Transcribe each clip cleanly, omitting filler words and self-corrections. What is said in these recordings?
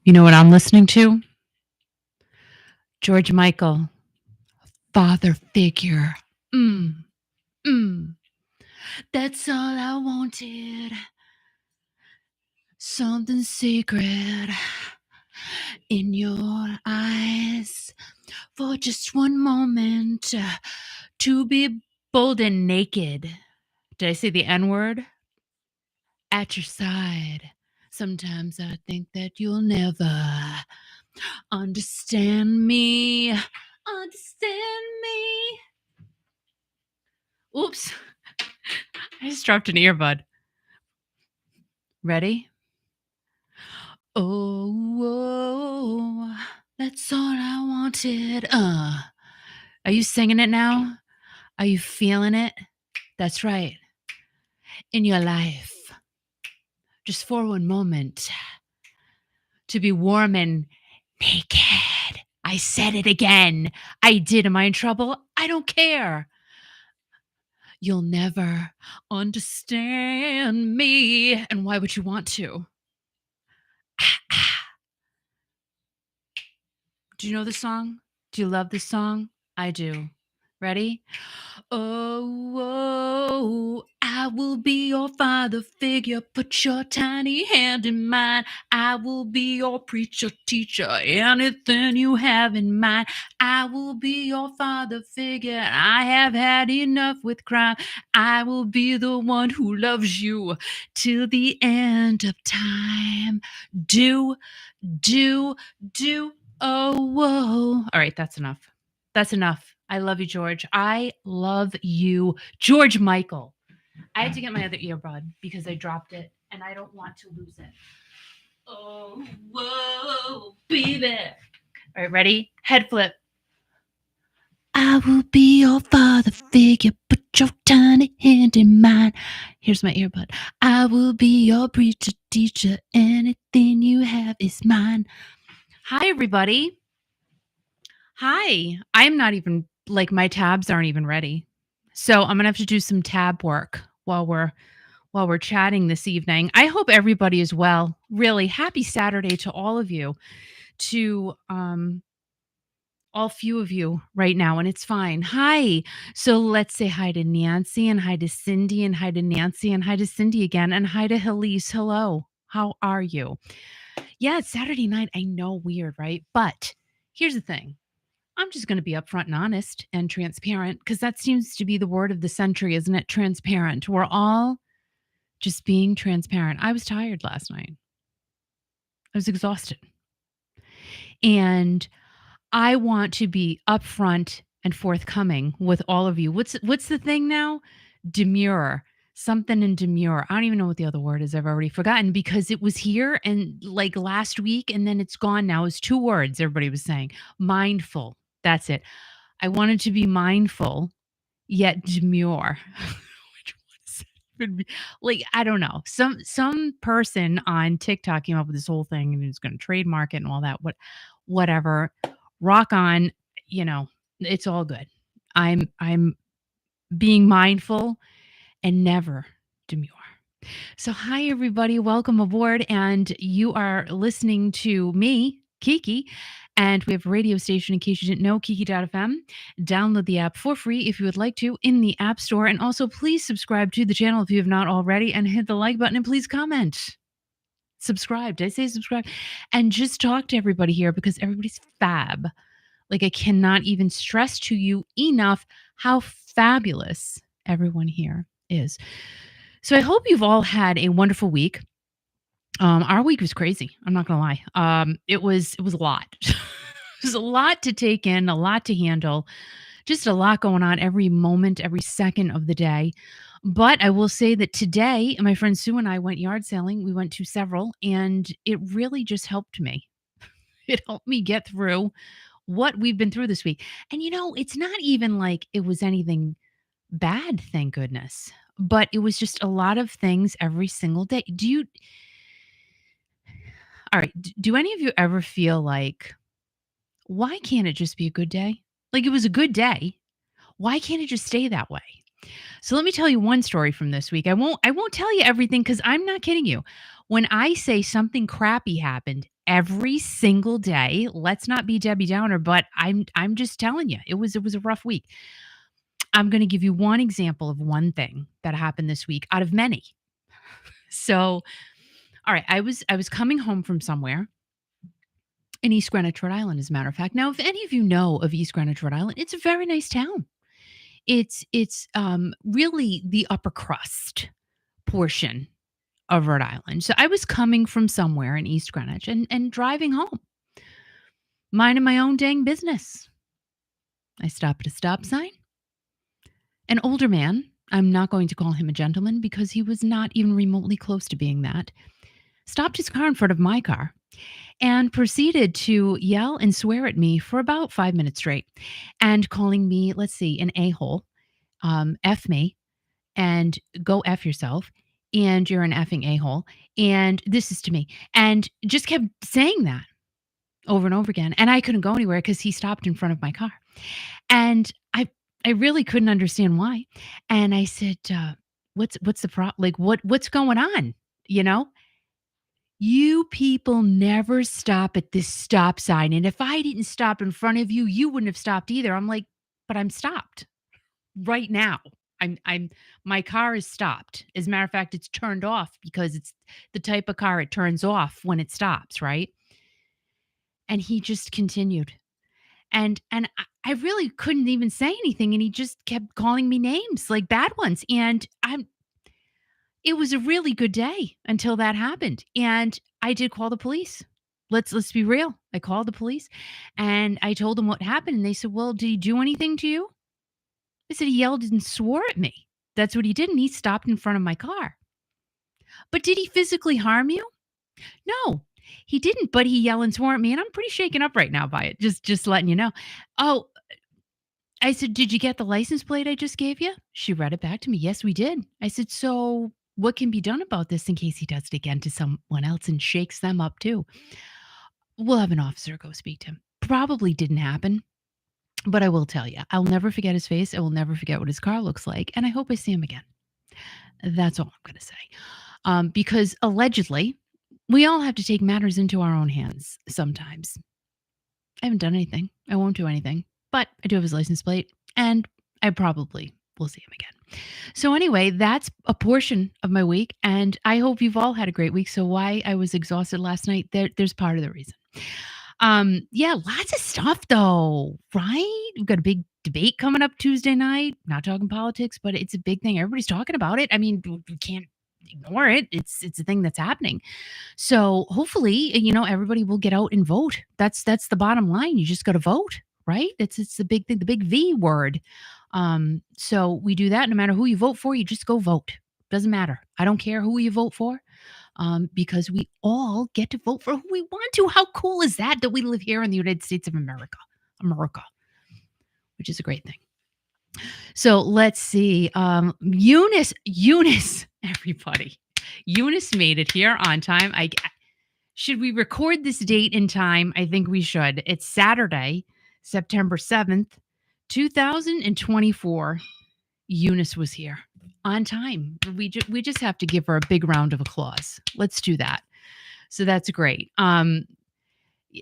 You know what I'm listening to? George Michael, Father Figure. Mm, mm. That's all I wanted. Something secret in your eyes for just one moment to be bold and naked. Did I say the N word? At your side. Sometimes I think that you'll never understand me. Understand me. Oops. I just dropped an earbud. Ready? Oh, that's all I wanted. Are you singing it now? Are you feeling it? That's right. In your life, just for one moment, to be warm and naked. I said it again. I did. Am I in trouble? I don't care. You'll never understand me. And why would you want to? Do you know the song? Do you love this song? I do. Ready? Oh, I will be your father figure. Put your tiny hand in mine. I will be your preacher, teacher, anything you have in mind. I will be your father figure. I have had enough with crime. I will be the one who loves you till the end of time. Do, do, do. Oh, whoa. All right, that's enough. That's enough. I love you, George. I love you, George Michael. I had to get my other earbud because I dropped it and I don't want to lose it. Oh, whoa, baby. All right, ready? Head flip. I will be your father figure. Put your tiny hand in mine. Here's my earbud. I will be your preacher, teacher. Anything you have is mine. Hi, everybody. Hi. I'm not even like my tabs aren't even ready. So I'm gonna have to do some tab work while we're chatting this evening. I hope everybody is well. Really happy Saturday to all of you, to all few of you right now, and it's fine. Hi. So let's say hi to Nancy and hi to Cindy and hi to Nancy and hi to Cindy again and hi to Helise. Hello. How are you? Yeah, it's Saturday night. I know, weird, right? But here's the thing. I'm just going to be upfront and honest and transparent because that seems to be the word of the century, isn't it? Transparent. We're all just being transparent. I was tired last night. I was exhausted. And I want to be upfront and forthcoming with all of you. What's the thing now? Demure. Something in demure. I don't even know what the other word is. I've already forgotten because it was here and like last week and then it's gone now. It's two words everybody was saying. Mindful. That's it. I wanted to be mindful yet demure. Which one is it? Like, I don't know. Some person on TikTok came up with this whole thing and he's going to trademark it and all that. Whatever. Rock on. You know, it's all good. I'm being mindful and never demure. So, hi, everybody. Welcome aboard. And you are listening to me, Kiki. And we have a radio station, in case you didn't know, Kiki.fm. Download the app for free if you would like to in the App Store. And also, please subscribe to the channel if you have not already and hit the like button and please comment. Subscribe. Did I say subscribe? And just talk to everybody here because everybody's fab. Like, I cannot even stress to you enough how fabulous everyone here is. So I hope you've all had a wonderful week. Our week was crazy. I'm not gonna lie. It was a lot. It was a lot to take in, a lot to handle, just a lot going on every moment, every second of the day. But I will say that today, my friend Sue and I went yard sailing. We went to several, and it really just helped me. It helped me get through what we've been through this week. And it's not even like it was anything bad, thank goodness. But it was just a lot of things every single day. All right, do any of you ever feel like, why can't it just be a good day? Like, it was a good day. Why can't it just stay that way? So let me tell you one story from this week. I won't tell you everything because I'm not kidding you. When I say something crappy happened, every single day. Let's not be Debbie Downer, but I'm just telling you, it was a rough week. I'm gonna give you one example of one thing that happened this week out of many. So, all right, I was coming home from somewhere in East Greenwich, Rhode Island, as a matter of fact. Now, if any of you know of East Greenwich, Rhode Island, it's a very nice town. It's really the upper crust portion of Rhode Island. So I was coming from somewhere in East Greenwich and driving home, minding my own dang business. I stopped at a stop sign. An older man, I'm not going to call him a gentleman because he was not even remotely close to being that, stopped his car in front of my car and proceeded to yell and swear at me for about 5 minutes straight and calling me, let's see, an a-hole, F me, and go F yourself, and you're an effing a-hole, and this is to me, and just kept saying that over and over again, and I couldn't go anywhere because he stopped in front of my car, and I really couldn't understand why, and I said, what's the problem? Like, what's going on?" You know? "You people never stop at this stop sign, and if I didn't stop in front of you, you wouldn't have stopped either." I'm like, "But I'm stopped right now. I'm my car is stopped. As a matter of fact, it's turned off because it's the type of car it turns off when it stops, right?" And he just continued. And I really couldn't even say anything, and he just kept calling me names, like bad ones. And it was a really good day until that happened. And I did call the police. Let's be real. I called the police and I told them what happened. And they said, "Well, did he do anything to you?" I said, "He yelled and swore at me. That's what he did, and he stopped in front of my car." "But did he physically harm you?" "No, he didn't, but he yelled and swore at me, and I'm pretty shaken up right now by it, just letting you know." "Oh," I said, "Did you get the license plate I just gave you?" She read it back to me. "Yes, we did." I said, "So what can be done about this in case he does it again to someone else and shakes them up too?" "We'll have an officer go speak to him." Probably didn't happen. But I will tell you, I'll never forget his face. I will never forget what his car looks like, and I hope I see him again. That's all I'm gonna say. Because allegedly, we all have to take matters into our own hands sometimes. I haven't done anything. I won't do anything, but I do have his license plate, and I probably will see him again. So anyway, that's a portion of my week, and I hope you've all had a great week. So why I was exhausted last night, there's part of the reason. Yeah, lots of stuff though, right? We've got a big debate coming up Tuesday night. Not talking politics, but it's a big thing. Everybody's talking about it. I mean, we can't ignore it. It's a thing that's happening. So hopefully, everybody will get out and vote. That's the bottom line. You just got to vote, right? It's the big thing, the big V word. So we do that. No matter who you vote for, you just go vote. Doesn't matter. I don't care who you vote for, because we all get to vote for who we want to. How cool is that? That we live here in the United States of America, which is a great thing. So let's see. Eunice, everybody. Eunice made it here on time. Should we record this date in time? I think we should. It's Saturday, September 7th, 2024. Eunice was here on time. We just have to give her a big round of applause. Let's do that. So that's great.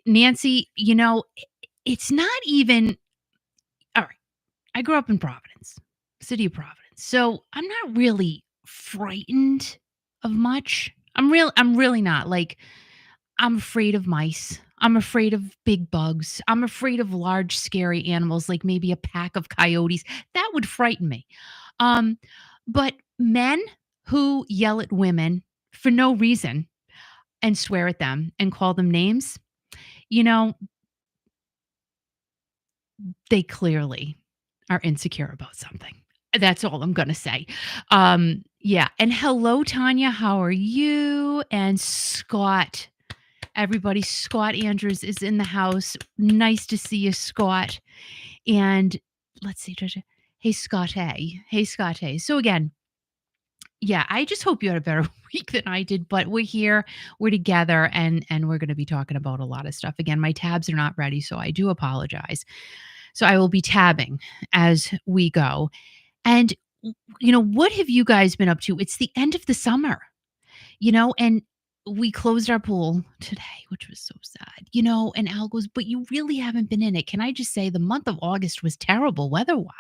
Nancy, it's not even all right. I grew up in Providence, city of Providence. So I'm not really frightened of much. I'm really not. Like, I'm afraid of mice. I'm afraid of big bugs. I'm afraid of large, scary animals, like maybe a pack of coyotes. That would frighten me. Um, but men who yell at women for no reason and swear at them and call them names, you know, they clearly are insecure about something. That's all I'm going to say. Yeah. And hello, Tanya. How are you? And Scott. Everybody, Scott Andrews is in the house. Nice to see you, Scott. And let's see, Trisha. Hey, Scott. Hey. Hey, Scott. Hey. So again, yeah, I just hope you had a better week than I did, but we're here, we're together, and we're going to be talking about a lot of stuff. Again, my tabs are not ready, so I do apologize. So I will be tabbing as we go. And what have you guys been up to? It's the end of the summer, and we closed our pool today, which was so sad, and Al goes, "But you really haven't been in it." Can I just say the month of August was terrible weather-wise?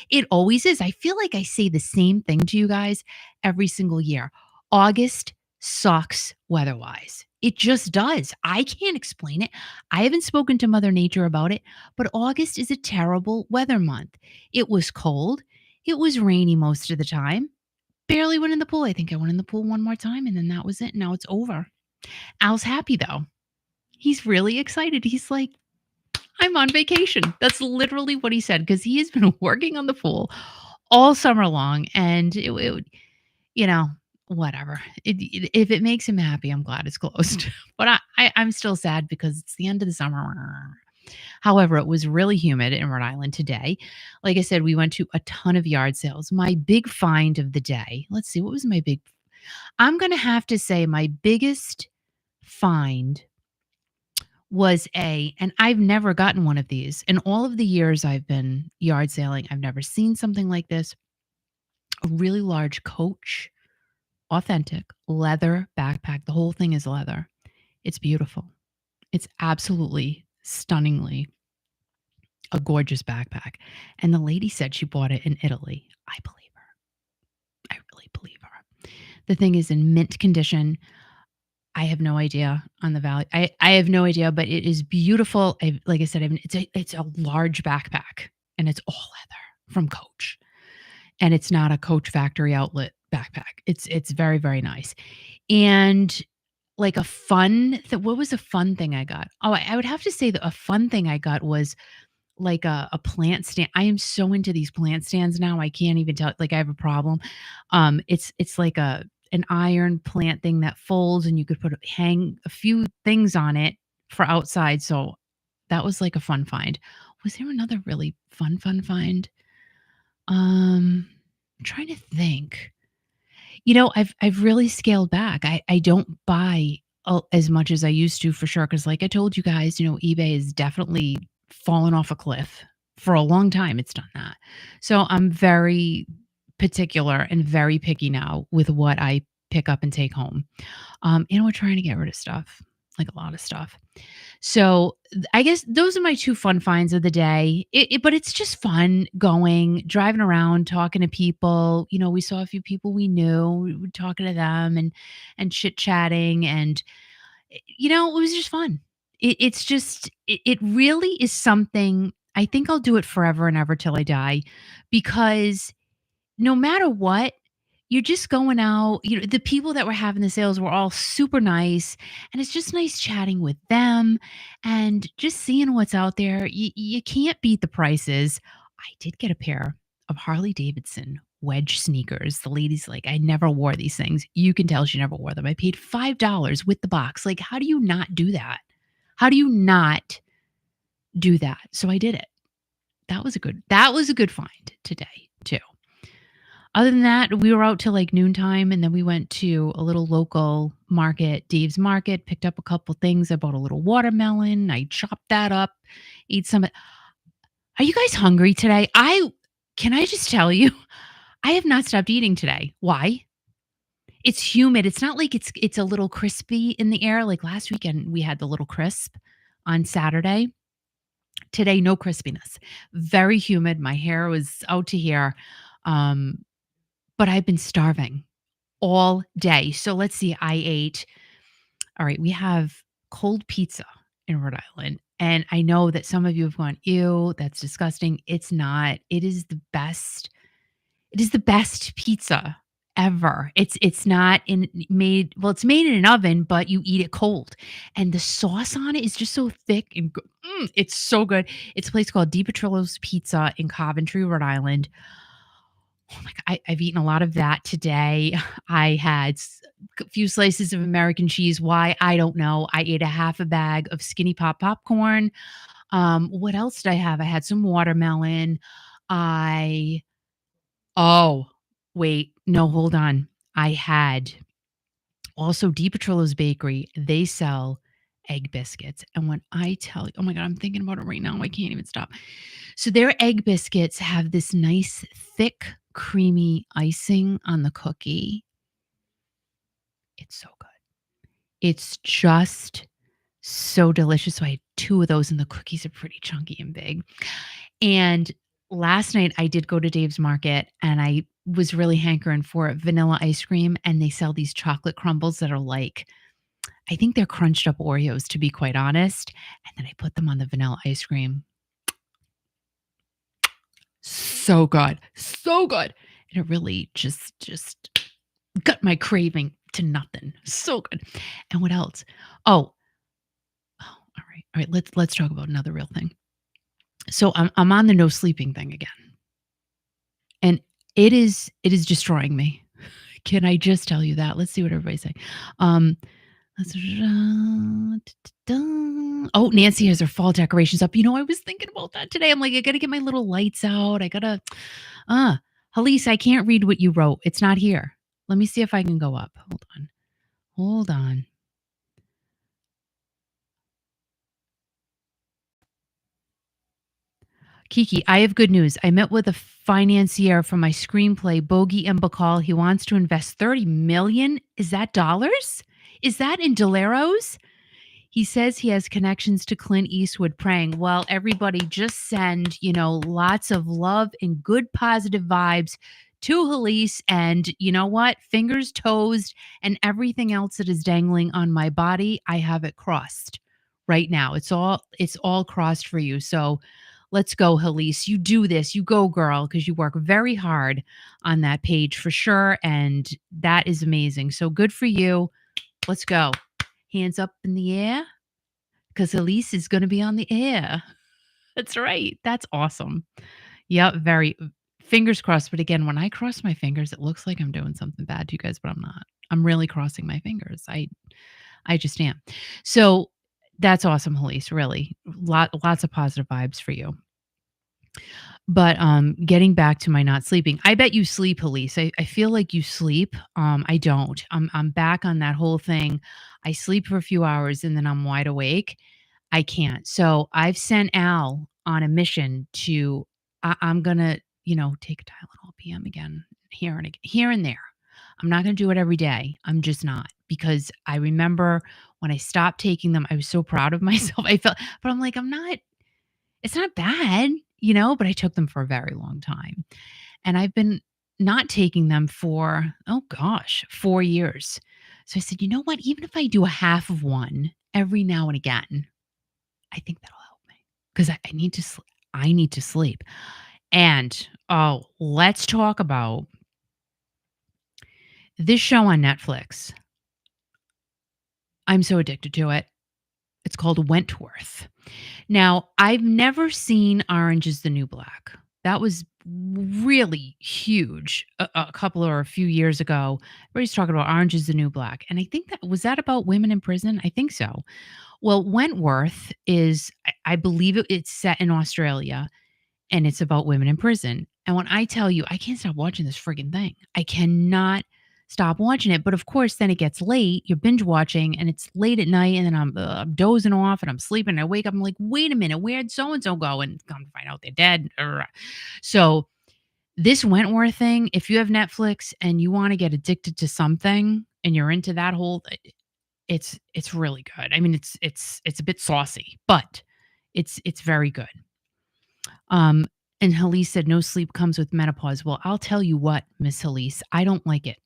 It always is. I feel like I say the same thing to you guys every single year. August sucks weather-wise. It just does. I can't explain it. I haven't spoken to Mother Nature about it, but August is a terrible weather month. It was cold. It was rainy most of the time. Barely went in the pool. I think I went in the pool one more time, and then that was it. Now it's over. Al's happy, though. He's really excited. He's like, "I'm on vacation." That's literally what he said because he has been working on the pool all summer long, and you know, whatever. If it makes him happy, I'm glad it's closed. But I'm still sad because it's the end of the summer. However, it was really humid in Rhode Island today. Like I said, we went to a ton of yard sales. My big find of the day, let's see, what was my big I'm gonna have to say my biggest find was and I've never gotten one of these. In all of the years I've been yard sailing, I've never seen something like this. A really large Coach, authentic leather backpack. The whole thing is leather. It's beautiful. It's absolutely stunningly a gorgeous backpack. And the lady said she bought it in Italy. I believe her. I really believe her. The thing is in mint condition. I have no idea on the value. I have no idea, but it is beautiful. Like I said, it's a large backpack, and it's all leather from Coach, and it's not a Coach factory outlet backpack. It's very very nice, and like what was a fun thing I got? Oh, I would have to say that a fun thing I got was like a plant stand. I am so into these plant stands now. I can't even tell. Like I have a problem. It's like an iron plant thing that folds, and you could hang a few things on it for outside. So that was like a fun find. Was there another really fun find? I'm trying to think. I've really scaled back. I don't buy as much as I used to for sure. Because like I told you guys, eBay is definitely fallen off a cliff. For a long time, it's done that. So I'm very particular and very picky now with what I pick up and take home. We're trying to get rid of stuff, like a lot of stuff. So I guess those are my two fun finds of the day. But it's just fun driving around, talking to people. We saw a few people we knew, we were talking to them and chit chatting, and it was just fun. It really is something. I think I'll do it forever and ever till I die, because no matter what, you're just going out, the people that were having the sales were all super nice, and it's just nice chatting with them and just seeing what's out there. You can't beat the prices. I did get a pair of Harley Davidson wedge sneakers. The lady's like, "I never wore these things." You can tell she never wore them. I paid $5 with the box. Like, how do you not do that? How do you not do that? So I did it. That was a good find today, too. Other than that, we were out till like noontime, and then we went to a little local market, Dave's Market, picked up a couple things. I bought a little watermelon. I chopped that up, ate some. Are you guys hungry today? Can I just tell you, I have not stopped eating today. Why? It's humid. It's not like it's a little crispy in the air. Like last weekend, we had the little crisp on Saturday. Today, no crispiness. Very humid. My hair was out to here. Um, but I've been starving all day. So let's see. All right, we have cold pizza in Rhode Island. And I know that some of you have gone, "Ew, that's disgusting." It's not. It is the best. It is the best pizza ever. It's not it's made in an oven, but you eat it cold. And the sauce on it is just so thick and good. It's so good. It's a place called DiPetrillo's Pizza in Coventry, Rhode Island. Oh my God, I've eaten a lot of that today. I had a few slices of American cheese. Why? I don't know. I ate a half a bag of Skinny Pop popcorn. What else did I have? I had some watermelon. I Oh, wait. No, hold on. I had also DiPetrillo's Bakery. They sell egg biscuits. And when I tell you, oh my God, I'm thinking about it right now. I can't even stop. So their egg biscuits have this nice, thick, creamy icing on the cookie. It's so good. It's just so delicious. So I had 2 of those, and the cookies are pretty chunky and big. And last night, I did go to Dave's Market, and I was really hankering for vanilla ice cream, and they sell these chocolate crumbles that are like I think they're crunched up Oreos, to be quite honest, and then I put them on the vanilla ice cream. So good, so good. And it really just got my craving to nothing. So good. And what else? Oh, oh, all right. Let's talk about another real thing. So I'm on the no sleeping thing again, and it is destroying me. Can I just tell you that? Let's see what everybody's saying. Um, let's Oh, Nancy has her fall decorations up. I was thinking about that today. I'm like, I gotta get my little lights out. I gotta uh Halise, I can't read what you wrote. It's not here. Let me see if I can go up. Hold on. Hold on. Kiki, I have good news. I met with a financier for my screenplay, Bogey and Bacall. He wants to invest 30 million. Is that dollars? Is that in doleros? He says he has connections to Clint Eastwood praying. Well, everybody just send, lots of love and good positive vibes to Halise. And you know what? Fingers, toes, and everything else that is dangling on my body, I have it crossed right now. It's all crossed for you. So let's go, Halise. You do this. You go, girl, because you work very hard on that page for sure. And that is amazing. So good for you. Let's go. Hands up in the air because Elise is going to be on the air. That's right. That's awesome. Yep. Very fingers crossed. But again, when I cross my fingers, it looks like I'm doing something bad to you guys, but I'm not. I'm really crossing my fingers. I just am. So that's awesome, Elise. Really, lots of positive vibes for you. But getting back to my not sleeping, I bet you sleep, Elise. I feel like you sleep. I don't. I'm back on that whole thing. I sleep for a few hours and then I'm wide awake. I can't. So I've sent Al on a mission to I'm gonna, take a Tylenol PM again here and there. I'm not gonna do it every day. I'm just not because I remember when I stopped taking them, I was so proud of myself. I felt, but I'm like, I'm not. It's not bad, but I took them for a very long time, and I've been not taking them for oh gosh, 4 years. So I said, you know what? Even if I do a half of one every now and again, I think that'll help me because I need to I need to sleep. And oh, let's talk about this show on Netflix. I'm so addicted to it. It's called Wentworth. Now, I've never seen Orange is the New Black. That was really huge a couple or a few years ago. Everybody's talking about Orange is the New Black. And I think that about women in prison? I think so. Well, Wentworth is, I believe it's set in Australia and it's about women in prison. And when I tell you, I can't stop watching this friggin' thing. I cannot stop watching it. But of course, then it gets late. You're binge watching and it's late at night. And then I'm dozing off and I'm sleeping. And I wake up. I'm like, wait a minute, where'd so and so go? And come to find out they're dead. So, this Wentworth thing, if you have Netflix and you want to get addicted to something and you're into that whole it's really good. I mean, it's a bit saucy, but it's very good. Um, and Halise said, "No sleep comes with menopause." Well, I'll tell you what, Miss Halise, I don't like it.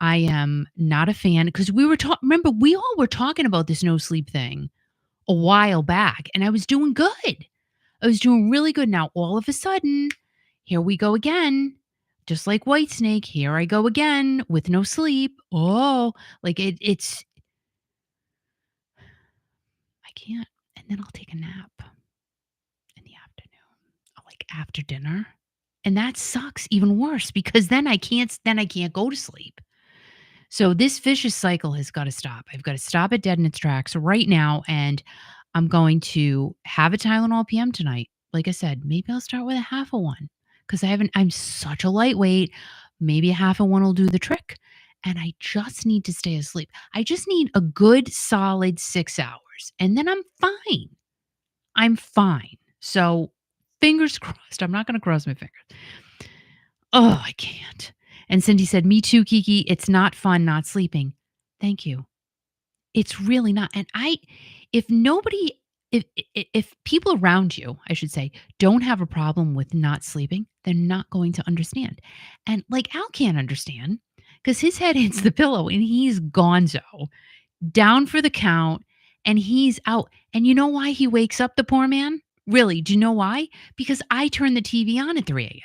I am not a fan because we were talking. Remember, we all were talking about this no sleep thing a while back, and I was doing good. I was doing really good. Now, all of a sudden, here we go again. Just like Whitesnake, here I go again with no sleep. Oh, like it's I can't. And then I'll take a nap in the afternoon, like after dinner. And that sucks even worse because then I can't go to sleep. So this vicious cycle has got to stop. I've got to stop it dead in its tracks right now. And I'm going to have a Tylenol PM tonight. Like I said, maybe I'll start with a half of one because I'm such a lightweight. Maybe a half of one will do the trick. And I just need to stay asleep. I just need a good solid 6 hours and then I'm fine. I'm fine. So fingers crossed. I'm not going to cross my fingers. Oh, I can't. And Cindy said, "Me too, Kiki. It's not fun not sleeping." Thank you. It's really not, and if nobody if people around you, I should say, don't have a problem with not sleeping, they're not going to understand, and, like, Al can't understand because his head hits the pillow and he's gonzo, down for the count, and he's out, and you know why he wakes up, the poor man? Really, do you know why? Because I turn the TV on at 3 a.m.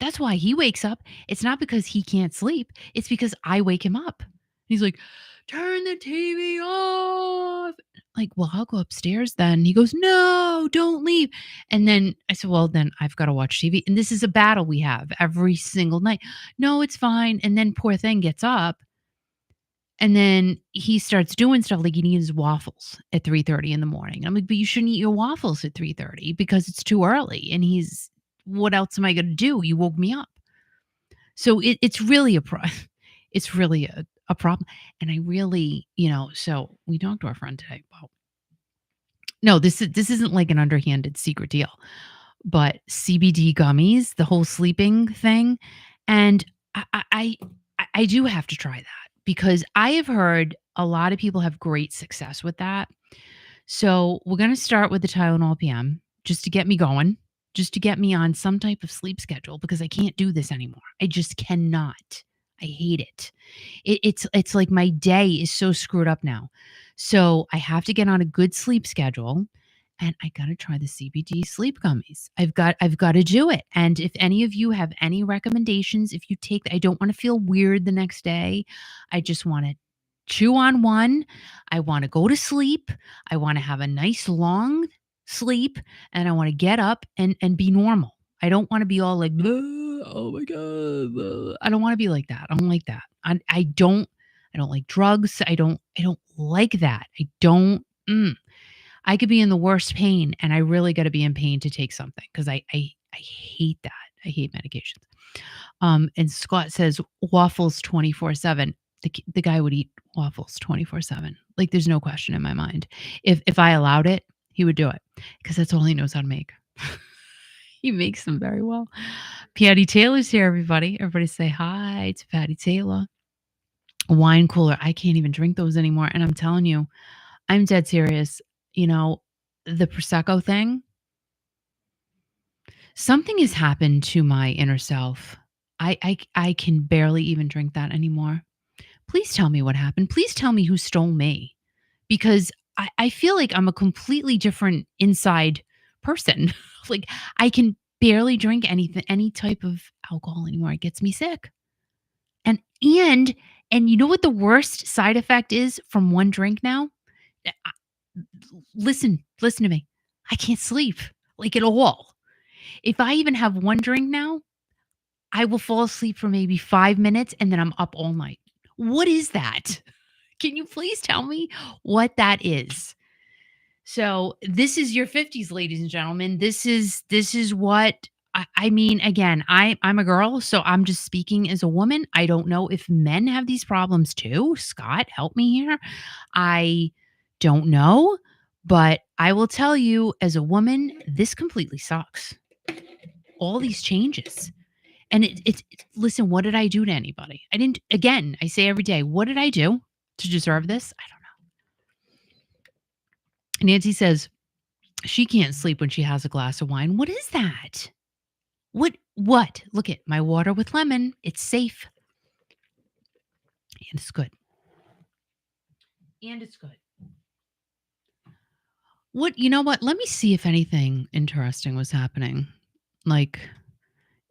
That's why he wakes up. It's not because he can't sleep. It's because I wake him up. He's like, "Turn the TV off." Like, "Well, I'll go upstairs then." He goes, "No, don't leave." And then I said, "Well, then I've got to watch TV." And this is a battle we have every single night. "No, it's fine." And then poor thing gets up and then he starts doing stuff like eating his waffles at 3:30 in the morning. I'm like, "But you shouldn't eat your waffles at 3:30 because it's too early." And he's, "What else am I going to do? You woke me up." So it's really it's really a problem, and I really, so we talked to our friend today about no, this isn't like an underhanded secret deal, but CBD gummies, the whole sleeping thing, and I I I I do have to try that because I have heard a lot of people have great success with that. So we're gonna start with the Tylenol PM just to get me going, just to get me on some type of sleep schedule because I can't do this anymore. I just cannot. I hate it. It's like my day is so screwed up now. So I have to get on a good sleep schedule and I gotta try the CBD sleep gummies. I've got to do it. And if any of you have any recommendations, if you take I don't want to feel weird the next day. I just want to chew on one. I want to go to sleep. I want to have a nice long sleep and I want to get up and be normal. I don't want to be all like, "Ugh, oh my god." I don't want to be like that. I don't like that. I don't like drugs. I don't like that. I don't I could be in the worst pain and I really got to be in pain to take something because I hate that. I hate medications. And Scott says waffles 24/7. The guy would eat waffles 24/7. Like there's no question in my mind. If I allowed it, he would do it because that's all he knows how to make. He makes them very well. Patty Taylor's here, everybody. Everybody say hi to Patty Taylor. A wine cooler. I can't even drink those anymore. And I'm telling you, I'm dead serious. You know, the Prosecco thing, something has happened to my inner self. I can barely even drink that anymore. Please tell me what happened. Please tell me who stole me because I feel like I'm a completely different inside person. Like I can barely drink anything, any type of alcohol anymore. It gets me sick. And and and you know what the worst side effect is from one drink now? I- listen to me. I can't sleep like at all. If I even have one drink now, I will fall asleep for maybe 5 minutes and then I'm up all night. What is that? Can you please tell me what that is? So, this is your 50s, ladies and gentlemen. This is what I mean, again, I'm a girl, so I'm just speaking as a woman. I don't know if men have these problems too. Scott, help me here. I don't know, but I will tell you as a woman, this completely sucks. All these changes. And listen, what did I do to anybody? I didn't, again, I say every day, what did I do to deserve this? I don't know. Nancy says she can't sleep when she has a glass of wine. What is that? What? Look at my water with lemon. It's safe and it's good. And it's good. You know what? Let me see if anything interesting was happening. Like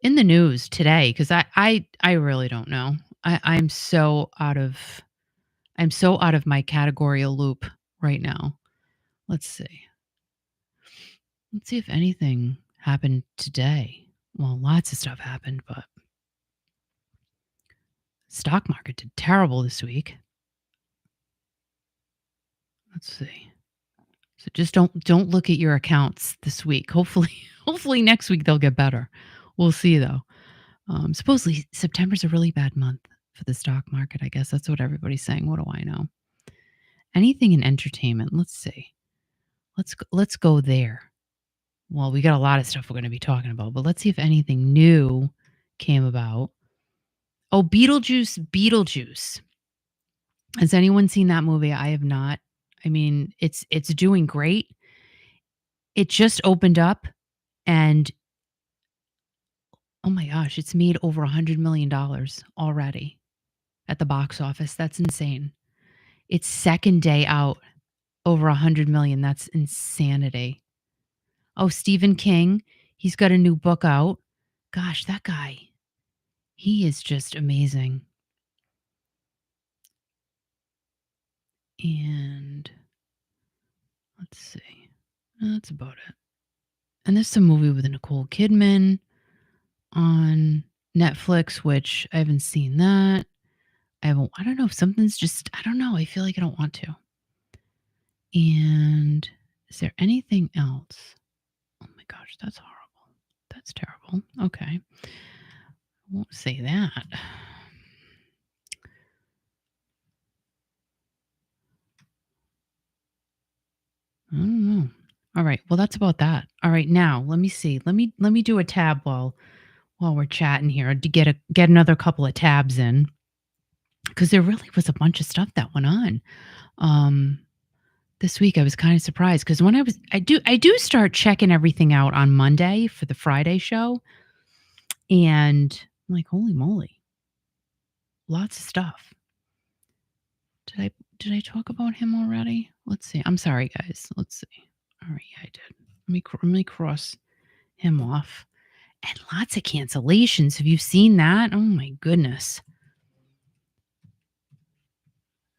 in the news today, because I really don't know. I'm so out of my categorical loop right now. Let's see. Let's see if anything happened today. Well, lots of stuff happened, but stock market did terrible this week. Let's see. So just don't look at your accounts this week. Hopefully, hopefully next week they'll get better. We'll see though. Supposedly September's a really bad month for the stock market. I guess that's what everybody's saying. What do I know? Anything in entertainment. Let's see. Let's go there. Well, we got a lot of stuff we're going to be talking about, but let's see if anything new came about. Oh, Beetlejuice. Has anyone seen that movie? I have not. I mean, it's doing great. It just opened up and oh my gosh, it's made over $100 million already at the box office. That's insane. Its second day out, over 100 million. That's insanity. Oh, Stephen King, he's got a new book out. Gosh, that guy, he is just amazing. And let's see. That's about it. And there's some movie with Nicole Kidman on Netflix, which I haven't seen that. I don't know if something's just, I don't know. I feel like I don't want to. And is there anything else? Oh my gosh, that's horrible. That's terrible. Okay. I won't say that. I don't know. All right. Well, that's about that. All right. Now, let me see. Let me do a tab while we're chatting here to get another couple of tabs in because there really was a bunch of stuff that went on. This week I was kind of surprised because when I do start checking everything out on Monday for the Friday show, and I'm like, holy moly, lots of stuff. Did I talk about him already? Let's see. I'm sorry, guys. Let's see. All right, yeah, I did. Let me cross him off. And lots of cancellations. Have you seen that? Oh my goodness.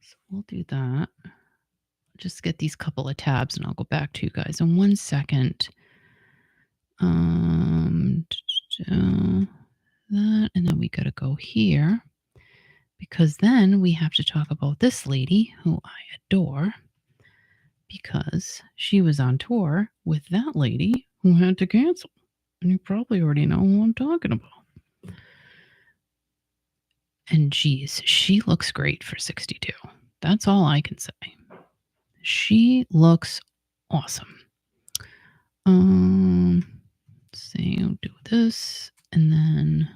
So we'll do that. Just get these couple of tabs and I'll go back to you guys in 1 second. That, and then we got to go here because then we have to talk about this lady who I adore because she was on tour with that lady who had to cancel. And you probably already know who I'm talking about. And geez, she looks great for 62. That's all I can say. She looks awesome. Let's see, I'll do this and then.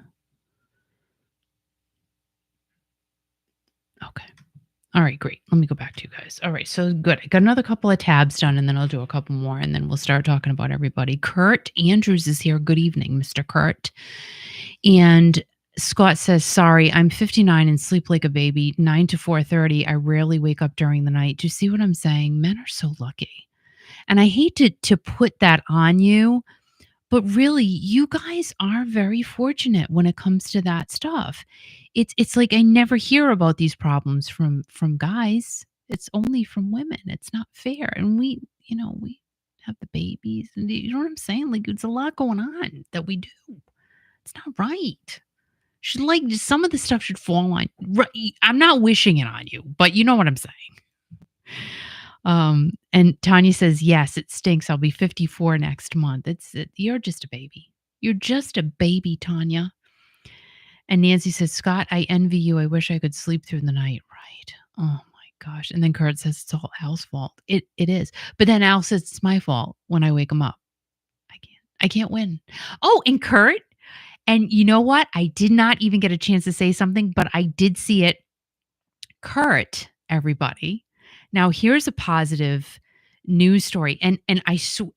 Okay. All right, great. Let me go back to you guys. All right, so good. I got another couple of tabs done, and then I'll do a couple more, and then we'll start talking about everybody. Kurt Andrews is here. Good evening, Mr. Kurt. And Scott says, sorry, I'm 59 and sleep like a baby, 9 to 4:30. I rarely wake up during the night. Do you see what I'm saying? Men are so lucky. And I hate to put that on you, but really, you guys are very fortunate when it comes to that stuff. It's like I never hear about these problems from guys. It's only from women. It's not fair. And we have the babies and you know what I'm saying? Like it's a lot going on that we do. It's not right. Should like some of the stuff should fall on right. I'm not wishing it on you, but you know what I'm saying. And Tanya says, yes, it stinks. I'll be 54 next month. You're just a baby. You're just a baby, Tanya. And Nancy says, Scott, I envy you. I wish I could sleep through the night. Right. Oh my gosh. And then Kurt says it's all Al's fault. It is. But then Al says it's my fault when I wake him up. I can't win. Oh, and Kurt, and you know what? I did not even get a chance to say something, but I did see it. Kurt, everybody. Now here's a positive news story. And I'm so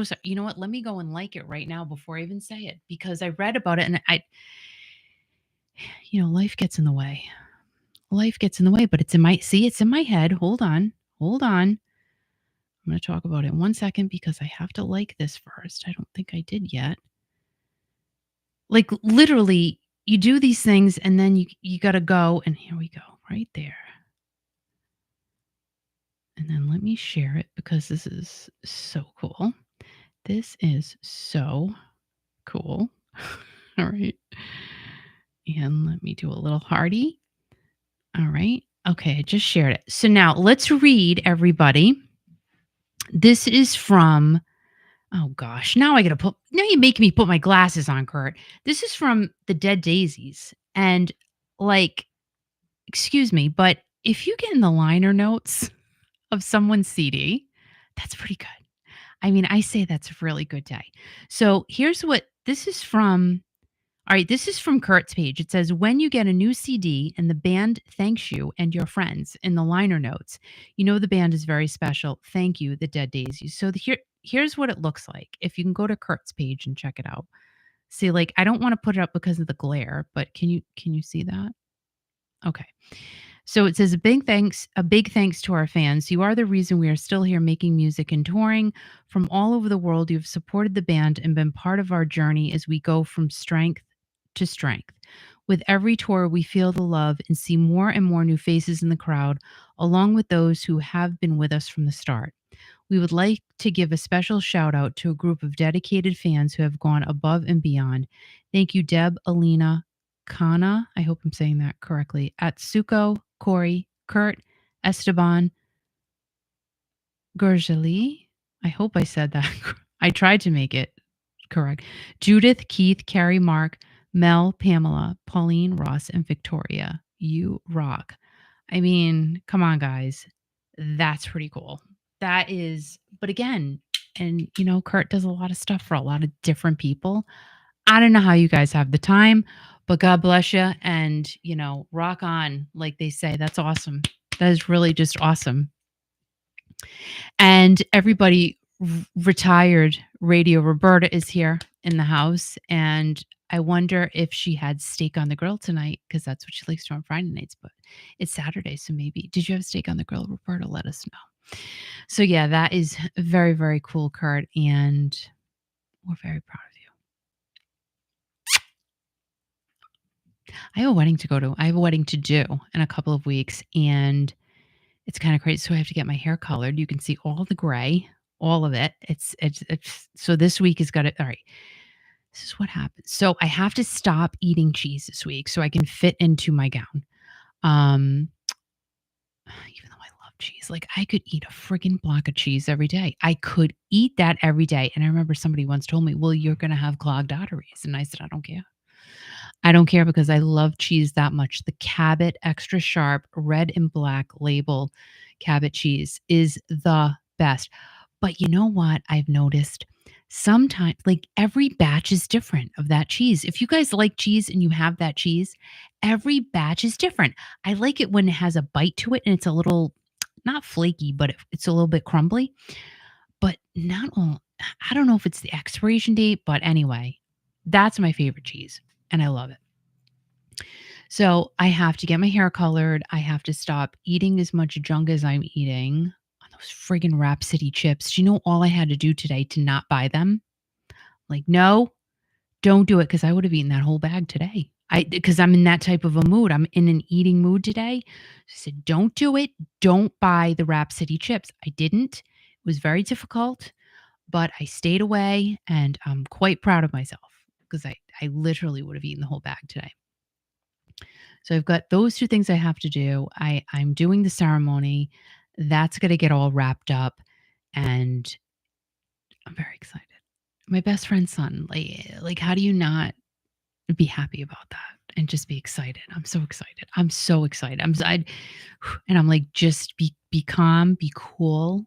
sorry. You know what? Let me go and like it right now before I even say it because I read about it and life gets in the way. Life gets in the way, but it's in my head. Hold on. I'm going to talk about it in 1 second because I have to like this first. I don't think I did yet. Like literally you do these things and then you got to go and here we go right there. And then let me share it because this is so cool. This is so cool. All right. And let me do a little hearty. All right. Okay, I just shared it. So now let's read, everybody. This is from, oh gosh, now you make me put my glasses on, Kurt. This is from the Dead Daisies. And like, excuse me, but if you get in the liner notes of someone's CD, that's pretty good. I mean, I say that's a really good day. So here's what this is from. All right, this is from Kurt's page. It says, when you get a new CD and the band thanks you and your friends in the liner notes, you know the band is very special. Thank you, the Dead Daisies. So here's what it looks like. If you can go to Kurt's page and check it out. See, like, I don't want to put it up because of the glare, but can you see that? Okay. So it says a big thanks to our fans. You are the reason we are still here making music and touring. From all over the world, you've supported the band and been part of our journey as we go from strength to strength. With every tour, we feel the love and see more and more new faces in the crowd, along with those who have been with us from the start. We would like to give a special shout out to a group of dedicated fans who have gone above and beyond. Thank you, Deb, Alina, Kana, I hope I'm saying that correctly, Atsuko, Corey, Kurt, Esteban, Gergely. I hope I said that. I tried to make it correct. Judith, Keith, Carrie, Mark, Mel, Pamela, Pauline, Ross, and Victoria. You rock. I mean, come on, guys. That's pretty cool. That is, but again, and Kurt does a lot of stuff for a lot of different people. I don't know how you guys have the time, but God bless you. And, rock on, like they say. That's awesome. That is really just awesome. And everybody, retired Radio Roberta is here in the house. And I wonder if she had steak on the grill tonight, because that's what she likes to do on Friday nights. But it's Saturday, so maybe. Did you have steak on the grill, Roberta? Let us know. So yeah, that is very, very cool, Kurt. And we're very proud of you. I have a wedding to go to. I have a wedding to do in a couple of weeks. And it's kind of crazy. So I have to get my hair colored. You can see all the gray, all of it. It's so this week is got it. All right. This is what happens. So I have to stop eating cheese this week so I can fit into my gown. Even though I love cheese, like I could eat a friggin' block of cheese every day. I could eat that every day. And I remember somebody once told me, well, you're going to have clogged arteries. And I said, I don't care. I don't care because I love cheese that much. The Cabot extra sharp red and black label Cabot cheese is the best. But you know what I've noticed? Sometimes, like every batch is different of that cheese. If you guys like cheese and you have that cheese, every batch is different. I like it when it has a bite to it and it's a little, not flaky, but it's a little bit crumbly. But not all, I don't know if it's the expiration date, but anyway, that's my favorite cheese and I love it. So I have to get my hair colored. I have to stop eating as much junk as I'm eating on those friggin' Rhapsody chips. Do you know all I had to do today to not buy them? Like, no, don't do it because I would have eaten that whole bag today. Because I'm in that type of a mood. I'm in an eating mood today. I said, don't do it. Don't buy the Rhapsody chips. I didn't. It was very difficult, but I stayed away and I'm quite proud of myself because I literally would have eaten the whole bag today. So I've got those two things I have to do. I'm doing the ceremony. That's going to get all wrapped up. And I'm very excited. My best friend's son, like how do you not be happy about that and just be excited? I'm so excited. I'm so excited. And I'm like, just be calm, be cool.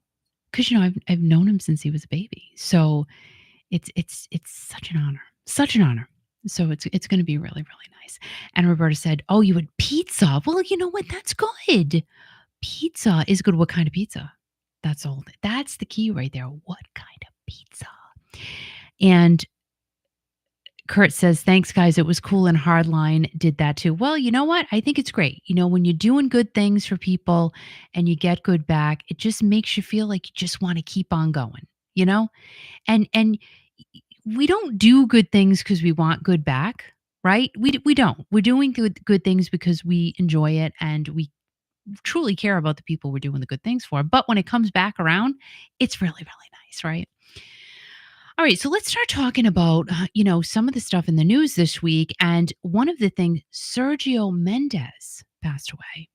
Cause I've known him since he was a baby. So it's such an honor. Such an honor. So it's going to be really, really nice. And Roberta said, "Oh, you had pizza. Well, you know what? That's good. Pizza is good. What kind of pizza? That's all. That's the key right there. What kind of pizza?" And Kurt says, "Thanks, guys. It was cool." And Hardline did that too. Well, you know what? I think it's great. When you're doing good things for people and you get good back, it just makes you feel like you just want to keep on going. And we don't do good things because we want good back, right? We don't. We're doing good things because we enjoy it and we truly care about the people we're doing the good things for. But when it comes back around, it's really, really nice, right? All right, so let's start talking about some of the stuff in the news this week. And one of the things, Sergio Mendes passed away,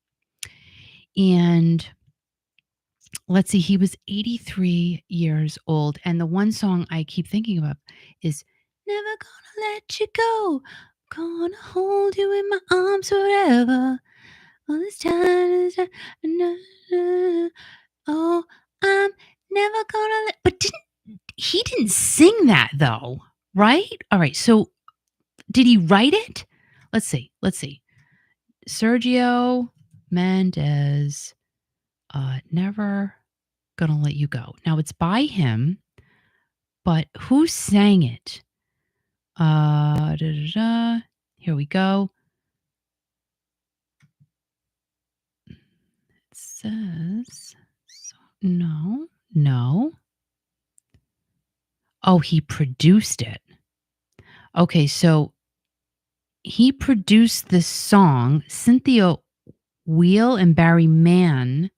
and let's see, he was 83 years old. And the one song I keep thinking of is "Never Gonna Let You Go, Gonna Hold You in My Arms Forever. All this time, oh, I'm never gonna let." But he didn't sing that though, right? All right, so Did he write it? Let's see. Let's see. Sergio Mendes, Never Gonna Let You Go. Now it's by him, but who sang it? Da, da, da. Here we go. It says, no. Oh, he produced it. Okay, so he produced this song. Cynthia Weil and Barry Mann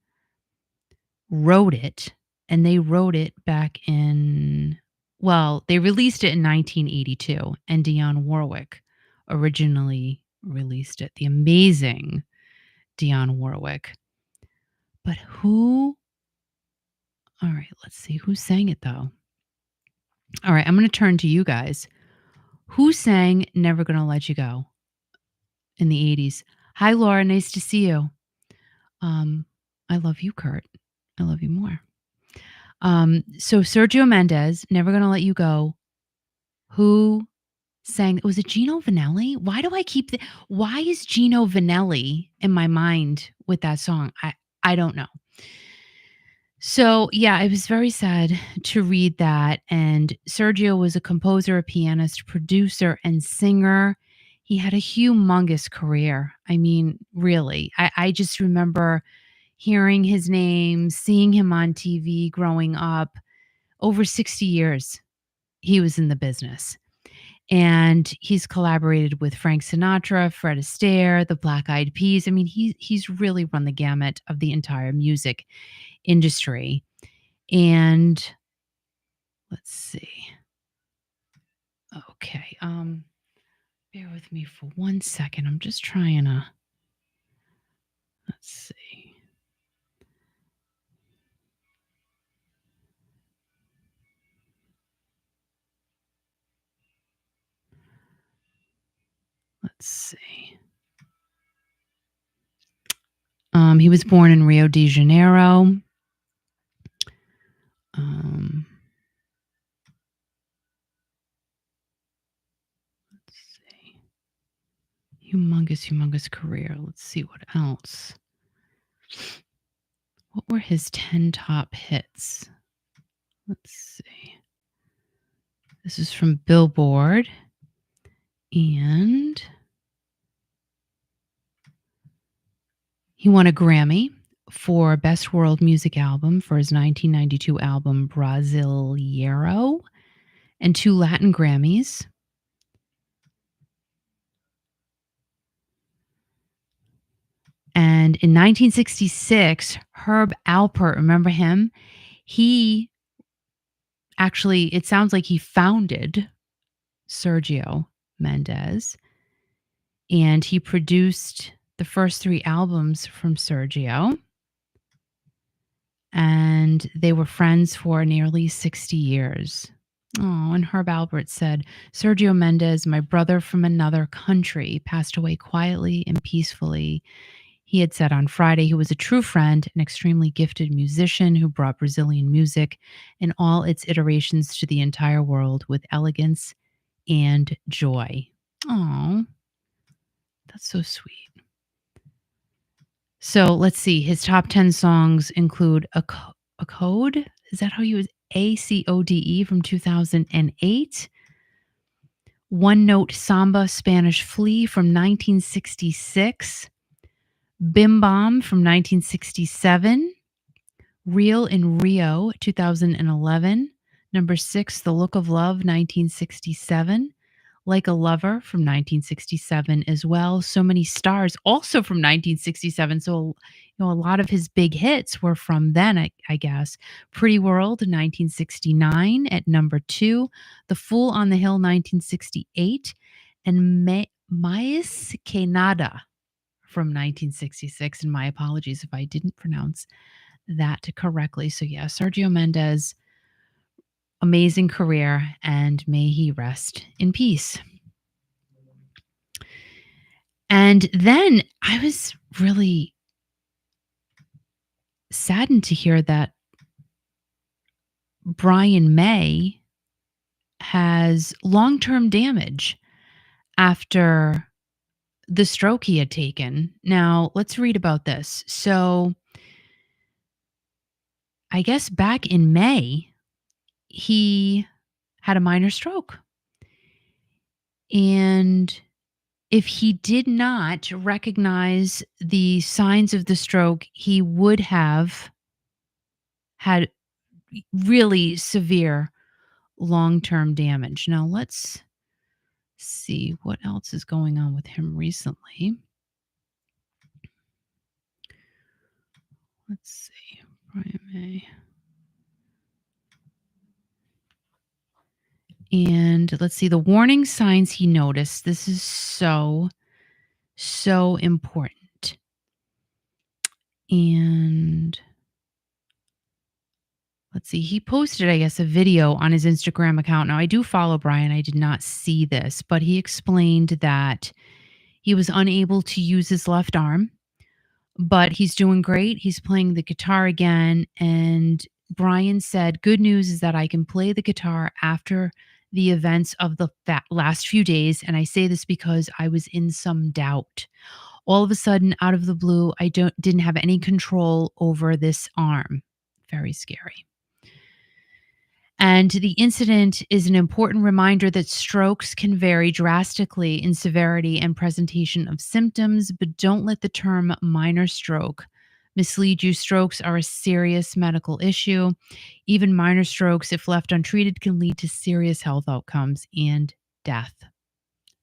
wrote it, and they wrote it back in, well, they released it in 1982, and Dionne Warwick originally released it. The amazing Dionne Warwick. But who? All right, let's see. Who sang it, though? All right, I'm going to turn to you guys. Who sang Never Gonna Let You Go in the 80s? Hi, Laura. Nice to see you. I love you, Kurt. I love you more. So Sergio Mendes, Never Gonna Let You Go. Who sang? Was it Gino Vanelli? Why do I keep why is Gino Vanelli in my mind with that song? I don't know. So yeah, it was very sad to read that. And Sergio was a composer, a pianist, producer, and singer. He had a humongous career. I mean, really. I just remember hearing his name, seeing him on TV growing up. Over 60 years he was in the business. And he's collaborated with Frank Sinatra, Fred Astaire, the Black Eyed Peas. I mean, he's really run the gamut of the entire music industry. And let's see. Okay. Bear with me for 1 second. I'm just trying to, let's see. Let's see. He was born in Rio de Janeiro. Let's see. Humongous career. Let's see what else. What were his 10 top hits? Let's see. This is from Billboard. And he won a Grammy for Best World Music Album for his 1992 album Brasileiro, and 2 Latin Grammys. And in 1966, Herb Alpert, remember him? He actually, it sounds like he founded Sergio Mendes, and he produced the first 3 albums from Sergio. And they were friends for nearly 60 years. Oh, and Herb Alpert said, Sergio Mendes, my brother from another country, passed away quietly and peacefully. He had said on Friday he was a true friend, an extremely gifted musician who brought Brazilian music in all its iterations to the entire world with elegance and joy. Oh, that's so sweet. So let's see. His top 10 songs include A Code. Is that how you use ACODE from 2008? One Note Samba Spanish Flea from 1966. Bim Bom from 1967. Real in Rio 2011. Number 6, The Look of Love 1967. Like a Lover from 1967 as well. So Many Stars also from 1967. So, a lot of his big hits were from then, I guess. Pretty World 1969 at number 2. The Fool on the Hill 1968. And Mais Que Nada from 1966. And my apologies if I didn't pronounce that correctly. So, yeah, Sergio Mendes, amazing career, and may he rest in peace. And then I was really saddened to hear that Brian May has long-term damage after the stroke he had taken. Now, let's read about this. So, I guess back in May, he had a minor stroke. And if he did not recognize the signs of the stroke, he would have had really severe long-term damage. Now, let's see what else is going on with him recently. Let's see. Brian May. And let's see the warning signs he noticed. This is so important. And let's see, he posted, I guess, a video on his Instagram account. Now, I do follow Brian. I did not see this, but he explained that he was unable to use his left arm, but he's doing great. He's playing the guitar again. And Brian said, good news is that I can play the guitar after the events of the last few days. And I say this because I was in some doubt. All of a sudden, out of the blue, I didn't have any control over this arm. Very scary. And the incident is an important reminder that strokes can vary drastically in severity and presentation of symptoms, but don't let the term minor stroke mislead you. Strokes are a serious medical issue. Even minor strokes, if left untreated, can lead to serious health outcomes and death.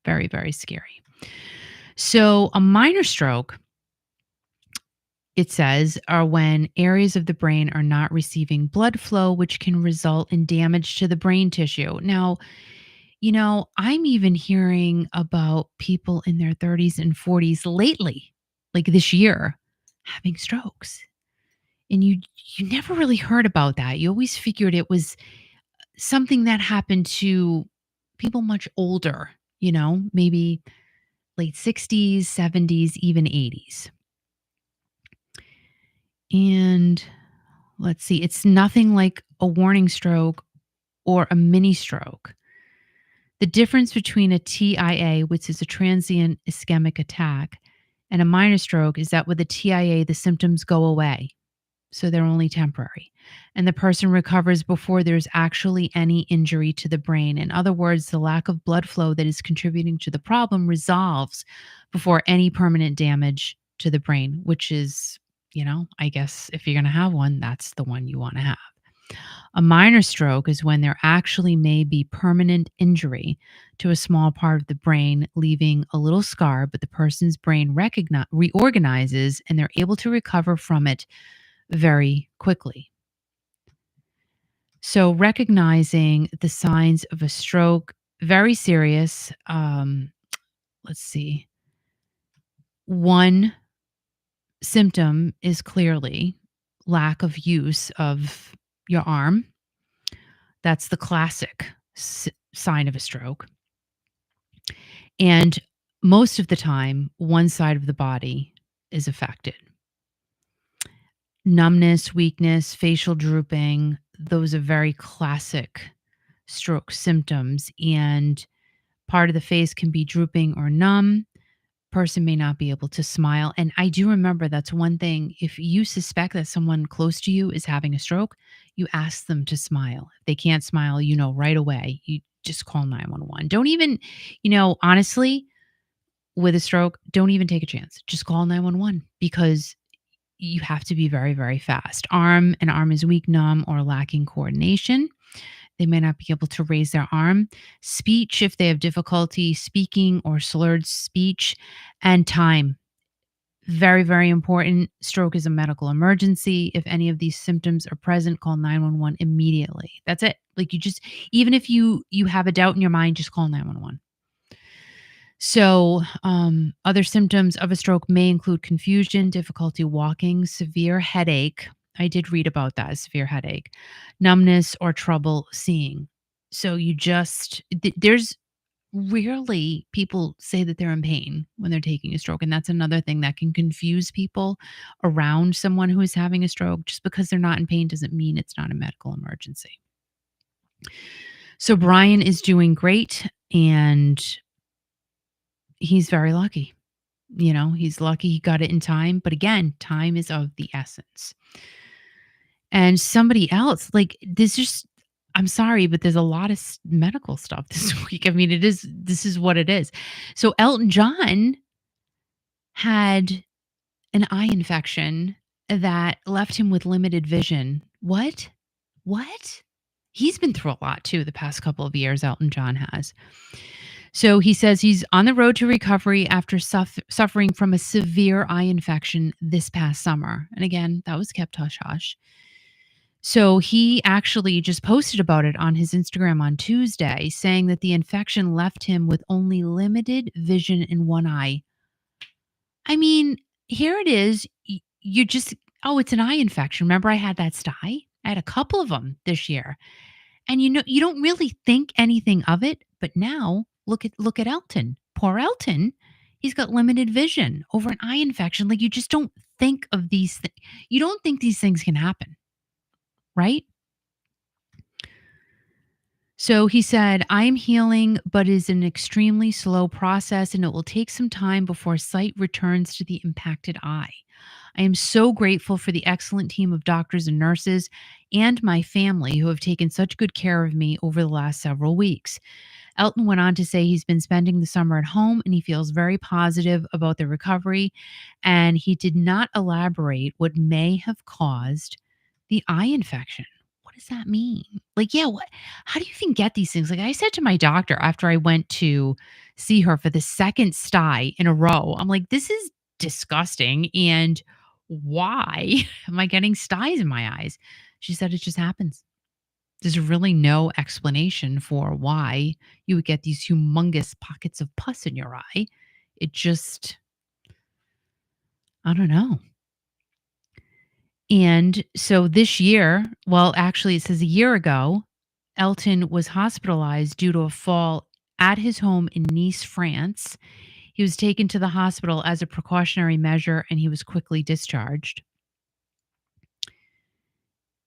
Very, very scary. So, a minor stroke, it says, are when areas of the brain are not receiving blood flow, which can result in damage to the brain tissue. Now, I'm even hearing about people in their 30s and 40s lately, like this year, having strokes. And you never really heard about that. You always figured it was something that happened to people much older, maybe late 60s, 70s, even 80s. And let's see, it's nothing like a warning stroke or a mini stroke. The difference between a TIA, which is a transient ischemic attack, and a minor stroke is that with a TIA, the symptoms go away. So they're only temporary. And the person recovers before there's actually any injury to the brain. In other words, the lack of blood flow that is contributing to the problem resolves before any permanent damage to the brain, which is, I guess if you're going to have one, that's the one you want to have. A minor stroke is when there actually may be permanent injury to a small part of the brain, leaving a little scar, but the person's brain reorganizes and they're able to recover from it very quickly. So recognizing the signs of a stroke, very serious. Let's see. One symptom is clearly lack of use of your arm. That's the classic sign of a stroke. And most of the time, one side of the body is affected. Numbness, weakness, facial drooping, those are very classic stroke symptoms. And part of the face can be drooping or numb. Person may not be able to smile. And I do remember that's one thing. If you suspect that someone close to you is having a stroke, you ask them to smile. If they can't smile, right away. You just call 911. Don't even, honestly, with a stroke, don't even take a chance. Just call 911 because you have to be very, very fast. An arm is weak, numb, or lacking coordination. They may not be able to raise their arm. Speech, if they have difficulty speaking or slurred speech. And time. Very, very important. Stroke is a medical emergency. If any of these symptoms are present, call 911 immediately. That's it. Like even if you have a doubt in your mind, just call 911. So, other symptoms of a stroke may include confusion, difficulty walking, severe headache. I did read about that, severe headache, numbness, or trouble seeing. So there's rarely people say that they're in pain when they're taking a stroke. And that's another thing that can confuse people around someone who is having a stroke. Just because they're not in pain doesn't mean it's not a medical emergency. So Brian is doing great. And he's very lucky. He's lucky he got it in time, but again, time is of the essence. And somebody else, like, this just I'm sorry, but there's a lot of medical stuff this week. I mean, this is what it is. So Elton John had an eye infection that left him with limited vision. What? What? He's been through a lot too the past couple of years, Elton John has. So he says he's on the road to recovery after suffering from a severe eye infection this past summer. And again, that was kept hush hush. So he actually just posted about it on his Instagram on Tuesday, saying that the infection left him with only limited vision in one eye. I mean, here it is. You just, oh, it's an eye infection. Remember, I had that sty? I had a couple of them this year. And you don't really think anything of it, but now look at Elton. Poor Elton. He's got limited vision over an eye infection. Like, you just don't think of these things. You don't think these things can happen, right? So he said, I'm healing, but is an extremely slow process, and it will take some time before sight returns to the impacted eye. I am so grateful for the excellent team of doctors and nurses and my family who have taken such good care of me over the last several weeks. Elton went on to say he's been spending the summer at home and he feels very positive about the recovery. And he did not elaborate what may have caused the eye infection. What does that mean? Like, yeah, how do you even get these things? Like, I said to my doctor after I went to see her for the second sty in a row, I'm like, this is disgusting. And why am I getting styes in my eyes? She said it just happens. There's really no explanation for why you would get these humongous pockets of pus in your eye. It just, I don't know. And so this year, well, actually, it says a year ago, Elton was hospitalized due to a fall at his home in Nice, France. He was taken to the hospital as a precautionary measure and he was quickly discharged.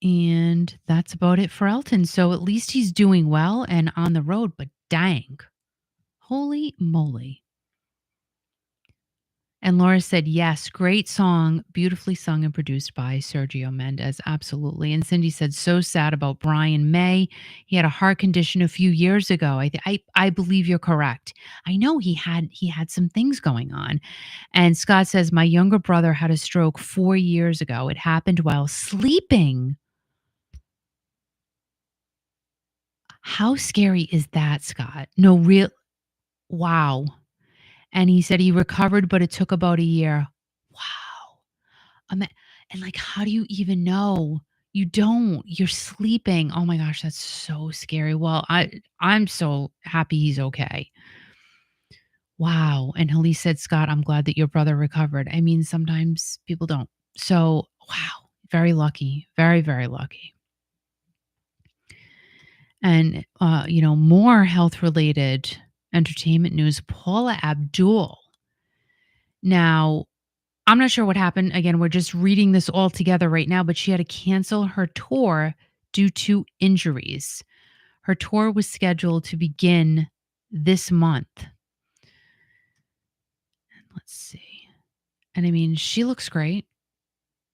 And that's about it for Elton. So at least he's doing well and on the road, but dang, holy moly. And Laura said, yes, great song, beautifully sung and produced by Sergio Mendes. Absolutely. And Cindy said, so sad about Brian May. He had a heart condition a few years ago. I believe you're correct. I know he had some things going on. And Scott says, my younger brother had a stroke 4 years ago. It happened while sleeping. How scary is that, Scott? No, real. Wow. And he said he recovered, but it took about a year. Wow. And like, how do you even know? You don't. You're sleeping. Oh my gosh, that's so scary. Well, I'm so happy he's okay. Wow. And Halise said, Scott, I'm glad that your brother recovered. I mean, sometimes people don't. So, wow, very lucky. Very, very lucky. And more health related entertainment news. Paula Abdul. Now, I'm not sure what happened. Again, we're just reading this all together right now, but she had to cancel her tour due to injuries. Her tour was scheduled to begin this month. Let's see. And I mean, she looks great.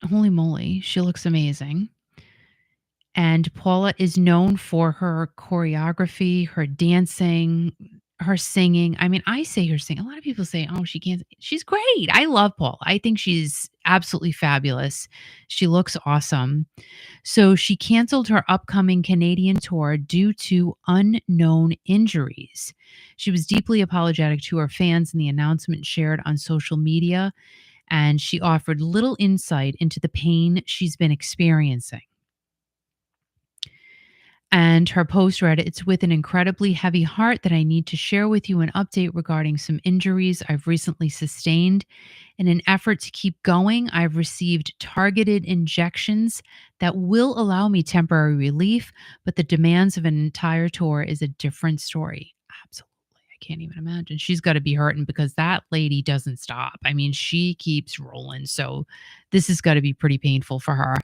Holy moly, she looks amazing. And Paula is known for her choreography, her dancing, her singing. I mean, I say her singing. A lot of people say, oh, she can't. She's great. I love Paula. I think she's absolutely fabulous. She looks awesome. So she canceled her upcoming Canadian tour due to unknown injuries. She was deeply apologetic to her fans in the announcement shared on social media, and she offered little insight into the pain she's been experiencing. And her post read, it's with an incredibly heavy heart that I need to share with you an update regarding some injuries I've recently sustained. In an effort to keep going, I've received targeted injections that will allow me temporary relief, but the demands of an entire tour is a different story. Absolutely. I can't even imagine. She's got to be hurting because that lady doesn't stop. I mean, she keeps rolling. So This has got to be pretty painful for her.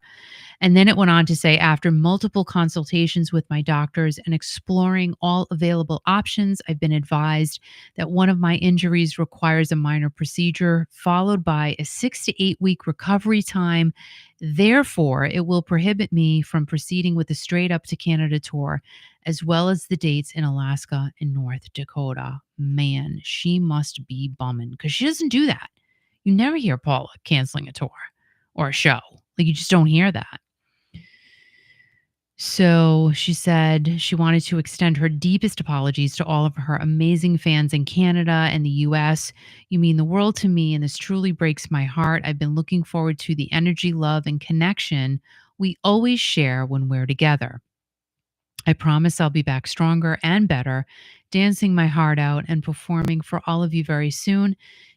And then it went on to say, after multiple consultations with my doctors and exploring all available options, I've been advised that one of my injuries requires a minor procedure, followed by a 6 to 8 week recovery time. Therefore, it will prohibit me from proceeding with the Straight Up to Canada tour, as well as the dates in Alaska and North Dakota. Man, she must be bumming because she doesn't do that. You never hear Paula canceling a tour or a show. Like, you just don't hear that. So she said she wanted to extend her deepest apologies to all of her amazing fans in Canada and the US. You mean the world to me, and this truly breaks my heart. I've been looking forward to the energy, love, and connection we always share when we're together. I promise I'll be back stronger and better, dancing my heart out and performing for all of you very soon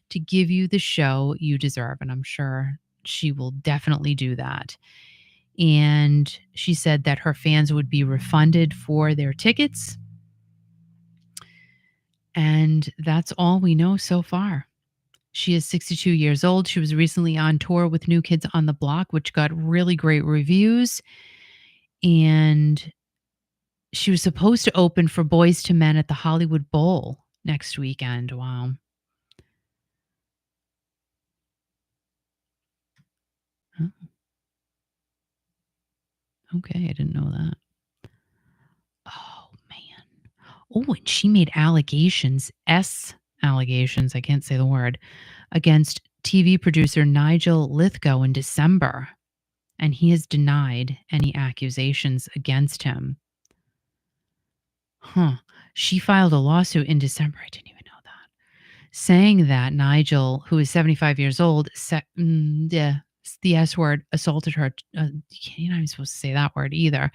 to give you the show you deserve. And I'm sure she will definitely do that. And she said that her fans would be refunded for their tickets. And that's all we know so far. She is 62 years old. She was recently on tour with New Kids on the Block, which got really great reviews. And she was supposed to open for Boys to Men at the Hollywood Bowl next weekend. Wow. Huh, okay, I didn't know that. Oh, man. Oh, and she made allegations, I can't say the word, against TV producer Nigel Lithgow in December, and he has denied any accusations against him. Huh. She filed a lawsuit in December. I didn't even know that. Saying that Nigel, who is 75 years old, yeah, the S word, assaulted her. You're not even supposed to say that word either.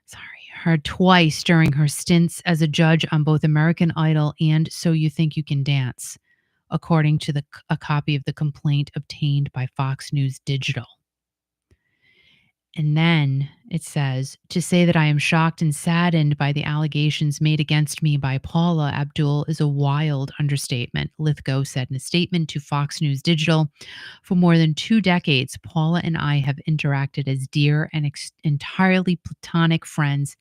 Sorry. Her twice during her stints as a judge on both American Idol and So You Think You Can Dance, according to a copy of the complaint obtained by Fox News Digital. And then it says, to say that I am shocked and saddened by the allegations made against me by Paula Abdul is a wild understatement, Lithgow said in a statement to Fox News Digital. For more than 2 decades, Paula and I have interacted as dear and entirely platonic friends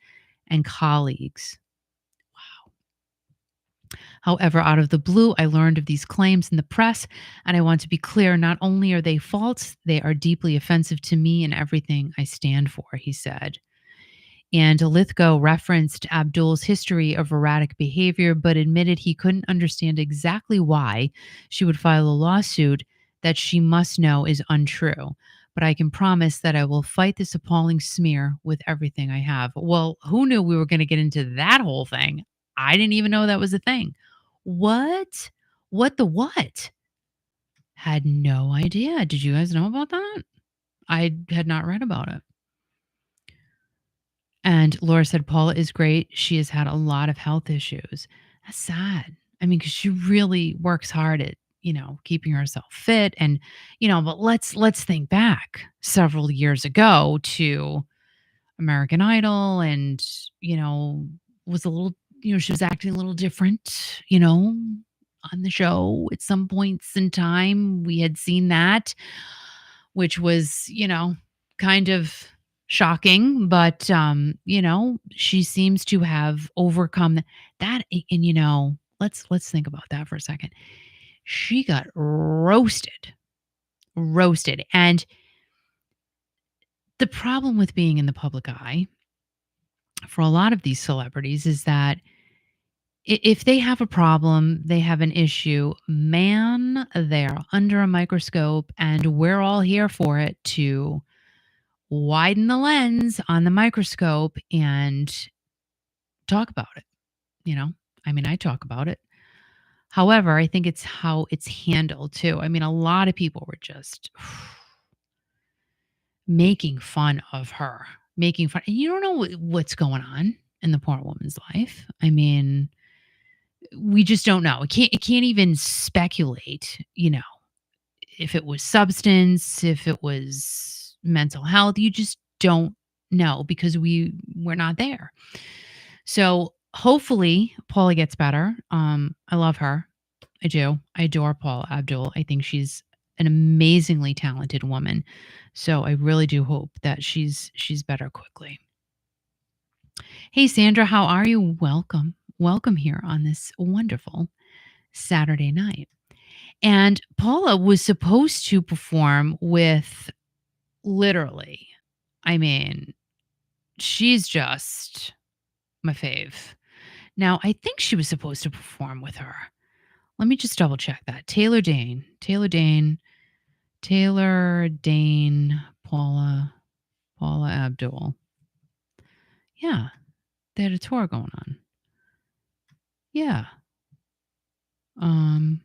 and colleagues. However, out of the blue, I learned of these claims in the press, and I want to be clear, not only are they false, they are deeply offensive to me and everything I stand for, he said. And Lithgow referenced Abdul's history of erratic behavior, but admitted he couldn't understand exactly why she would file a lawsuit that she must know is untrue. But I can promise that I will fight this appalling smear with everything I have. Well, who knew we were going to get into that whole thing? I didn't even know that was a thing. What? What the what? Had no idea. Did you guys know about that? I had not read about it. And Laura said, Paula is great. She has had a lot of health issues. That's sad. I mean, because she really works hard at, keeping herself fit. And, but let's think back several years ago to American Idol and, was a little, she was acting a little different, on the show at some points in time. We had seen that, which was, kind of shocking, but she seems to have overcome that. And let's think about that for a second. She got roasted. And the problem with being in the public eye for a lot of these celebrities is that if they have a problem, they have an issue, man, they're under a microscope, and we're all here for it to widen the lens on the microscope and talk about it. I mean, I talk about it. However, I think it's how it's handled too. I mean, a lot of people were just making fun of her, making fun. And you don't know what's going on in the poor woman's life. I mean, we just don't know. It can't even speculate, if it was substance, if it was mental health. You just don't know because we're not there. So hopefully Paula gets better. I love her. I do. I adore Paula Abdul. I think she's an amazingly talented woman. So I really do hope that she's better quickly. Hey Sandra, how are you? Welcome. Welcome here on this wonderful Saturday night. And Paula was supposed to perform with literally, I mean, she's just my fave. Now, I think she was supposed to perform with her. Let me just double check that. Taylor Dane, Paula Abdul. Yeah, they had a tour going on. Yeah. Um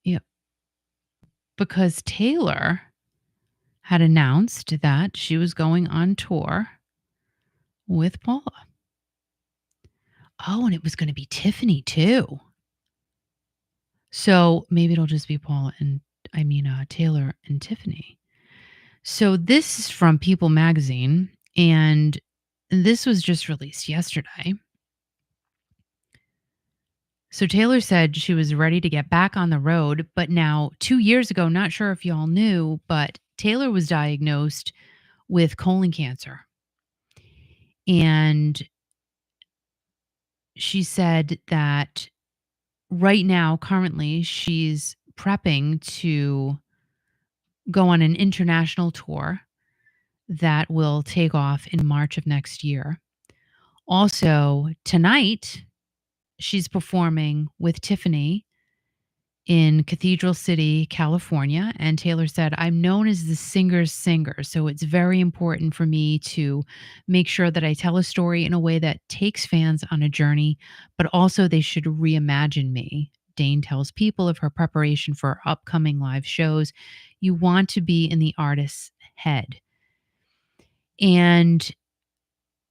yeah, because Taylor had announced that she was going on tour with Paula. Oh, and it was going to be Tiffany too. So maybe it'll just be Taylor and Tiffany. So this is from People Magazine, and this was just released yesterday. So Taylor said she was ready to get back on the road, but now 2 years ago, not sure if y'all knew, but Taylor was diagnosed with colon cancer. And she said that right now, currently, she's prepping to go on an international tour that will take off in March of next year. Also, tonight, she's performing with Tiffany in Cathedral City, California. And Taylor said, I'm known as the singer's singer. So it's very important for me to make sure that I tell a story in a way that takes fans on a journey, but also they should reimagine me. Dane tells People of her preparation for upcoming live shows. You want to be in the artist's head. And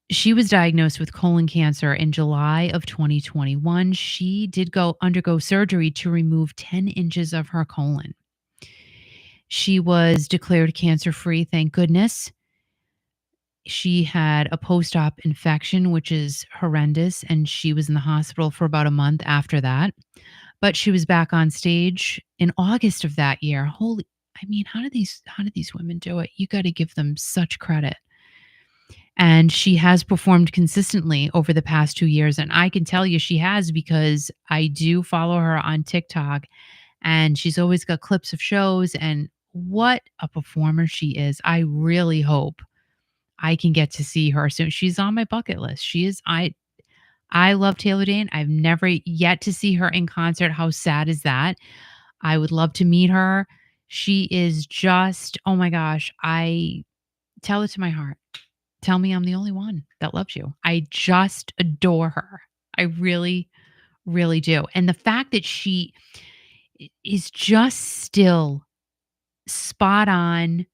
she was diagnosed with colon cancer in July of 2021. She did undergo surgery to remove 10 inches of her colon. She was declared cancer-free, thank goodness. She had a post-op infection, which is horrendous, and she was in the hospital for about a month after that. But she was back on stage in August of that year. How do these women do it? You got to give them such credit. And she has performed consistently over the past 2 years. And I can tell you she has because I do follow her on TikTok and she's always got clips of shows. And what a performer she is. I really hope I can get to see her soon. She's on my bucket list. She is. I love Taylor Dane. I've never yet to see her in concert. How sad is that? I would love to meet her. She is just, oh my gosh, I tell it to my heart. Tell me I'm the only one that loves you. I just adore her. I really, really do. And the fact that she is just still spot on,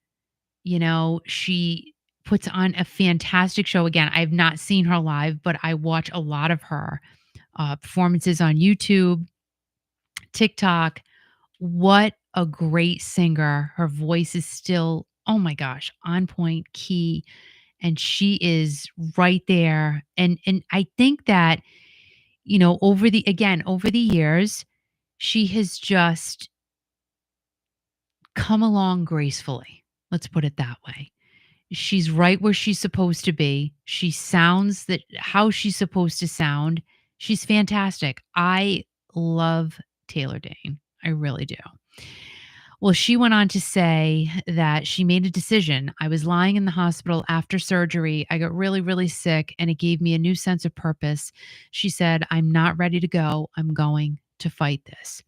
she puts on a fantastic show. Again, I've not seen her live, but I watch a lot of her performances on YouTube, TikTok. What a great singer. Her voice is still, oh my gosh, on point, key, and she is right there. And I think that, over the years, she has just come along gracefully. Let's put it that way. She's right where she's supposed to be. She sounds that how she's supposed to sound. She's fantastic. I love Taylor Dane. I really do. Well, she went on to say that she made a decision. I was lying in the hospital after surgery. I got really, really sick, and it gave me a new sense of purpose. She said, I'm not ready to go. I'm going to fight this.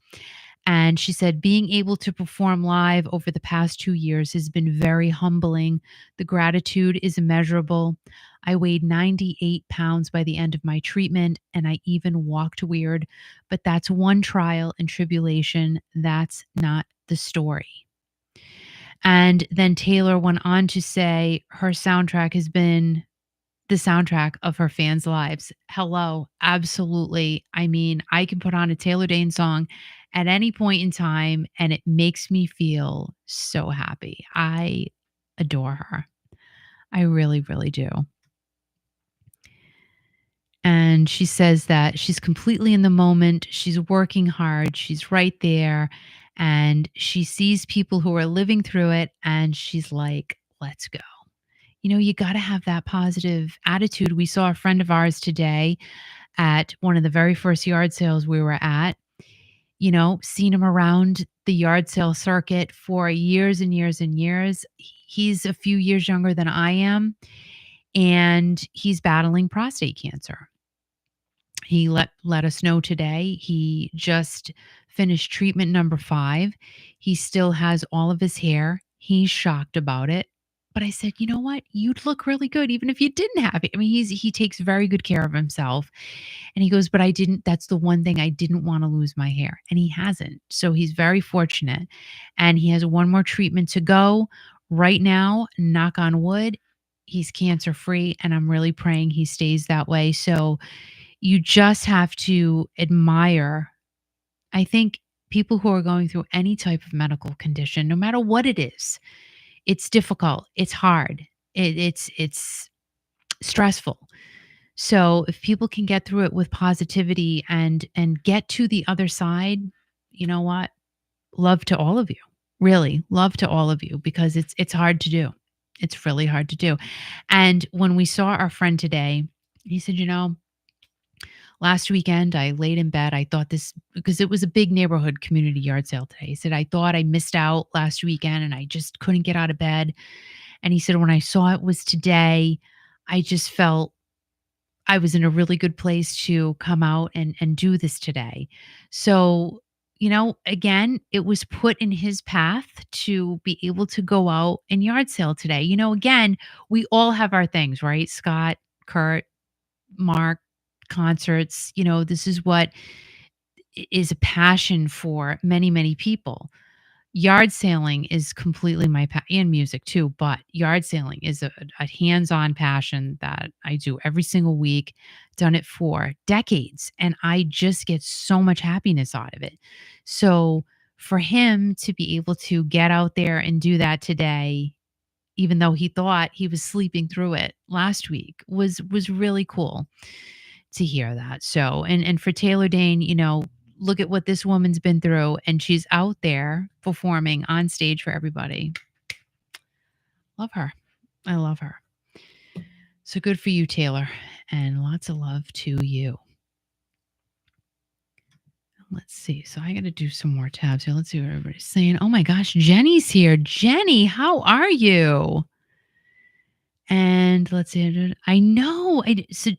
And she said, being able to perform live over the past 2 years has been very humbling. The gratitude is immeasurable. I weighed 98 pounds by the end of my treatment, and I even walked weird. But that's one trial and tribulation. That's not the story. And then Taylor went on to say her soundtrack has been the soundtrack of her fans' lives. Hello, absolutely. I can put on a Taylor Dane song at any point in time and it makes me feel so happy. I adore her. I really, really do. And she says that she's completely in the moment. She's working hard. She's right there. And she sees people who are living through it. And she's like, let's go. You got to have that positive attitude. We saw a friend of ours today at one of the very first yard sales we were at, seen him around the yard sale circuit for years and years and years. He's a few years younger than I am, and he's battling prostate cancer. He let us know today. He just finished treatment number 5. He still has all of his hair. He's shocked about it. But I said, "You know what? You'd look really good even if you didn't have it." I mean, he takes very good care of himself. And he goes, "But I didn't that's the one thing I didn't wanna lose my hair." And he hasn't. So he's very fortunate. And he has one more treatment to go. Right now, knock on wood, he's cancer free, and I'm really praying he stays that way. So you just have to admire, I think, people who are going through any type of medical condition, no matter what it is. It's difficult, it's hard, it's stressful. So if people can get through it with positivity and get to the other side, you know what? Love to all of you. Really, love to all of you, because it's hard to do. It's really hard to do. And when we saw our friend today, he said, last weekend, I laid in bed. I thought this, because it was a big neighborhood community yard sale today. He said, I thought I missed out last weekend and I just couldn't get out of bed. And he said, when I saw it was today, I just felt I was in a really good place to come out and do this today. So, again, it was put in his path to be able to go out and yard sale today. Again, we all have our things, right? Scott, Kurt, Mark, concerts. This is what is a passion for many, many people. Yard sailing is completely and music too, but yard sailing is a hands-on passion that I do every single week. Done it for decades, and I just get so much happiness out of it. So for him to be able to get out there and do that today, even though he thought he was sleeping through it last week, was really cool to hear that. So, and for Taylor Dane, look at what this woman's been through, and she's out there performing on stage for everybody. Love her. I love her. So good for you, Taylor, and lots of love to you. Let's see. So I got to do some more tabs here. Let's see what everybody's saying. Oh my gosh, Jenny's here. Jenny, how are you? And let's see. I know. So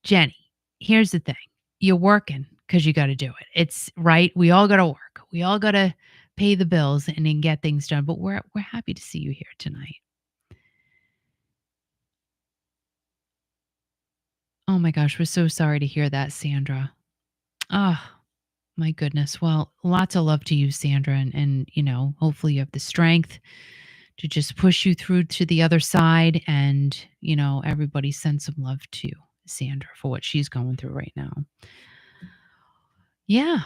Jenny, here's the thing. You're working because you got to do it. It's right. We all got to work. We all got to pay the bills and then get things done. But we're happy to see you here tonight. Oh my gosh, we're so sorry to hear that, Sandra. Oh my goodness. Well, lots of love to you, Sandra, and hopefully you have the strength to just push you through to the other side, and everybody send some love to Sandra for what she's going through right now. Yeah,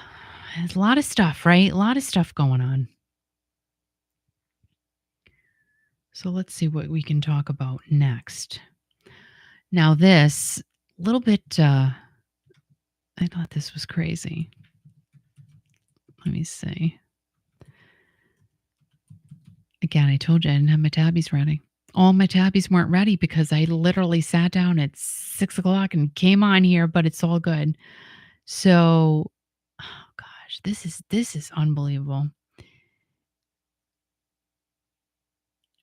there's a lot of stuff, right? A lot of stuff going on. So let's see what we can talk about next. Now, this little bit, I thought this was crazy. Let me see. Again, I told you I didn't have my tabbies ready. All my tabbies weren't ready because I literally sat down at 6:00 and came on here, but it's all good. So, oh gosh, this is unbelievable.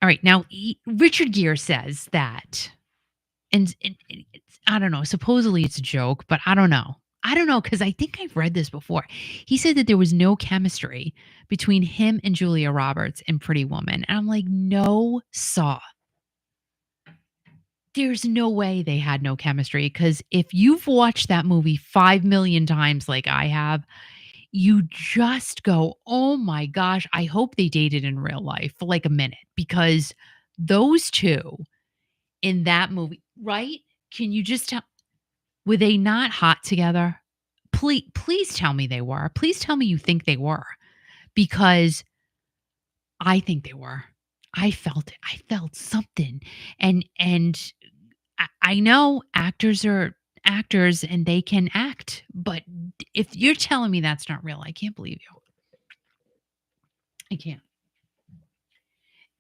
All right, now Richard Gere says that, and it's, I don't know. Supposedly it's a joke, but I don't know. I don't know, because I think I've read this before. He said that there was no chemistry between him and Julia Roberts in Pretty Woman, and I'm like, no, saw. There's no way they had no chemistry, because if you've watched that movie 5 million times like I have, you just go, "Oh my gosh, I hope they dated in real life for like a minute," because those 2 in that movie, right? Can you just tell, were they not hot together? Please tell me they were. Please tell me you think they were, because I think they were. I felt it. I felt something. And I know actors and they can act. But if you're telling me that's not real, I can't believe you. I can't.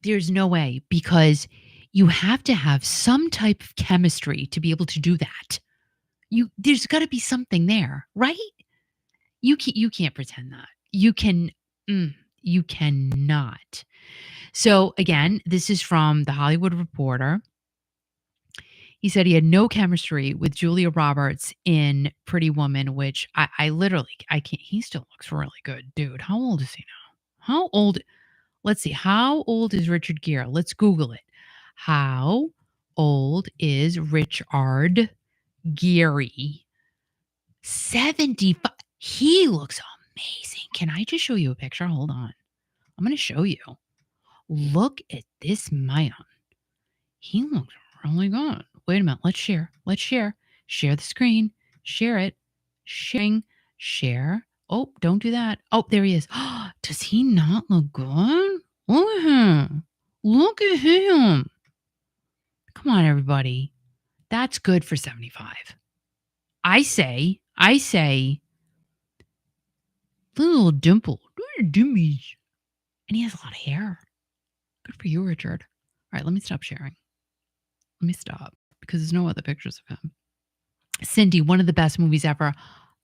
There's no way, because you have to have some type of chemistry to be able to do that. There's got to be something there, right? You can't pretend that. You cannot. So again, this is from the Hollywood Reporter. He said he had no chemistry with Julia Roberts in Pretty Woman, which I literally I can't. He still looks really good, dude. How old is he now? How old? Let's see. How old is Richard Gere? Let's Google it. How old is Richard Gere? 75. He looks amazing. Can I just show you a picture? Hold on. I'm going to show you. Look at this man. He looks really good. Wait a minute. Let's share. Let's share. Share the screen. Share it. Sharing. Share. Oh, don't do that. Oh, there he is. Does he not look good? Look at him. Look at him. Come on, everybody. That's good for 75. I say, little dimple. Little dimmies. And he has a lot of hair. Good for you, Richard. All right, let me stop sharing. Let me stop, because there's no other pictures of him. Cindy, one of the best movies ever.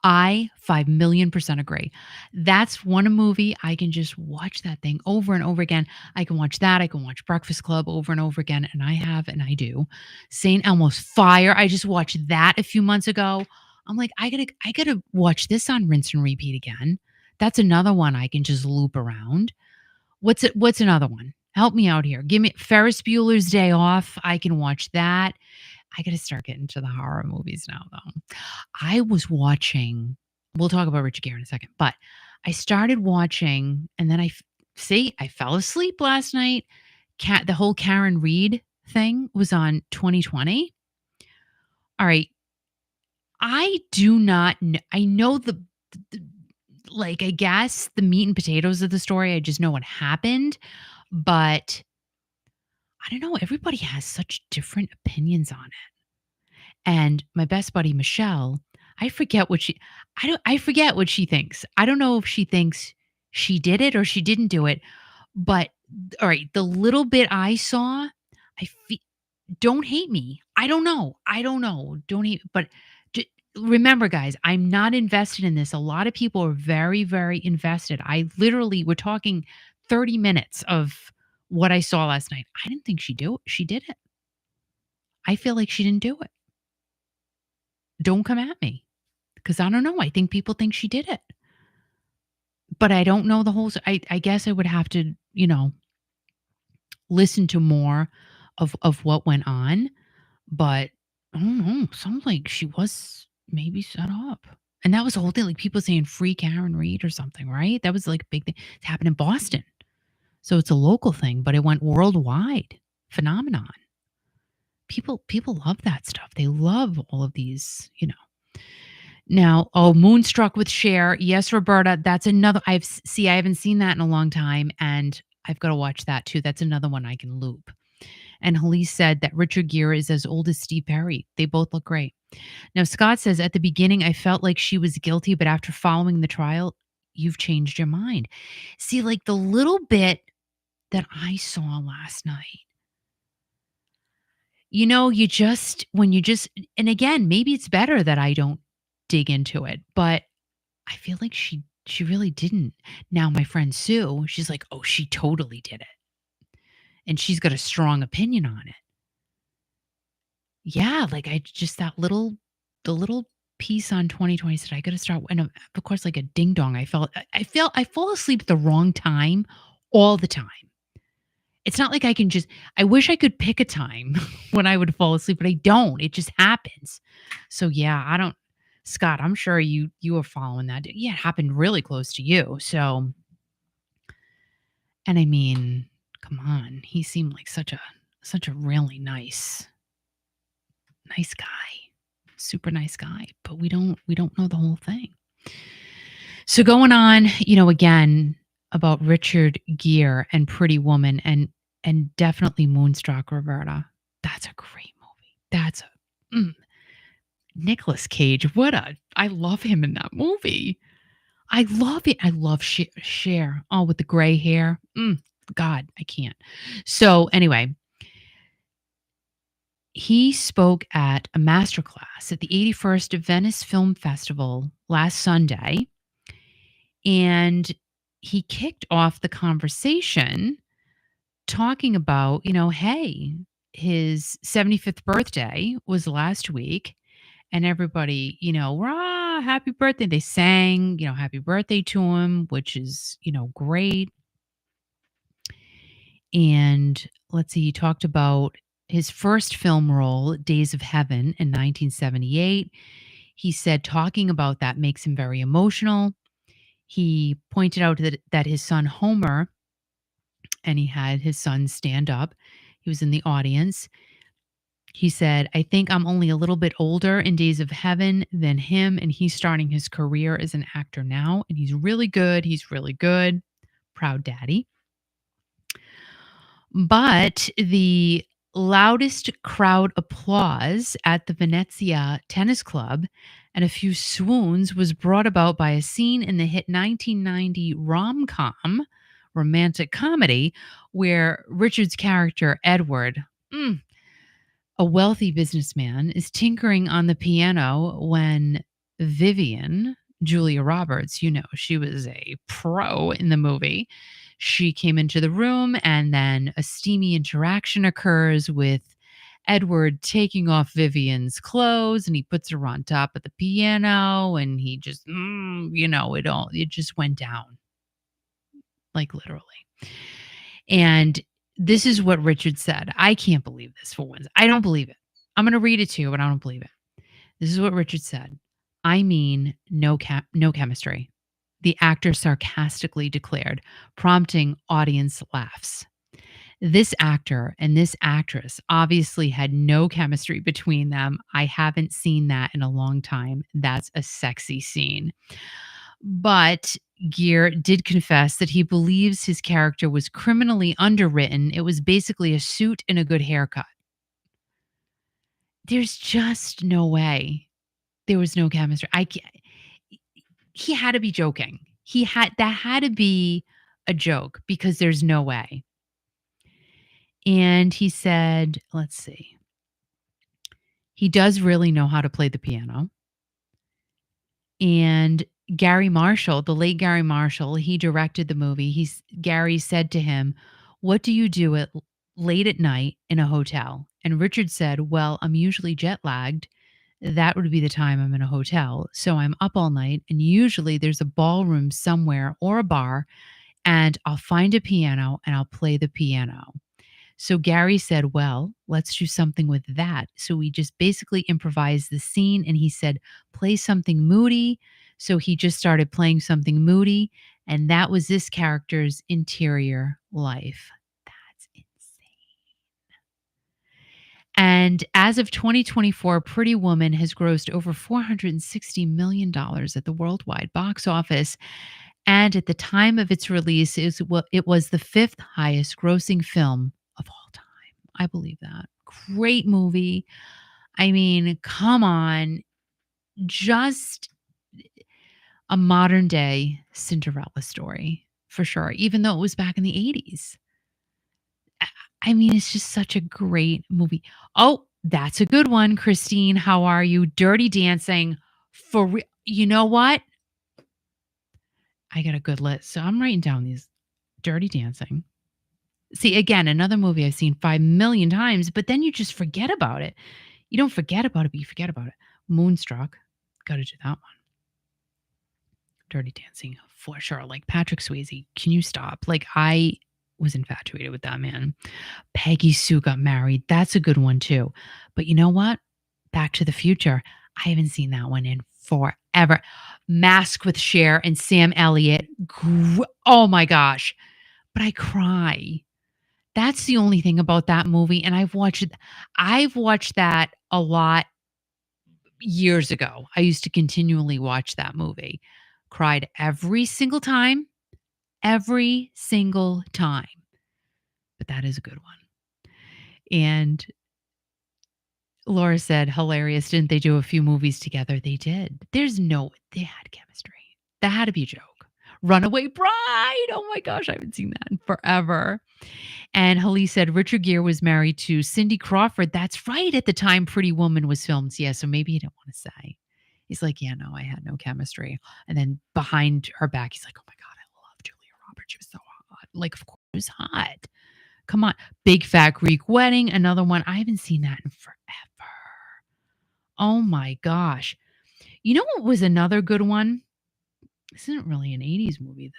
I 5,000,000% agree. That's one movie I can just watch that thing over and over again. I can watch that. I can watch Breakfast Club over and over again, and I have, and I do. St. Elmo's Fire. I just watched that a few months ago. I'm like, I gotta watch this on rinse and repeat again. That's another one I can just loop around. What's another one? Help me out here. Give me Ferris Bueller's Day Off. I can watch that. I got to start getting to the horror movies now, though. I was watching, we'll talk about Richard Gere in a second, but I started watching, and then I fell asleep last night. The whole Karen Reed thing was on 2020. All right. I do not know. I know like, I guess the meat and potatoes of the story. I just know what happened, but I don't know. Everybody has such different opinions on it. And my best buddy, Michelle, I forget what she thinks. I don't know if she thinks she did it or she didn't do it. But all right, the little bit I saw, I feel, don't hate me. I don't know. Don't hate, but remember, guys, I'm not invested in this. A lot of people are very, very invested. We're talking 30 minutes of what I saw last night. I didn't think she did it. I feel like she didn't do it. Don't come at me, because I don't know. I think people think she did it, but I don't know the whole. I guess I would have to, listen to more of what went on. But I don't know. Sounds like she was maybe set up, and that was the whole thing. Like, people saying free Karen Reed or something, right? That was like a big thing. It's happened in Boston, so it's a local thing, but it went worldwide phenomenon. People love that stuff. They love all of these, Now, Moonstruck with Cher. Yes, Roberta, that's another. I haven't seen that in a long time, and I've got to watch that too. That's another one I can loop. And Halise said that Richard Gere is as old as Steve Perry. They both look great. Now, Scott says, at the beginning, I felt like she was guilty, but after following the trial, you've changed your mind. See, like the little bit that I saw last night, and again, maybe it's better that I don't dig into it, but I feel like she really didn't. Now, my friend Sue, she's like, oh, she totally did it. And she's got a strong opinion on it. Yeah, like the little piece on 2020 said, I got to start. And of course, like a ding dong, I fall asleep at the wrong time all the time. It's not like I wish I could pick a time when I would fall asleep, but I don't. It just happens. So yeah, Scott, I'm sure you were following that. Yeah, it happened really close to you. So, and I mean, come on. He seemed like such a really nice guy. Super nice guy, but we don't know the whole thing. So going on, again, about Richard Gere and Pretty Woman and definitely Moonstruck, Roberta. That's a great movie. Nicolas Cage, I love him in that movie. I love it. I love Cher. Oh, with the gray hair. God, I can't. So anyway, he spoke at a masterclass at the 81st Venice Film Festival last Sunday, and he kicked off the conversation talking about, hey, his 75th birthday was last week, and everybody, rah, happy birthday. They sang, happy birthday to him, which is, great. And let's see, he talked about his first film role, Days of Heaven, in 1978. He said talking about that makes him very emotional. He pointed out that his son Homer, and he had his son stand up. He was in the audience. He said, I think I'm only a little bit older in Days of Heaven than him, and he's starting his career as an actor now, and he's really good. He's really good. Proud daddy. But the loudest crowd applause at the Venezia Tennis Club and a few swoons was brought about by a scene in the hit 1990 rom-com romantic comedy where Richard's character, Edward, a wealthy businessman, is tinkering on the piano when Vivian, Julia Roberts, she was a pro in the movie. She came into the room, and then a steamy interaction occurs with Edward taking off Vivian's clothes, and he puts her on top of the piano, and he just, it just went down, like literally. And this is what Richard said. I can't believe this for once. I don't believe it. I'm going to read it to you, but I don't believe it. This is what Richard said. I mean, no chemistry. The actor sarcastically declared, prompting audience laughs. This actor and this actress obviously had no chemistry between them. I haven't seen that in a long time. That's a sexy scene. But Gere did confess that he believes his character was criminally underwritten. It was basically a suit and a good haircut. There's just no way. There was no chemistry. I can't. He had to be joking. That had to be a joke because there's no way. And he said, let's see. He does really know how to play the piano. And Gary Marshall, the late Gary Marshall, he directed the movie. Gary said to him, "What do you do late at night in a hotel?" And Richard said, "Well, I'm usually jet lagged. That would be the time I'm in a hotel. So I'm up all night, and usually there's a ballroom somewhere or a bar, and I'll find a piano and I'll play the piano." So Gary said, well, let's do something with that. So we just basically improvised the scene, and he said, play something moody. So he just started playing something moody, and that was this character's interior life. That's insane. And as of 2024, Pretty Woman has grossed over $460 million at the worldwide box office. And at the time of its release, it was the fifth highest grossing film of all time. I believe that. Great movie. I mean, come on. Just a modern day Cinderella story for sure, even though it was back in the 80s. I mean, it's just such a great movie. Oh, that's a good one, Christine. How are you? Dirty Dancing. You know what? I got a good list. So I'm writing down these. Dirty Dancing. See, again, another movie I've seen 5 million times, but then you just forget about it. You don't forget about it, but you forget about it. Moonstruck. Got to do that one. Dirty Dancing, for sure. Like Patrick Swayze. Can you stop? Like, I was infatuated with that man. Peggy Sue Got Married. That's a good one, too. But you know what? Back to the Future. I haven't seen that one in forever. Mask with Cher and Sam Elliott. Oh my gosh. But I cry. That's the only thing about that movie, and I've watched that a lot years ago. I used to continually watch that movie. Cried every single time. Every single time. But that is a good one. And Laura said, "Hilarious. Didn't they do a few movies together?" They did. They had chemistry. That had to be a joke. Runaway Bride. Oh my gosh, I haven't seen that in forever. And Hallie said Richard Gere was married to Cindy Crawford. That's right. At the time Pretty Woman was filmed. Yeah, so maybe he didn't want to say. He's like, yeah, no, I had no chemistry. And then behind her back, he's like, oh my God, I love Julia Roberts. She was so hot. Like, of course, she was hot. Come on. Big Fat Greek Wedding, another one. I haven't seen that in forever. Oh my gosh. You know what was another good one? This isn't really an 80s movie though.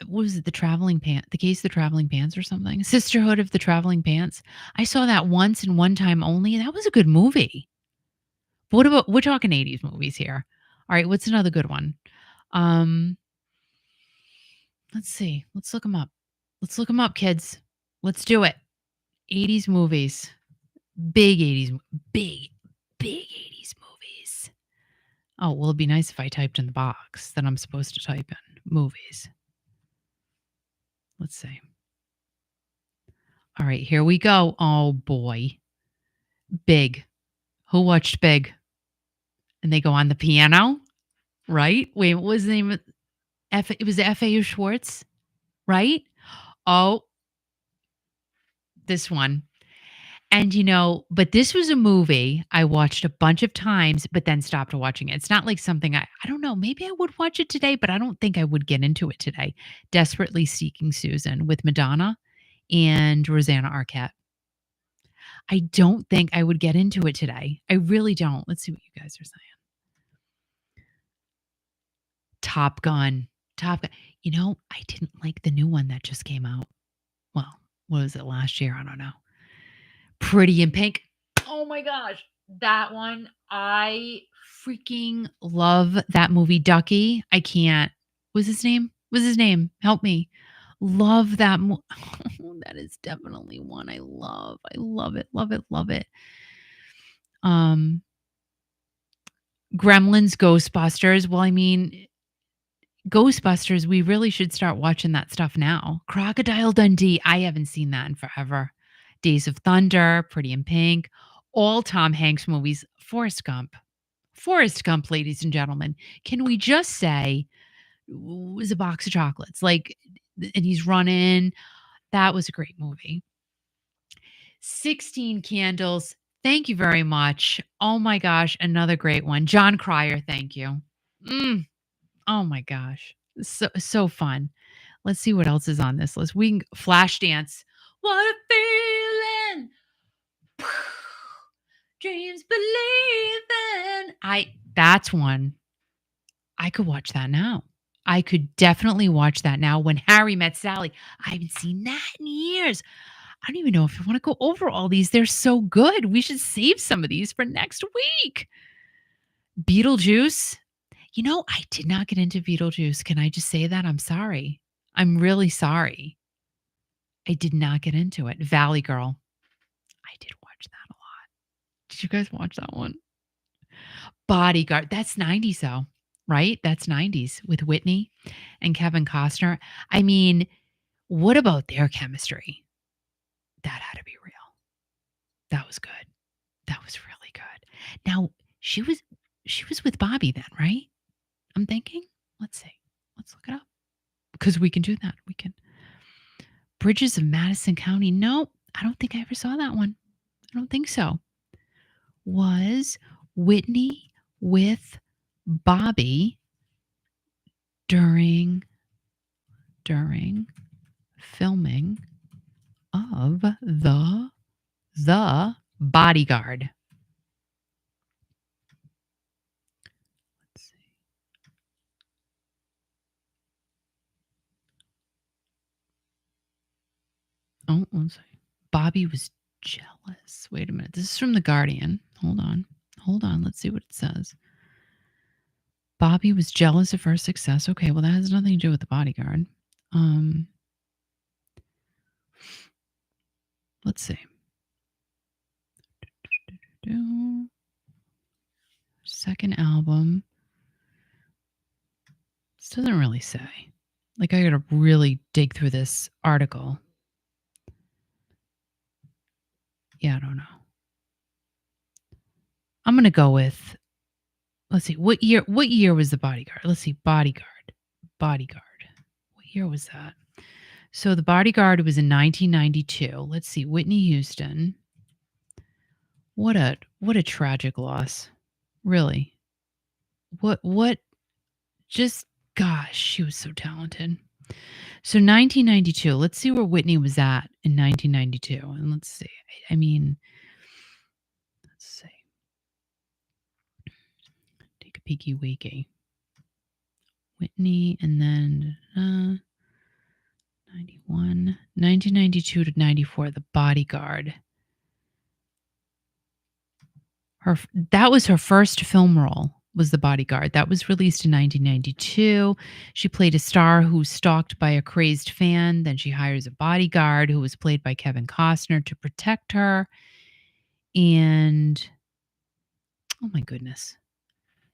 What was it? The Traveling Pants, The Case of the Traveling Pants or something? Sisterhood of the Traveling Pants. I saw that once and one time only. That was a good movie. But what about, we're talking 80s movies here. All right, what's another good one? Um, let's see. Let's look them up. Let's look them up, kids. Let's do it. 80s movies. Big 80s, big, big 80s movies. Oh, well, it'd be nice if I typed in the box that I'm supposed to type in. Movies. Let's see. All right, here we go. Oh, boy. Big. Who watched Big? And they go on the piano, right? Wait, what was the name of it was F.A.U. Schwartz, right? Oh, this one. And, but this was a movie I watched a bunch of times, but then stopped watching it. It's not like something I don't know, maybe I would watch it today, but I don't think I would get into it today. Desperately Seeking Susan with Madonna and Rosanna Arquette. I don't think I would get into it today. I really don't. Let's see what you guys are saying. Top Gun. Top Gun. I didn't like the new one that just came out. Well, what was it, last year? I don't know. Pretty in Pink. Oh my gosh. That one. I freaking love that movie. Ducky. I can't. Was his name? Help me. Love that movie. That is definitely one I love. I love it. Love it. Love it. Gremlins, Ghostbusters. Well, I mean, Ghostbusters, we really should start watching that stuff now. Crocodile Dundee, I haven't seen that in forever. Days of Thunder, Pretty in Pink, all Tom Hanks movies. Forrest Gump. Forrest Gump, ladies and gentlemen. Can we just say was a box of chocolates? Like, and he's running. That was a great movie. 16 Candles. Thank you very much. Oh my gosh, another great one. John Cryer, thank you. Oh my gosh. So fun. Let's see what else is on this list. We can Flashdance. What a feeling. Dreams believing. That's one. I could watch that now. I could definitely watch that now. When Harry Met Sally. I haven't seen that in years. I don't even know if I want to go over all these. They're so good. We should save some of these for next week. Beetlejuice. I did not get into Beetlejuice. Can I just say that? I'm sorry. I'm really sorry. I did not get into it. Valley Girl. I did watch that a lot. Did you guys watch that one? Bodyguard. That's 90s though, right? That's 90s with Whitney and Kevin Costner. I mean, what about their chemistry? That had to be real. That was good. That was really good. Now, she was with Bobby then, right? I'm thinking. Let's see. Let's look it up. Because we can do that. We can. Bridges of Madison County. No, I don't think I ever saw that one. I don't think so. Was Whitney with Bobby during filming of the Bodyguard? Let's see. Oh, let's see. Bobby was jealous. Wait a minute. This is from The Guardian. Hold on. Let's see what it says. Bobby was jealous of her success. Okay, well, that has nothing to do with The Bodyguard. Let's see. Second album. This doesn't really say. Like, I gotta really dig through this article. Yeah, I don't know. I'm gonna go with, let's see, what year was The Bodyguard? Let's see, Bodyguard. Bodyguard. What year was that? So The Bodyguard was in 1992. Let's see, Whitney Houston. What a tragic loss. Really. What just gosh, she was so talented. So 1992, let's see where Whitney was at in 1992. And let's see. I mean, let's see. Take a peeky weeky. Whitney and then 91, 1992 to 94, The Bodyguard. That was her first film role, was The Bodyguard. That was released in 1992. She played a star who's stalked by a crazed fan. Then she hires a bodyguard who was played by Kevin Costner to protect her. And oh my goodness.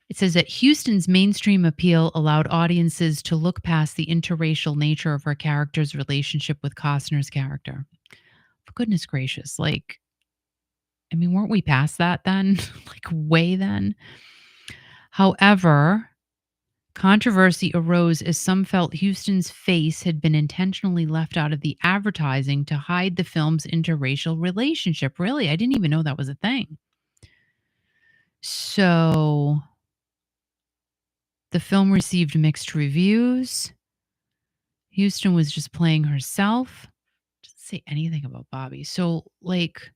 It says that Houston's mainstream appeal allowed audiences to look past the interracial nature of her character's relationship with Costner's character. For goodness gracious, like, I mean, weren't we past that then? Like, way then? However, controversy arose as some felt Houston's face had been intentionally left out of the advertising to hide the film's interracial relationship. Really? I didn't even know that was a thing. So the film received mixed reviews. Houston was just playing herself. Doesn't say anything about Bobby. So, like,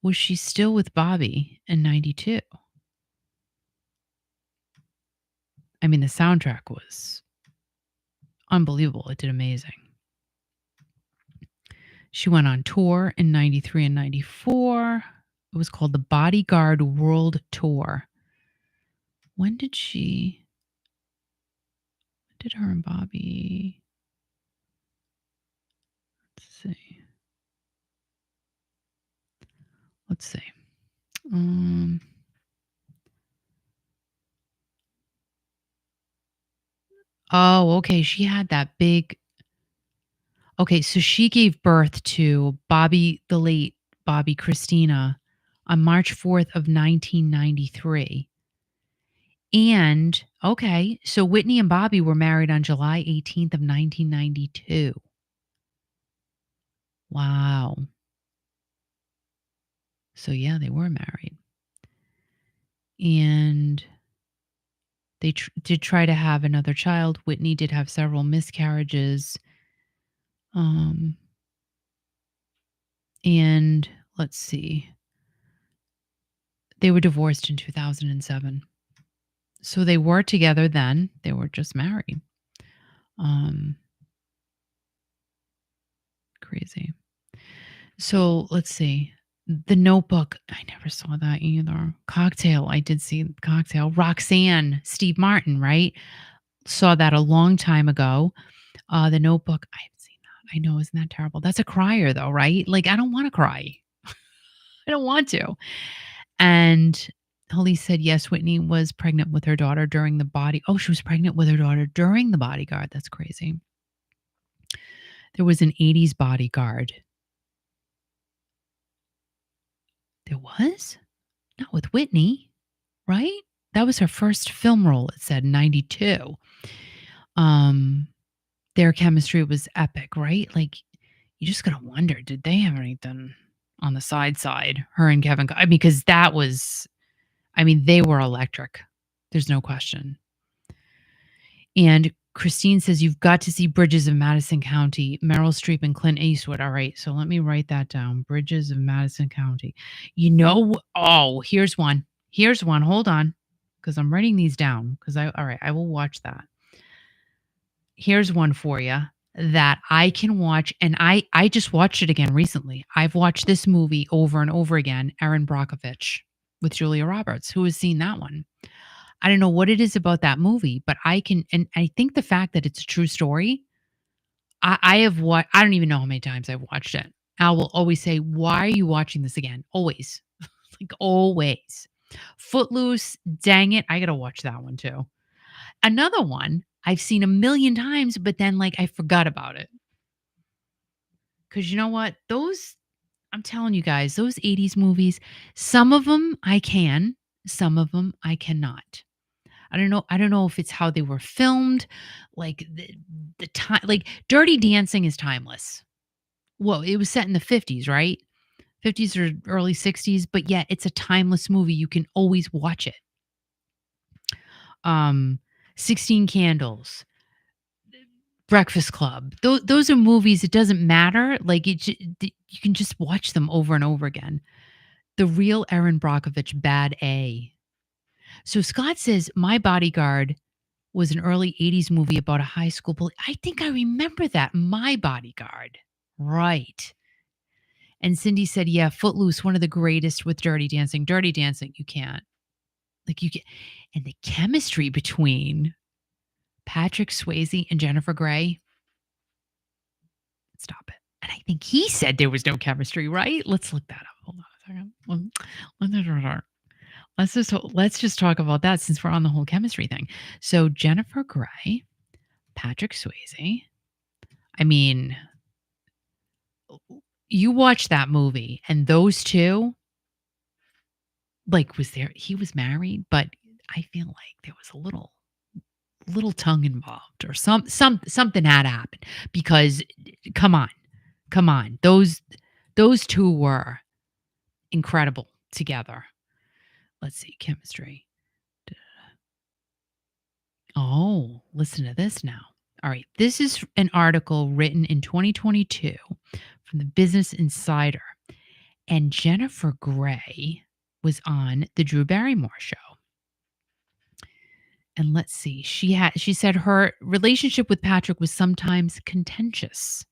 was she still with Bobby in 92? I mean, the soundtrack was unbelievable. It did amazing. She went on tour in 93 and 94. It was called the Bodyguard World Tour. When did her and Bobby? Let's see. Oh, okay. She had that big. Okay, so she gave birth to the late Bobby Christina, on March 4th of 1993. And okay, so Whitney and Bobby were married on July 18th of 1992. Wow. So yeah, they were married. And they did try to have another child. Whitney did have several miscarriages. And let's see. They were divorced in 2007. So they were together then. They were just married. Crazy. So let's see. The Notebook. I never saw that either. Cocktail. I did see Cocktail. Roxanne, Steve Martin, right? Saw that a long time ago. The Notebook. I haven't seen that. I know, isn't that terrible? That's a crier though, right? Like, I don't want to cry. I don't want to. And Holly said, yes, Whitney was pregnant with her daughter during she was pregnant with her daughter during The Bodyguard. That's crazy. There was an 80s Bodyguard. There was? Not with Whitney, right? That was her first film role, it said, 92. Their chemistry was epic, right? Like, you just gotta wonder, did they have anything on the side, her and Kevin? I mean, because that was, I mean, they were electric. There's no question. And Christine says, you've got to see Bridges of Madison County, Meryl Streep and Clint Eastwood. All right, so let me write that down. Bridges of Madison County. Here's one. Hold on, because I'm writing these down. I will watch that. Here's one for you that I can watch, and I just watched it again recently. I've watched this movie over and over again, Erin Brockovich with Julia Roberts. Who has seen that one? I don't know what it is about that movie, but I think the fact that it's a true story, I have what I don't even know how many times I've watched it. Al will always say, why are you watching this again? Always. Like, always. Footloose, dang it, I gotta watch that one too. Another one I've seen a million times, but then, like, I forgot about it. Because you know what? I'm telling you guys, those 80s movies, some of them I can, some of them I cannot. I don't know if it's how they were filmed, like the time like Dirty Dancing is timeless. Well, it was set in the 50s, right? 50s or early 60s, but yet it's a timeless movie. You can always watch it. Um 16 Candles, Breakfast Club. Those are movies, it doesn't matter. Like you can just watch them over and over again. The Real Erin Brockovich, Bad A. So Scott says My Bodyguard was an early 80s movie about a high school bully. I think I remember that. My Bodyguard. Right. And Cindy said, yeah, Footloose, one of the greatest with Dirty Dancing. Dirty Dancing, you can't. Like you get and the chemistry between Patrick Swayze and Jennifer Grey. Stop it. And I think he said there was no chemistry, right? Let's look that up. Hold on a second. Let's just talk about that since we're on the whole chemistry thing. So Jennifer Grey, Patrick Swayze. I mean, you watch that movie and those two, like he was married, but I feel like there was a little tongue involved or something had happened because come on. Come on. Those two were incredible together. Let's see, chemistry. Oh, listen to this now. All right. This is an article written in 2022 from the Business Insider. And Jennifer Grey was on the Drew Barrymore show. And let's see. She said her relationship with Patrick was sometimes contentious.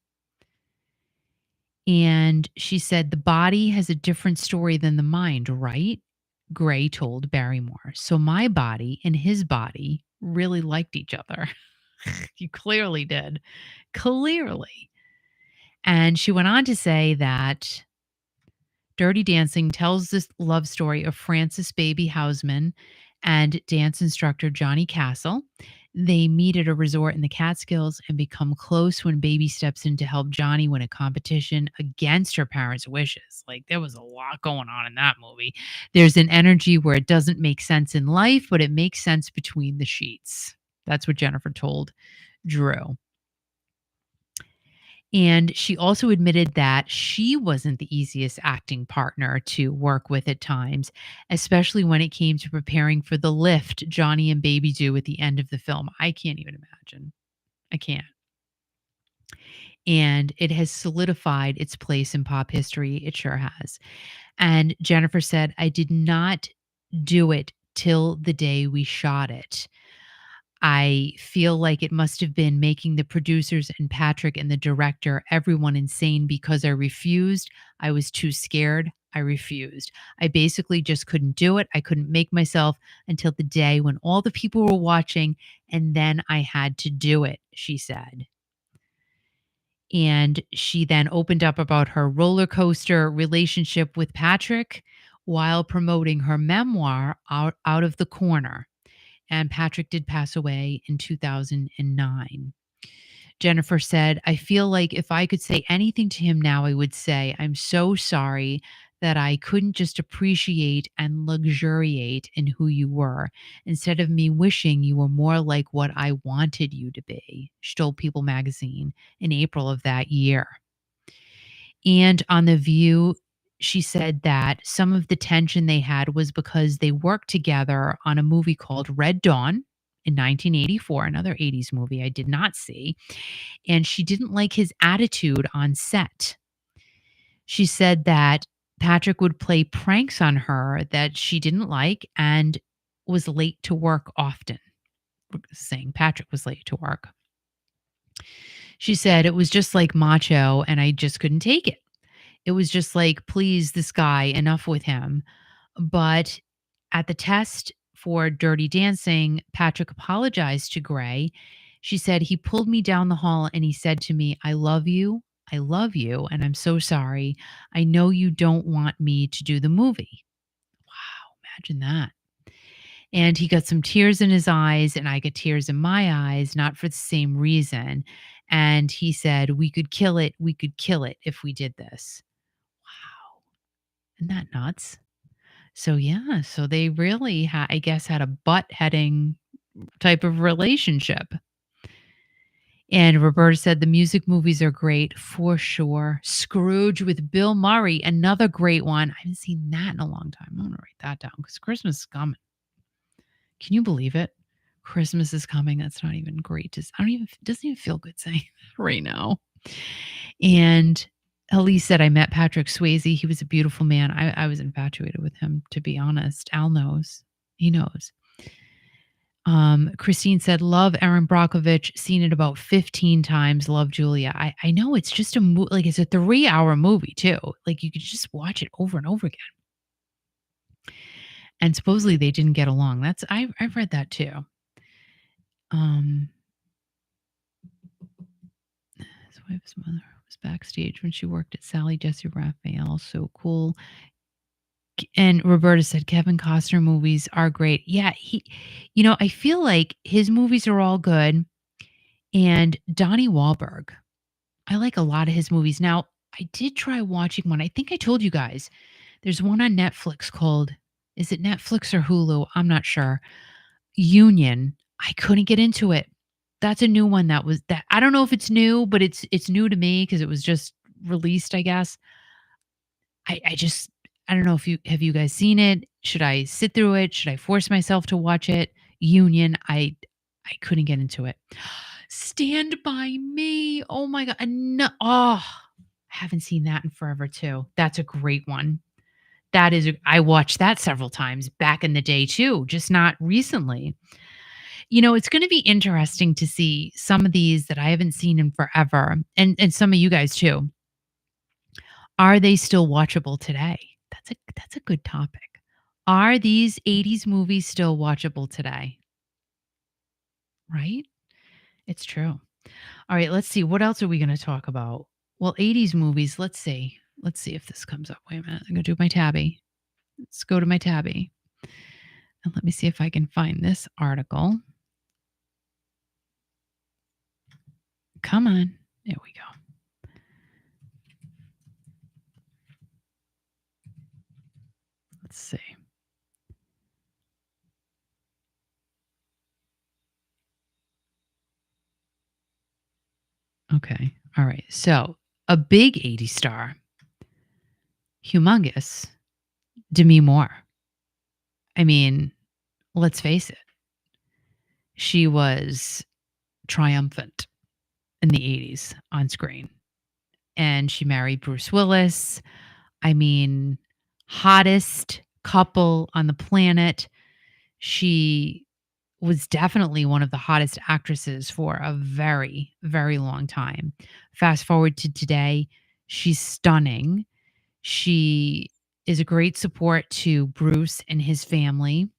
And she said the body has a different story than the mind, right? Grey told Barrymore. So my body and his body really liked each other. You clearly did. Clearly. And she went on to say that Dirty Dancing tells this love story of Frances Baby Hausman and dance instructor Johnny Castle. They meet at a resort in the Catskills and become close when Baby steps in to help Johnny win a competition against her parents' wishes. Like there was a lot going on in that movie. There's an energy where it doesn't make sense in life, but it makes sense between the sheets. That's what Jennifer told Drew. And she also admitted that she wasn't the easiest acting partner to work with at times, especially when it came to preparing for the lift Johnny and Baby do at the end of the film. I can't even imagine. I can't. And it has solidified its place in pop history. It sure has. And Jennifer said, I did not do it till the day we shot it. I feel like it must have been making the producers and Patrick and the director, everyone insane because I refused. I was too scared. I refused. I basically just couldn't do it. I couldn't make myself until the day when all the people were watching, and then I had to do it, she said. And she then opened up about her roller coaster relationship with Patrick while promoting her memoir, Out of the Corner. And Patrick did pass away in 2009. Jennifer said, I feel like if I could say anything to him now, I would say, I'm so sorry that I couldn't just appreciate and luxuriate in who you were instead of me wishing you were more like what I wanted you to be, she told People magazine in April of that year. And on The View, she said that some of the tension they had was because they worked together on a movie called Red Dawn in 1984, another 80s movie I did not see. And she didn't like his attitude on set. She said that Patrick would play pranks on her that she didn't like and was late to work often. Saying Patrick was late to work. She said it was just like macho and I just couldn't take it. It was just like, please, this guy, enough with him. But at the test for Dirty Dancing, Patrick apologized to Grey. She said, he pulled me down the hall and he said to me, I love you. I love you. And I'm so sorry. I know you don't want me to do the movie. Wow. Imagine that. And he got some tears in his eyes, and I got tears in my eyes, not for the same reason. And he said, we could kill it. We could kill it if we did this. Isn't that nuts? So, yeah, so they really I guess, had a butt-heading type of relationship. And Roberta said, "The music movies are great for sure." Scrooge with Bill Murray, another great one. I haven't seen that in a long time. I'm gonna write that down because Christmas is coming. Can you believe it? Christmas is coming. That's not even great to I don't even it doesn't even feel good saying that right now. And Elise said, "I met Patrick Swayze. He was a beautiful man." I was infatuated with him, to be honest. Al knows. He knows. Christine said, "Love Erin Brockovich. Seen it about 15 times. Love Julia." I know it's just like it's a 3-hour movie too. Like you could just watch it over and over again. And supposedly they didn't get along. I've read that too. Um, his wife's mother was backstage when she worked at Sally Jesse Raphael. So cool. And Roberta said Kevin Costner movies are great. Yeah, I feel like his movies are all good. And Donnie Wahlberg, I like a lot of his movies. Now, I did try watching one. I think I told you guys. There's one on Netflix called, is it Netflix or Hulu? I'm not sure. Union. I couldn't get into it. That's a new one that I don't know if it's new, but it's new to me because it was just released, I guess. I just I don't know if you guys seen it? Should I sit through it? Should I force myself to watch it? Union. I couldn't get into it. Stand by Me. Oh my god. No, I haven't seen that in forever too. That's a great one. I watched that several times back in the day too, just not recently. It's going to be interesting to see some of these that I haven't seen in forever, and some of you guys too. Are they still watchable today? That's a good topic. Are these 80s movies still watchable today? Right? It's true. All right, let's see. What else are we going to talk about? Well, 80s movies, let's see. Let's see if this comes up. Wait a minute. I'm going to do my tabby. Let's go to my tabby. And let me see if I can find this article. Come on. There we go. Let's see. Okay. All right. So, a big 80s star, humongous, Demi Moore. I mean, let's face it. She was triumphant in the 80s on screen. And she married Bruce Willis. I mean, hottest couple on the planet. She was definitely one of the hottest actresses for a very, very long time. Fast forward to today, she's stunning. She is a great support to Bruce and his family.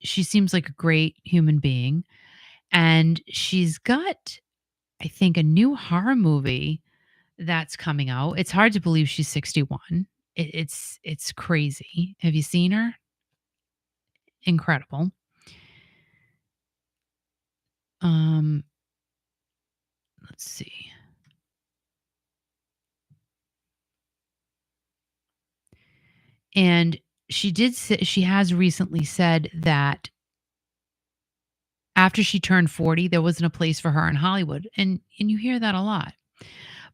She seems like a great human being. And she's got, I think, a new horror movie that's coming out. It's hard to believe she's 61. It's crazy. Have you seen her? Incredible. Um, let's see. And she has recently said that after she turned 40, there wasn't a place for her in Hollywood. And you hear that a lot.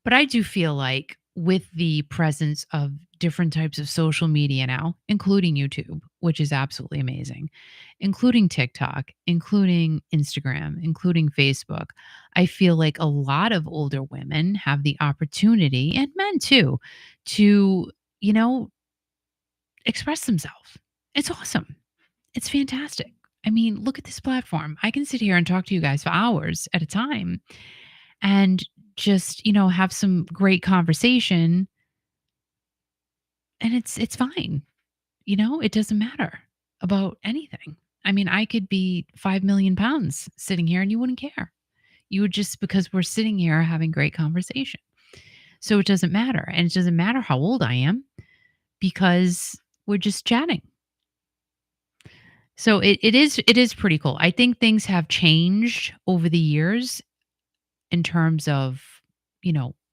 But I do feel like with the presence of different types of social media now, including YouTube, which is absolutely amazing, including TikTok, including Instagram, including Facebook, I feel like a lot of older women have the opportunity, and men too, to, you know, express themselves. It's awesome. It's fantastic. I mean, look at this platform. I can sit here and talk to you guys for hours at a time and just, have some great conversation, and it's fine. It doesn't matter about anything. I mean, I could be 5 million pounds sitting here and you wouldn't care. You would just because we're sitting here having great conversation. So it doesn't matter. And it doesn't matter how old I am because we're just chatting. So it is pretty cool. I think things have changed over the years in terms of,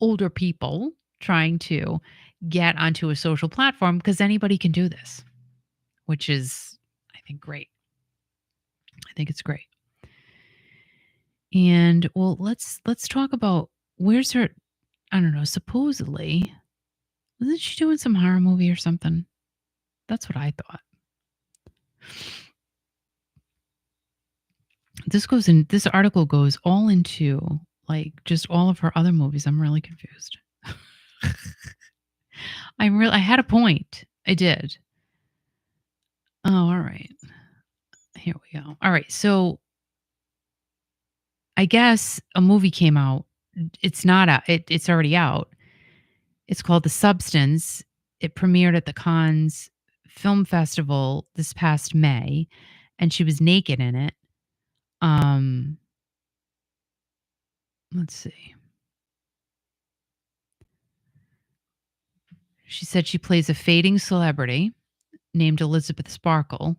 older people trying to get onto a social platform because anybody can do this, which is, I think, great. I think it's great. And well, let's talk about where's her. I don't know. Supposedly, wasn't she doing some horror movie or something? That's what I thought. This article goes all into like just all of her other movies. I'm really confused. I had a point. I did. Oh, all right. Here we go. All right. So I guess a movie came out. It's not out. It's already out. It's called The Substance. It premiered at the Cannes Film Festival this past May, and she was naked in it. Um, let's see. She said she plays a fading celebrity named Elizabeth Sparkle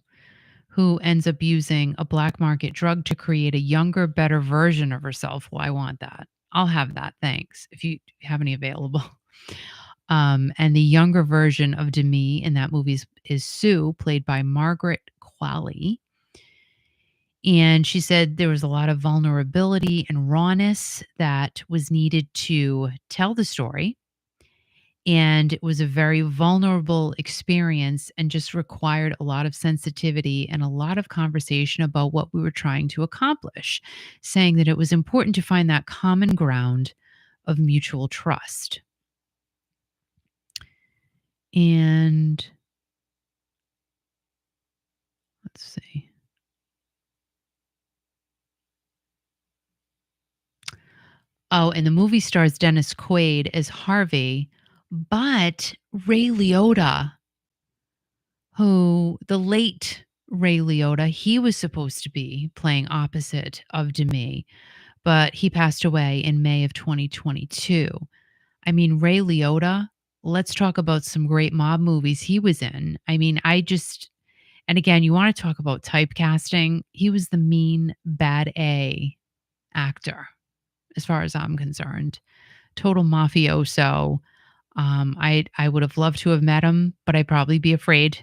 who ends up using a black market drug to create a younger, better version of herself. Well, I want that. I'll have that. Thanks. If you have any available. And the younger version of Demi in that movie is Sue, played by Margaret Qualley. And she said there was a lot of vulnerability and rawness that was needed to tell the story. And it was a very vulnerable experience and just required a lot of sensitivity and a lot of conversation about what we were trying to accomplish, saying that it was important to find that common ground of mutual trust. And let's see. Oh, and the movie stars Dennis Quaid as Harvey, but Ray Liotta, who the late Ray Liotta, he was supposed to be playing opposite of Demi, but he passed away in May of 2022. I mean, Ray Liotta, let's talk about some great mob movies he was in. I mean, and again, you want to talk about typecasting. He was the mean, bad A actor, as far as I'm concerned. Total mafioso. I would have loved to have met him, but I'd probably be afraid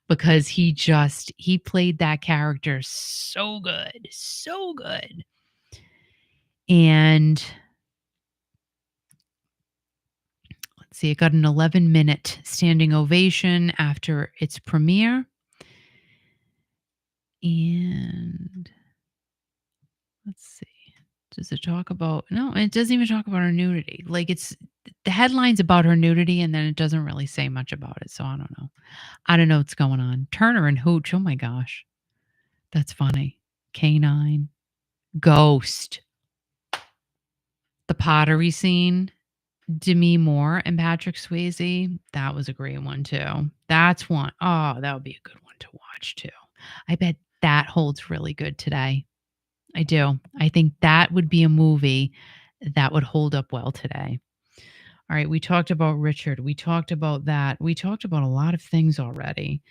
because he played that character so good, so good. And let's see, it got an 11-minute standing ovation after its premiere. And let's see. Does it talk about? No, it doesn't even talk about her nudity. Like it's the headline's about her nudity, and then it doesn't really say much about it. So I don't know. I don't know what's going on. Turner and Hooch. Oh my gosh, that's funny. Canine, Ghost, the pottery scene. Demi Moore and Patrick Swayze. That was a great one too. That's one. Oh, that would be a good one to watch too. I bet that holds really good today. I do. I think that would be a movie that would hold up well today. All right, we talked about Richard. We talked about that. We talked about a lot of things already,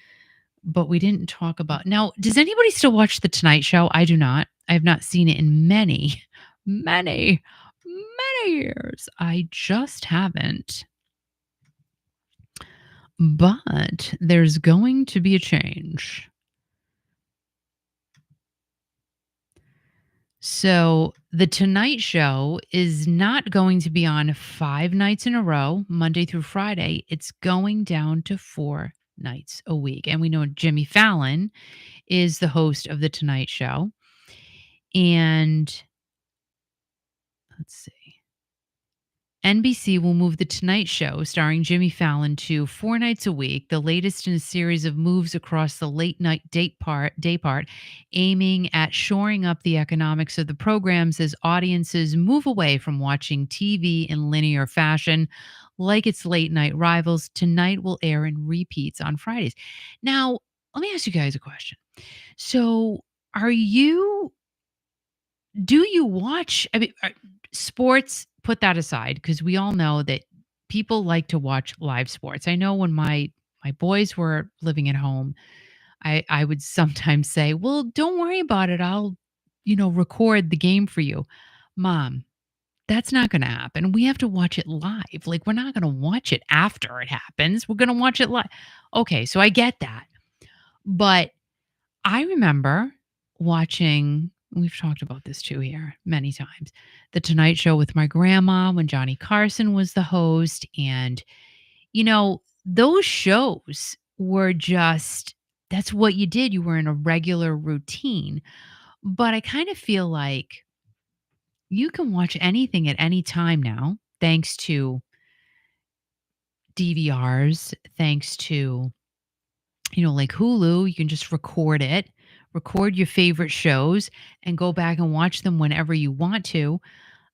but we didn't talk about. Now, does anybody still watch The Tonight Show? I do not. I have not seen it in many, many, many years. I just haven't. But there's going to be a change. So, The Tonight Show is not going to be on 5 nights in a row, Monday through Friday. It's going down to 4 nights a week. And we know Jimmy Fallon is the host of The Tonight Show. And let's see. NBC will move The Tonight Show, starring Jimmy Fallon, to 4 nights a week, the latest in a series of moves across the late night day part, aiming at shoring up the economics of the programs as audiences move away from watching TV in linear fashion. Like its late night rivals, Tonight will air in repeats on Fridays. Now, let me ask you guys a question. So, do you watch, I mean, sports, put that aside, because we all know that people like to watch live sports. I know when my boys were living at home, I would sometimes say, "Well, don't worry about it. I'll, record the game for you." Mom, That's not gonna happen. We have to watch it live. Like, we're not gonna watch it after it happens. We're gonna watch it live. Okay, so I get that. But I remember watching, we've talked about this too here many times, The Tonight Show with my grandma when Johnny Carson was the host. And, those shows were just, that's what you did. You were in a regular routine. But I kind of feel like you can watch anything at any time now, thanks to DVRs, thanks to, like Hulu. You can just record it, record your favorite shows, and go back and watch them whenever you want to.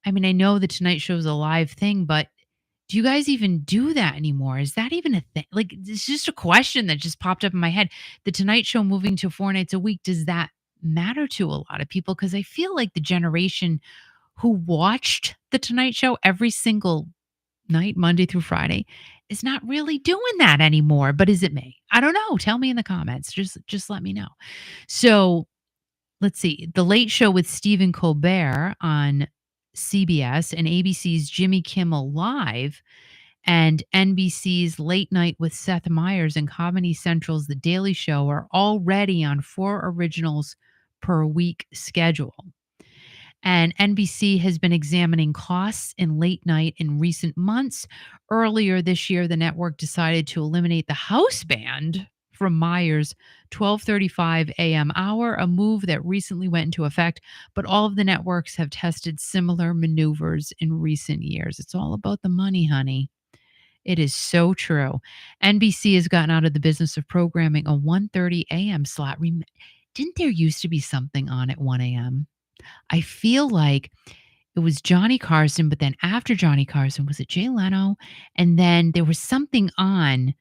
I mean, I know the Tonight Show is a live thing, but do you guys even do that anymore? Is that even a thing? Like, it's just a question that just popped up in my head. The Tonight Show moving to 4 nights a week, does that matter to a lot of people? Because I feel like the generation who watched the Tonight Show every single night, Monday through Friday, is not really doing that anymore. But is it me? I don't know. Tell me in the comments. Just let me know. So let's see. The Late Show with Stephen Colbert on CBS and ABC's Jimmy Kimmel Live and NBC's Late Night with Seth Meyers and Comedy Central's The Daily Show are already on 4 originals per week schedule. And NBC has been examining costs in late night in recent months. Earlier this year, the network decided to eliminate the house band from Meyer's 12:35 a.m. hour, a move that recently went into effect, but all of the networks have tested similar maneuvers in recent years. It's all about the money, honey. It is so true. NBC has gotten out of the business of programming a 1:30 a.m. slot. Didn't there used to be something on at 1 a.m.? I feel like it was Johnny Carson, but then after Johnny Carson, was it Jay Leno? And then there was something on,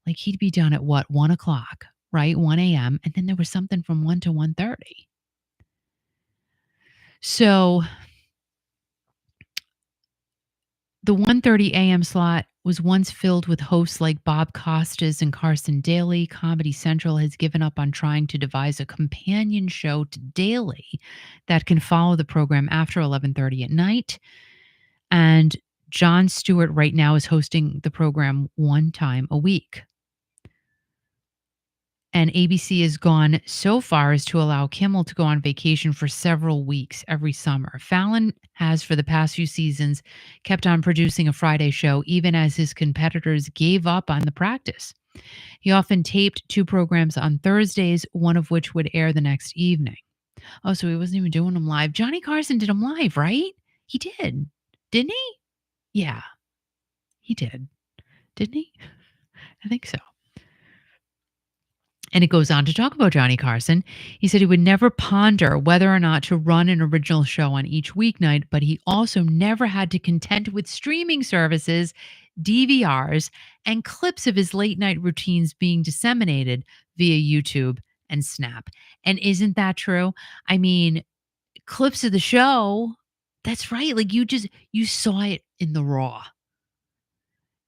like he'd be done at what, 1 o'clock, right? 1 a.m. And then there was something from 1 to 1:30. So the 1:30 a.m. slot was once filled with hosts like Bob Costas and Carson Daly. Comedy Central has given up on trying to devise a companion show to Daily that can follow the program after 11:30 at night. And Jon Stewart right now is hosting the program one time a week. And ABC has gone so far as to allow Kimmel to go on vacation for several weeks every summer. Fallon has, for the past few seasons, kept on producing a Friday show, even as his competitors gave up on the practice. He often taped 2 programs on Thursdays, one of which would air the next evening. Oh, so he wasn't even doing them live. Johnny Carson did them live, right? He did, didn't he? Yeah, he did. Didn't he? I think so. And it goes on to talk about Johnny Carson. He said he would never ponder whether or not to run an original show on each weeknight, but he also never had to contend with streaming services, DVRs, and clips of his late night routines being disseminated via YouTube and Snap. And isn't that true? I mean, clips of the show, that's right. Like you saw it in the raw.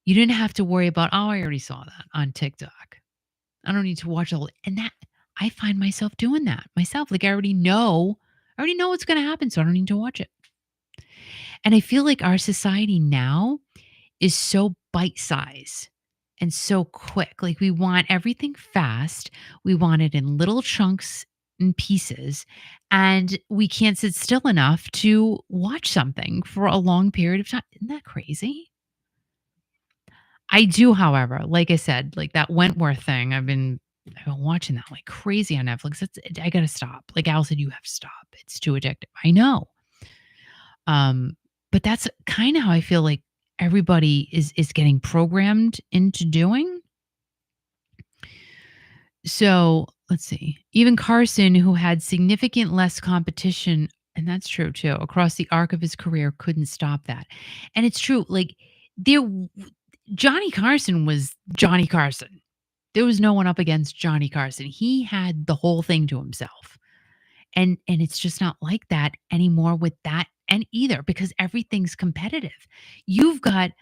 You didn't have to worry about, oh, I already saw that on TikTok. I don't need to watch all, and that I find myself doing that myself. Like I already know what's going to happen, so I don't need to watch it. And I feel like our society now is so bite size and so quick. Like we want everything fast. We want it in little chunks and pieces, and we can't sit still enough to watch something for a long period of time. Isn't that crazy? I do, however, like I said, like that Wentworth thing, I've been watching that like crazy on Netflix. I gotta stop. Like Al said, you have to stop. It's too addictive. I know. Um, but that's kind of how I feel like everybody is getting programmed into doing. So let's see. Even Carson, who had significant less competition, and that's true too, across the arc of his career, couldn't stop that. And it's true. Like there Johnny Carson was Johnny Carson. There was no one up against Johnny Carson. He had the whole thing to himself. And it's just not like that anymore with that and either, because everything's competitive. You've got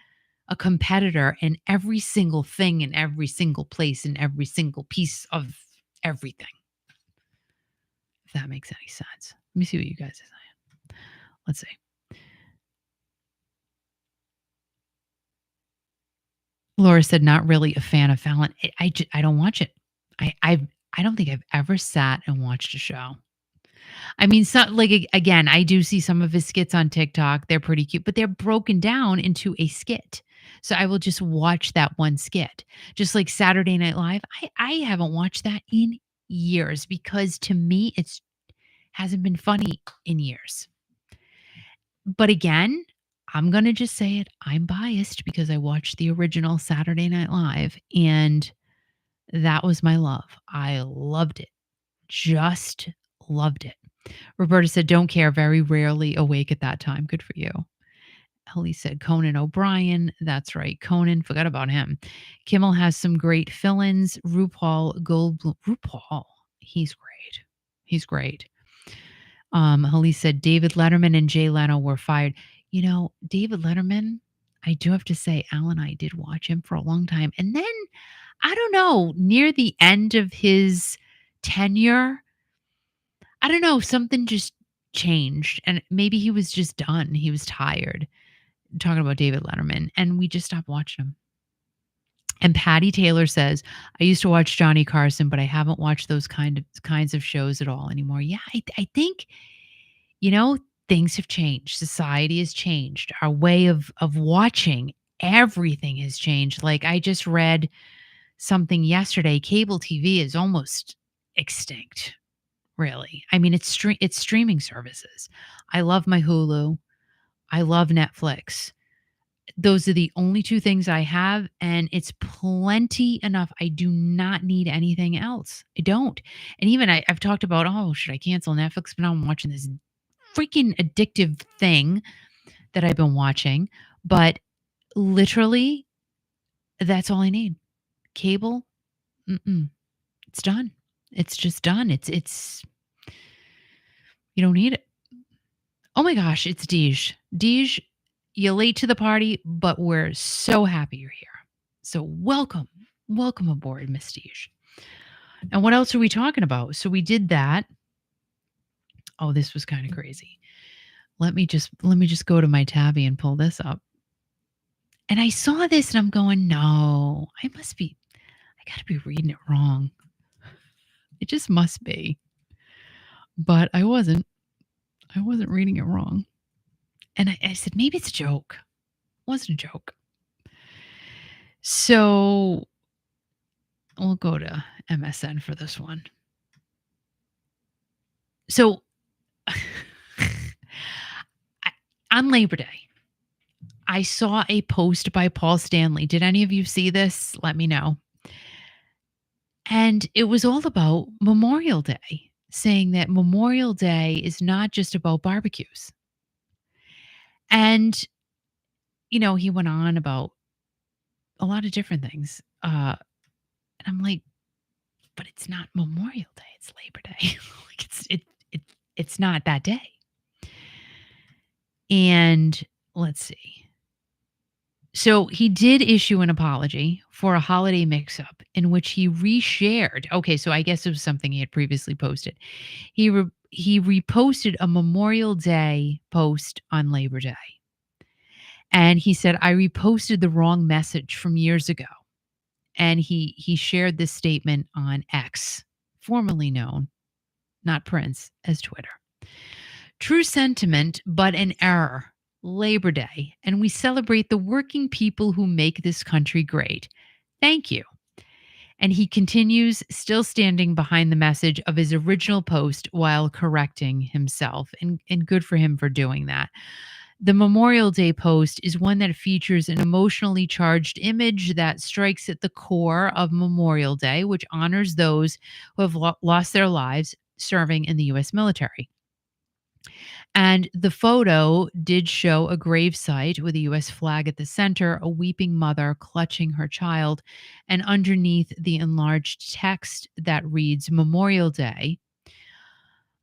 a competitor in every single thing, in every single place, in every single piece of everything. If that makes any sense. Let me see what you guys are saying. Let's see. Laura said, "Not really a fan of Fallon." I don't watch it. I don't think I've ever sat and watched a show. I mean, so like, again, I do see some of his skits on TikTok. They're pretty cute, but they're broken down into a skit. So I will just watch that one skit. Just like Saturday Night Live, I haven't watched that in years because to me, it's hasn't been funny in years. But again, I'm gonna just say it, I'm biased because I watched the original Saturday Night Live, and that was my love. I loved it. Just loved it. Roberta said, "Don't care, very rarely awake at that time." Good for you. Ellie said, "Conan O'Brien." That's right, Conan, forgot about him. Kimmel has some great fill-ins. RuPaul, he's great. He's great. Hallie said, "David Letterman and Jay Leno were fired." You know, David Letterman, I do have to say, Al and I did watch him for a long time. And then, I don't know, near the end of his tenure, I don't know, something just changed. And maybe he was just done. He was tired. Talking about David Letterman. And we just stopped watching him. And Patty Taylor says, "I used to watch Johnny Carson, but I haven't watched those kinds of shows at all anymore." Yeah, I think you know, things have changed. Society has changed. Our way of watching everything has changed. Like I just read something yesterday. Cable TV is almost extinct. Really, I mean, it's streaming services. I love my Hulu. I love Netflix. Those are the only two things I have, and it's plenty enough. I do not need anything else. I don't. And even I've talked about, oh, should I cancel Netflix? But now I'm watching this freaking addictive thing that I've been watching. But literally, that's all I need. Cable, it's done. It's just done. It's you don't need it. Oh my gosh, it's Deej. Deej, you're late to the party, but we're so happy you're here. So welcome. Welcome aboard, Miss Deej. And what else are we talking about? So we did that. Oh, this was kind of crazy. Let me just go to my tabby and pull this up. And I saw this and I'm going, no, I got to be reading it wrong. It just must be. But I wasn't. I wasn't reading it wrong. And I said, maybe it's a joke. It wasn't a joke. So we'll go to MSN for this one. So on Labor Day, I saw a post by Paul Stanley. Did any of you see this? Let me know. And it was all about Memorial Day, saying that Memorial Day is not just about barbecues. And, he went on about a lot of different things. And I'm like, but it's not Memorial Day, it's Labor Day. It's not that day. And let's see. So he did issue an apology for a holiday mix-up in which he reshared. Okay, so I guess it was something he had previously posted. He reposted a Memorial Day post on Labor Day. And he said, "I reposted the wrong message from years ago." And he shared this statement on X, formerly known, not Prince, as Twitter. "True sentiment, but an error. Labor Day, and we celebrate the working people who make this country great. Thank you." And he continues, still standing behind the message of his original post while correcting himself. And good for him for doing that. The Memorial Day post is one that features an emotionally charged image that strikes at the core of Memorial Day, which honors those who have lost their lives serving in the U.S. military. And the photo did show a gravesite with a U.S. flag at the center, a weeping mother clutching her child, and underneath the enlarged text that reads Memorial Day,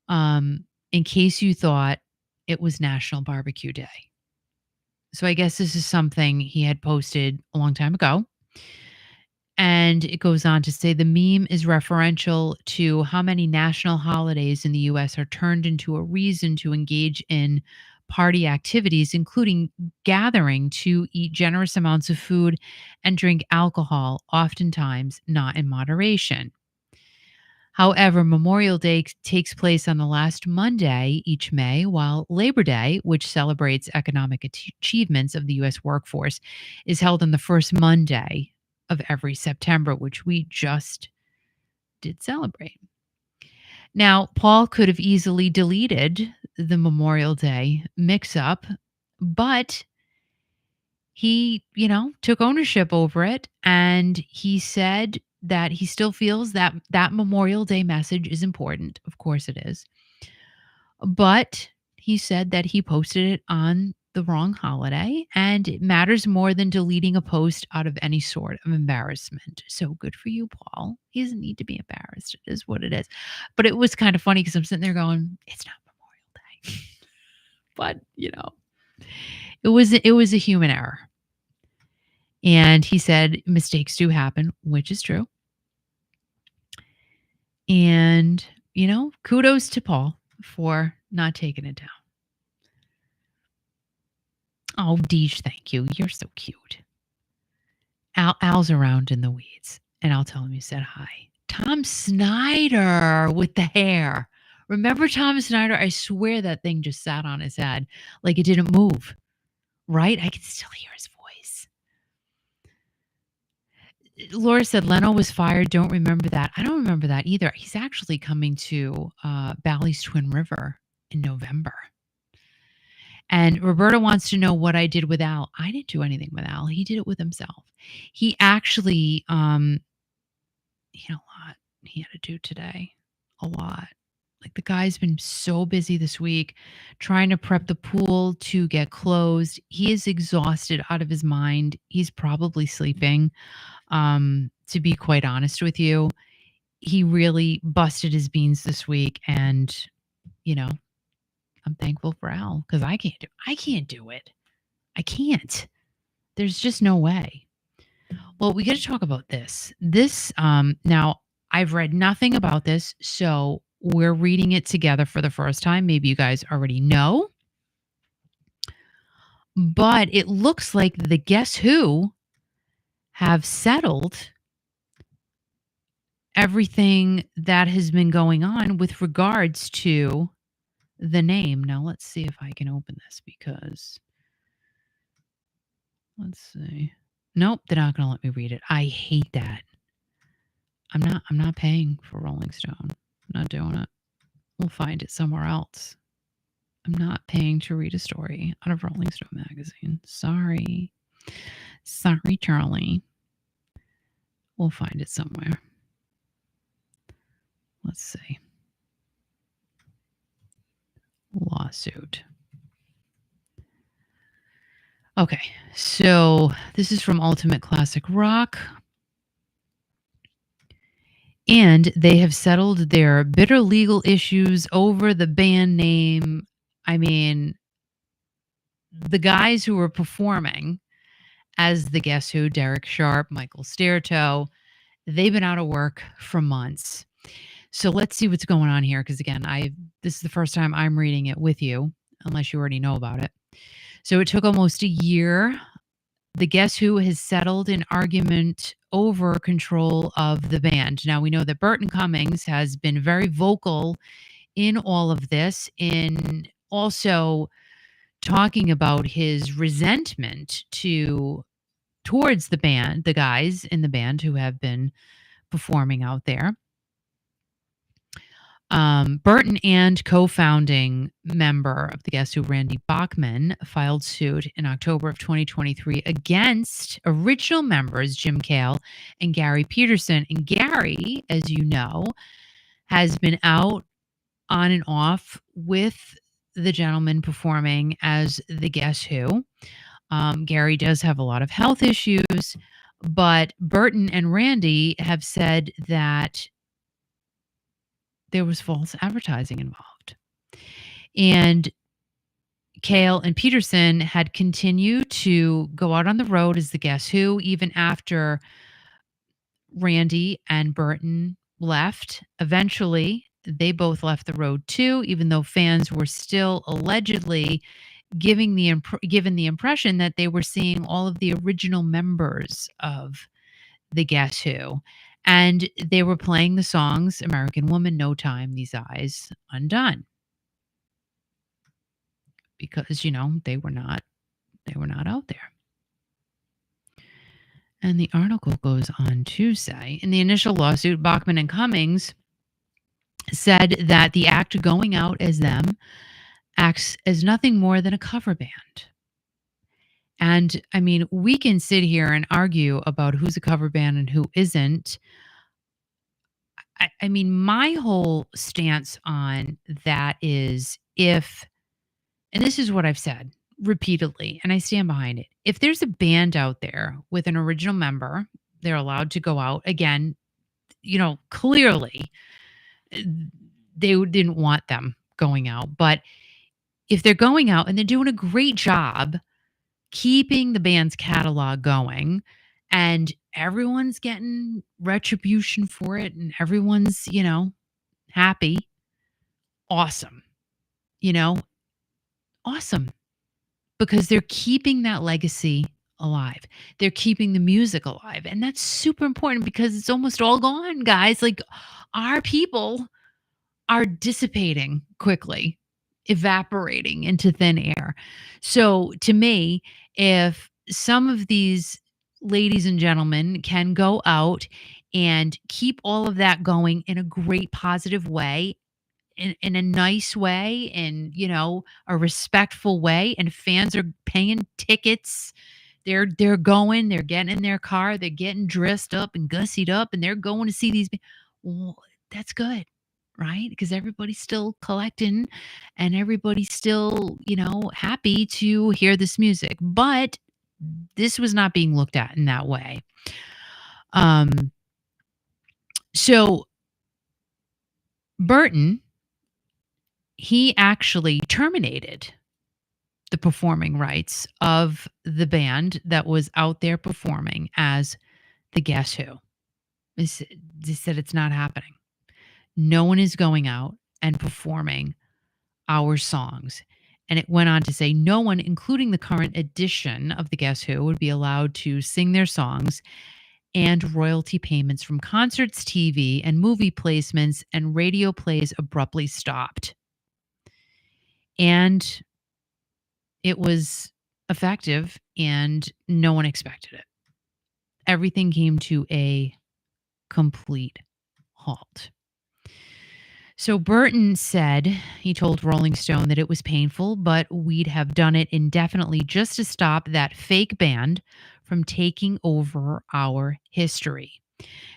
in case you thought it was National Barbecue Day. So I guess this is something he had posted a long time ago. And it goes on to say the meme is referential to how many national holidays in the U.S. are turned into a reason to engage in party activities, including gathering to eat generous amounts of food and drink alcohol, oftentimes not in moderation. However, Memorial Day takes place on the last Monday each May, while Labor Day, which celebrates economic achievements of the U.S. workforce, is held on the first Monday of every September, which we just did celebrate. Now, Paul could have easily deleted the Memorial Day mix up, but he, took ownership over it, and he said that he still feels that that Memorial Day message is important. Of course it is. But he said that he posted it on the wrong holiday, and it matters more than deleting a post out of any sort of embarrassment. So good for you, Paul. He doesn't need to be embarrassed. It is what it is. But it was kind of funny because I'm sitting there going, it's not Memorial Day. But, it was a human error. And he said mistakes do happen, which is true. And, kudos to Paul for not taking it down. Oh, Deej, thank you. You're so cute. Al's around in the weeds, and I'll tell him you said hi. Tom Snyder with the hair. Remember Tom Snyder? I swear that thing just sat on his head like it didn't move, right? I can still hear his voice. Laura said Leno was fired. Don't remember that. I don't remember that either. He's actually coming to Bally's Twin River in November. And Roberta wants to know what I did with Al. I didn't do anything with Al. He did it with himself. He actually, he had a lot he had to do today. A lot. Like the guy's been so busy this week trying to prep the pool to get closed. He is exhausted out of his mind. He's probably sleeping. To be quite honest with you, he really busted his beans this week, and I'm thankful for Al because I can't do it. I can't. There's just no way. Well, we got to talk about this. Now I've read nothing about this, so we're reading it together for the first time. Maybe you guys already know, but it looks like the Guess Who have settled everything that has been going on with regards to the name. Now let's see if I can open this because let's see. Nope, they're not going to let me read it. I hate that. I'm not paying for Rolling Stone. I'm not doing it. We'll find it somewhere else. I'm not paying to read a story out of Rolling Stone magazine. Sorry, Charlie. We'll find it somewhere. Let's see. Lawsuit. Okay, so this is from Ultimate Classic Rock. And they have settled their bitter legal issues over the band name. I mean, the guys who were performing as the Guess Who, Derek Sharp, Michael Stairtoe, they've been out of work for months. So let's see what's going on here. Because again, this is the first time I'm reading it with you, unless you already know about it. So it took almost a year. The Guess Who has settled an argument over control of the band. Now we know that Burton Cummings has been very vocal in all of this, in also talking about his resentment towards the band, the guys in the band who have been performing out there. Burton and co-founding member of the Guess Who, Randy Bachman, filed suit in October of 2023 against original members Jim Cale and Gary Peterson. And Gary, as you know, has been out on and off with the gentleman performing as the Guess Who. Gary does have a lot of health issues, but Burton and Randy have said that there was false advertising involved. And Cale and Peterson had continued to go out on the road as the Guess Who, even after Randy and Burton left. Eventually, they both left the road too, even though fans were still allegedly given the impression that they were seeing all of the original members of the Guess Who, and they were playing the songs "American Woman," "No Time," "These Eyes," "Undone," because, they were not out there. And the article goes on to say, in the initial lawsuit, Bachman and Cummings said that the act going out as them acts as nothing more than a cover band. And I mean, we can sit here and argue about who's a cover band and who isn't. I mean, my whole stance on that is, and this is what I've said repeatedly, and I stand behind it. If there's a band out there with an original member, they're allowed to go out. Again, clearly they didn't want them going out. But if they're going out and they're doing a great job keeping the band's catalog going, and everyone's getting retribution for it, and everyone's, happy, awesome, you know, awesome, because they're keeping that legacy alive. They're keeping the music alive. And that's super important because it's almost all gone, guys. Like, our people are dissipating quickly, evaporating into thin air. So to me, if some of these ladies and gentlemen can go out and keep all of that going in a great positive way, in a nice way, and a respectful way, and fans are paying tickets, they're going, they're getting in their car, they're getting dressed up and gussied up, and they're going to see these well, that's good, right? Because everybody's still collecting, and everybody's still, happy to hear this music. But this was not being looked at in that way. So Burton, he actually terminated the performing rights of the band that was out there performing as the Guess Who. They said it's not happening. No one is going out and performing our songs. And it went on to say no one, including the current edition of the Guess Who, would be allowed to sing their songs, and royalty payments from concerts, TV, and movie placements and radio plays abruptly stopped. And it was effective, and no one expected it. Everything came to a complete halt. So Burton said, he told Rolling Stone that it was painful, but we'd have done it indefinitely just to stop that fake band from taking over our history.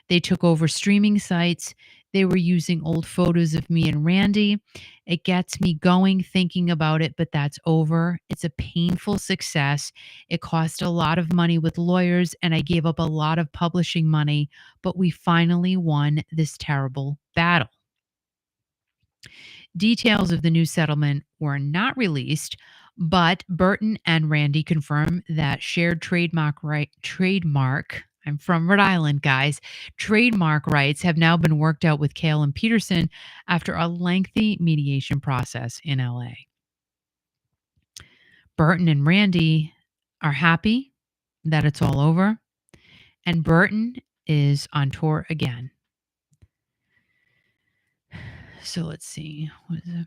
They took over streaming sites. They were using old photos of me and Randy. It gets me going thinking about it, but that's over. It's a painful success. It cost a lot of money with lawyers, and I gave up a lot of publishing money, but we finally won this terrible battle. Details of the new settlement were not released, but Burton and Randy confirm that shared trademark, I'm from Rhode Island, guys. Trademark rights have now been worked out with Cale and Peterson after a lengthy mediation process in LA. Burton and Randy are happy that it's all over, and Burton is on tour again. So let's see. What is it?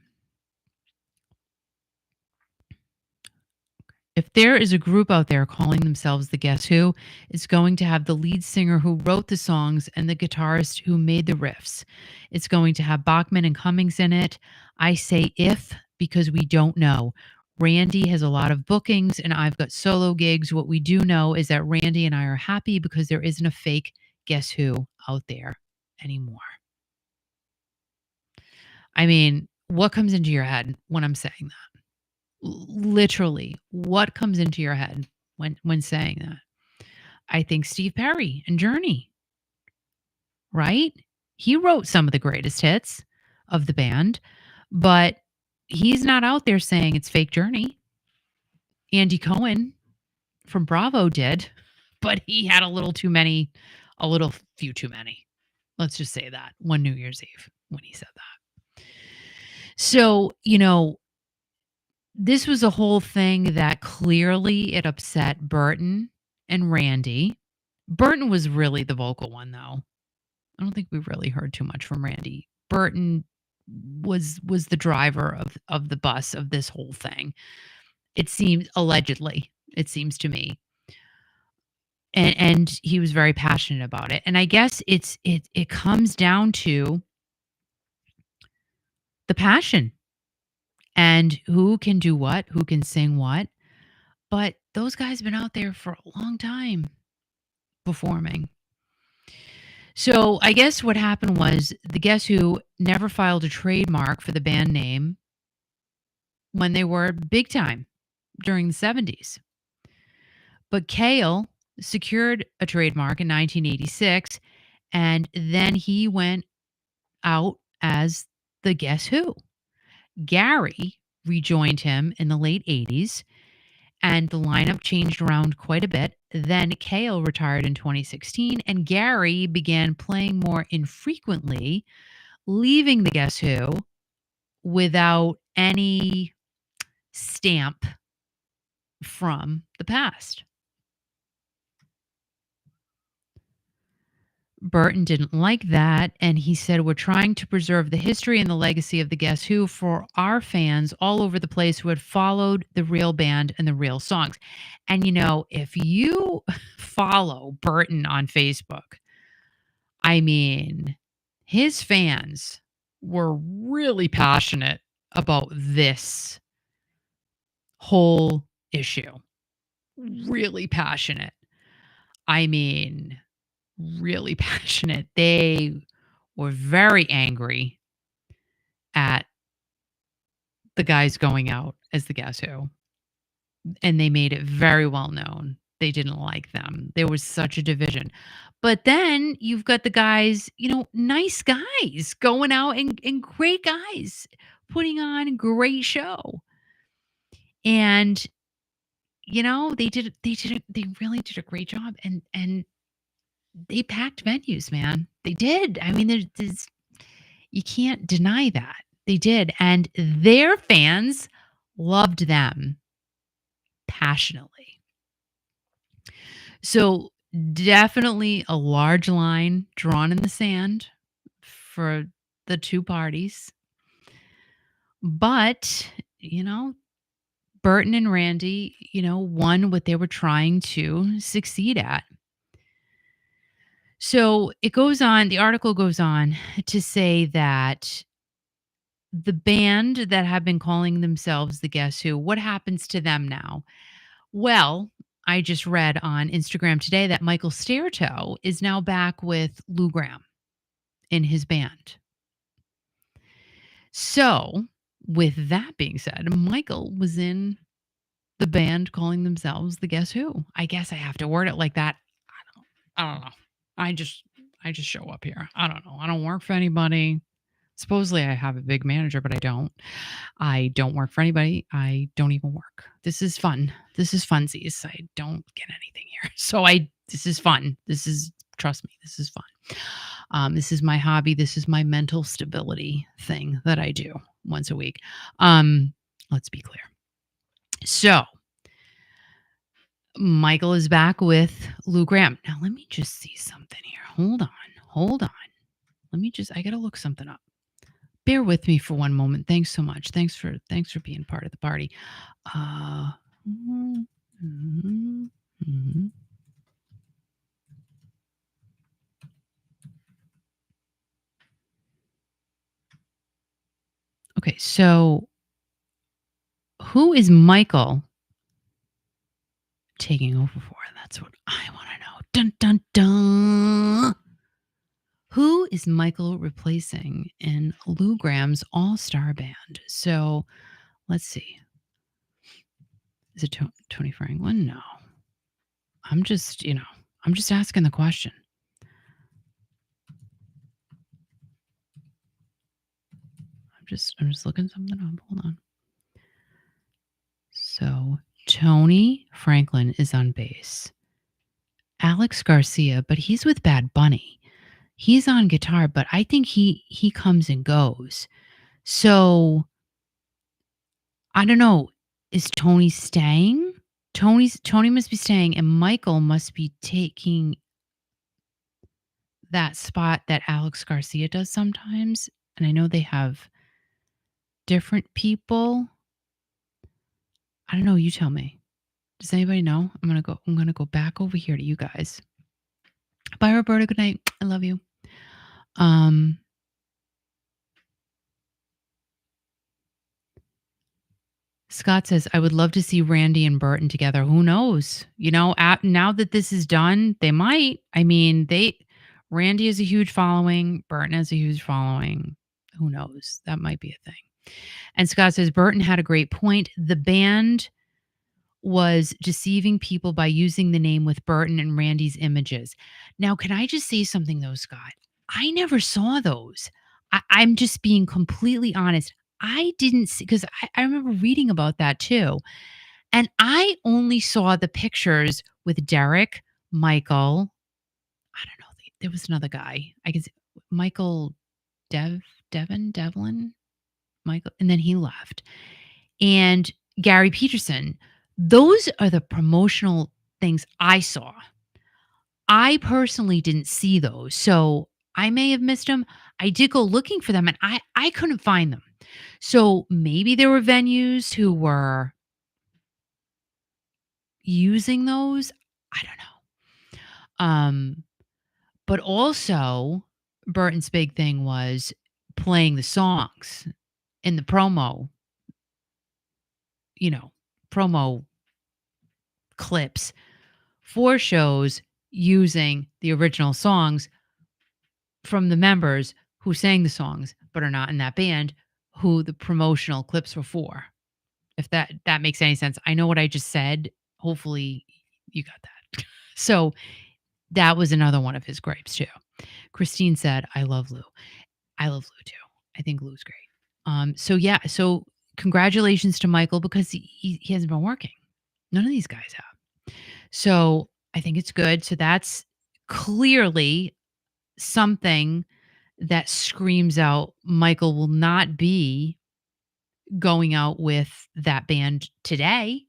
If there is a group out there calling themselves the Guess Who, it's going to have the lead singer who wrote the songs and the guitarist who made the riffs. It's going to have Bachman and Cummings in it. I say if because we don't know. Randy has a lot of bookings and I've got solo gigs. What we do know is that Randy and I are happy because there isn't a fake Guess Who out there anymore. I mean, what comes into your head when I'm saying that? Literally, what comes into your head when saying that? I think Steve Perry and Journey, right? He wrote some of the greatest hits of the band, but he's not out there saying it's fake Journey. Andy Cohen from Bravo did, but he had a little few too many. Let's just say that one New Year's Eve when he said that. So, This was a whole thing that clearly it upset Burton and Randy. Burton was really the vocal one, though. I don't think we really heard too much from Randy. Burton was the driver of the bus of this whole thing. It seems allegedly, it seems to me. And he was very passionate about it. And I guess it comes down to the passion and who can do what, who can sing what. But those guys have been out there for a long time performing. So I guess what happened was the Guess Who never filed a trademark for the band name when they were big time during the 70s. But Cale secured a trademark in 1986, and then he went out as the Guess Who. Gary rejoined him in the late 80s, and the lineup changed around quite a bit. Then Cale retired in 2016, and Gary began playing more infrequently, leaving the Guess Who without any stamp from the past. Burton didn't like that, and he said, "We're trying to preserve the history and the legacy of the Guess Who for our fans all over the place who had followed the real band and the real songs." And, if you follow Burton on Facebook, I mean, his fans were really passionate about this whole issue. Really passionate. I mean, really passionate. They were very angry at the guys going out as the Guess Who. And they made it very well known they didn't like them. There was such a division. But then you've got the guys, nice guys going out and great guys putting on a great show. And they really did a great job, and they packed venues, man. They did. I mean, there's you can't deny that. They did, and their fans loved them passionately. So, definitely a large line drawn in the sand for the two parties. But, Burton and Randy, won what they were trying to succeed at. So the article goes on to say that the band that have been calling themselves the Guess Who, what happens to them now? Well, I just read on Instagram today that Michael Stairtoe is now back with Lou Gramm in his band. So, with that being said, Michael was in the band calling themselves the Guess Who. I guess I have to word it like that. I don't know. I just show up here. I don't know. I don't work for anybody. Supposedly I have a big manager, but I don't. I don't work for anybody. I don't even work. This is fun. This is funsies. I don't get anything here. So this is fun. Trust me, this is fun. This is my hobby. This is my mental stability thing that I do once a week. Let's be clear. So Michael is back with Lou Gramm. Now let me just see something here. Hold on. I gotta look something up. Bear with me for one moment. Thanks so much. Thanks for being part of the party. Okay, so who is Michael taking over for? That's what I want to know. Dun dun dun. Who is Michael replacing in Lou Gramm's all-star band? So let's see. Is it Tony Franklin? No. I'm just asking the question. I'm just looking something up. Hold on. So Tony Franklin is on bass. Alex Garcia, but he's with Bad Bunny. He's on guitar, but I think he comes and goes. So I don't know. Is Tony staying? Tony must be staying, and Michael must be taking that spot that Alex Garcia does sometimes, and I know they have different people. I don't know, you tell me. Does anybody know? I'm gonna go back over here to you guys. Bye, Roberta. Good night. I love you. Um, Scott says, I would love to see Randy and Burton together. Who knows? Now that this is done, they might. I mean, Randy has a huge following. Burton has a huge following. Who knows? That might be a thing. And Scott says, Burton had a great point. The band was deceiving people by using the name with Burton and Randy's images. Now, can I just say something though, Scott? I never saw those. I'm just being completely honest. I didn't see, because I remember reading about that too. And I only saw the pictures with Derek, Michael. I don't know. There was another guy. I guess Michael Devlin, Michael, and then he left. And Gary Peterson. Those are the promotional things I saw. I personally didn't see those, so I may have missed them. I did go looking for them, and I couldn't find them. So maybe there were venues who were using those. I don't know. But also Burton's big thing was playing the songs in the you know, promo clips for shows using the original songs from the members who sang the songs but are not in that band, who the promotional clips were for. If that makes any sense. I know what I just said. Hopefully you got that. So that was another one of his gripes too. Christine said, I love Lou. I love Lou too. I think Lou's great. So congratulations to Michael, because he hasn't been working. None of these guys have. So I think it's good. So that's clearly something that screams out Michael will not be going out with that band today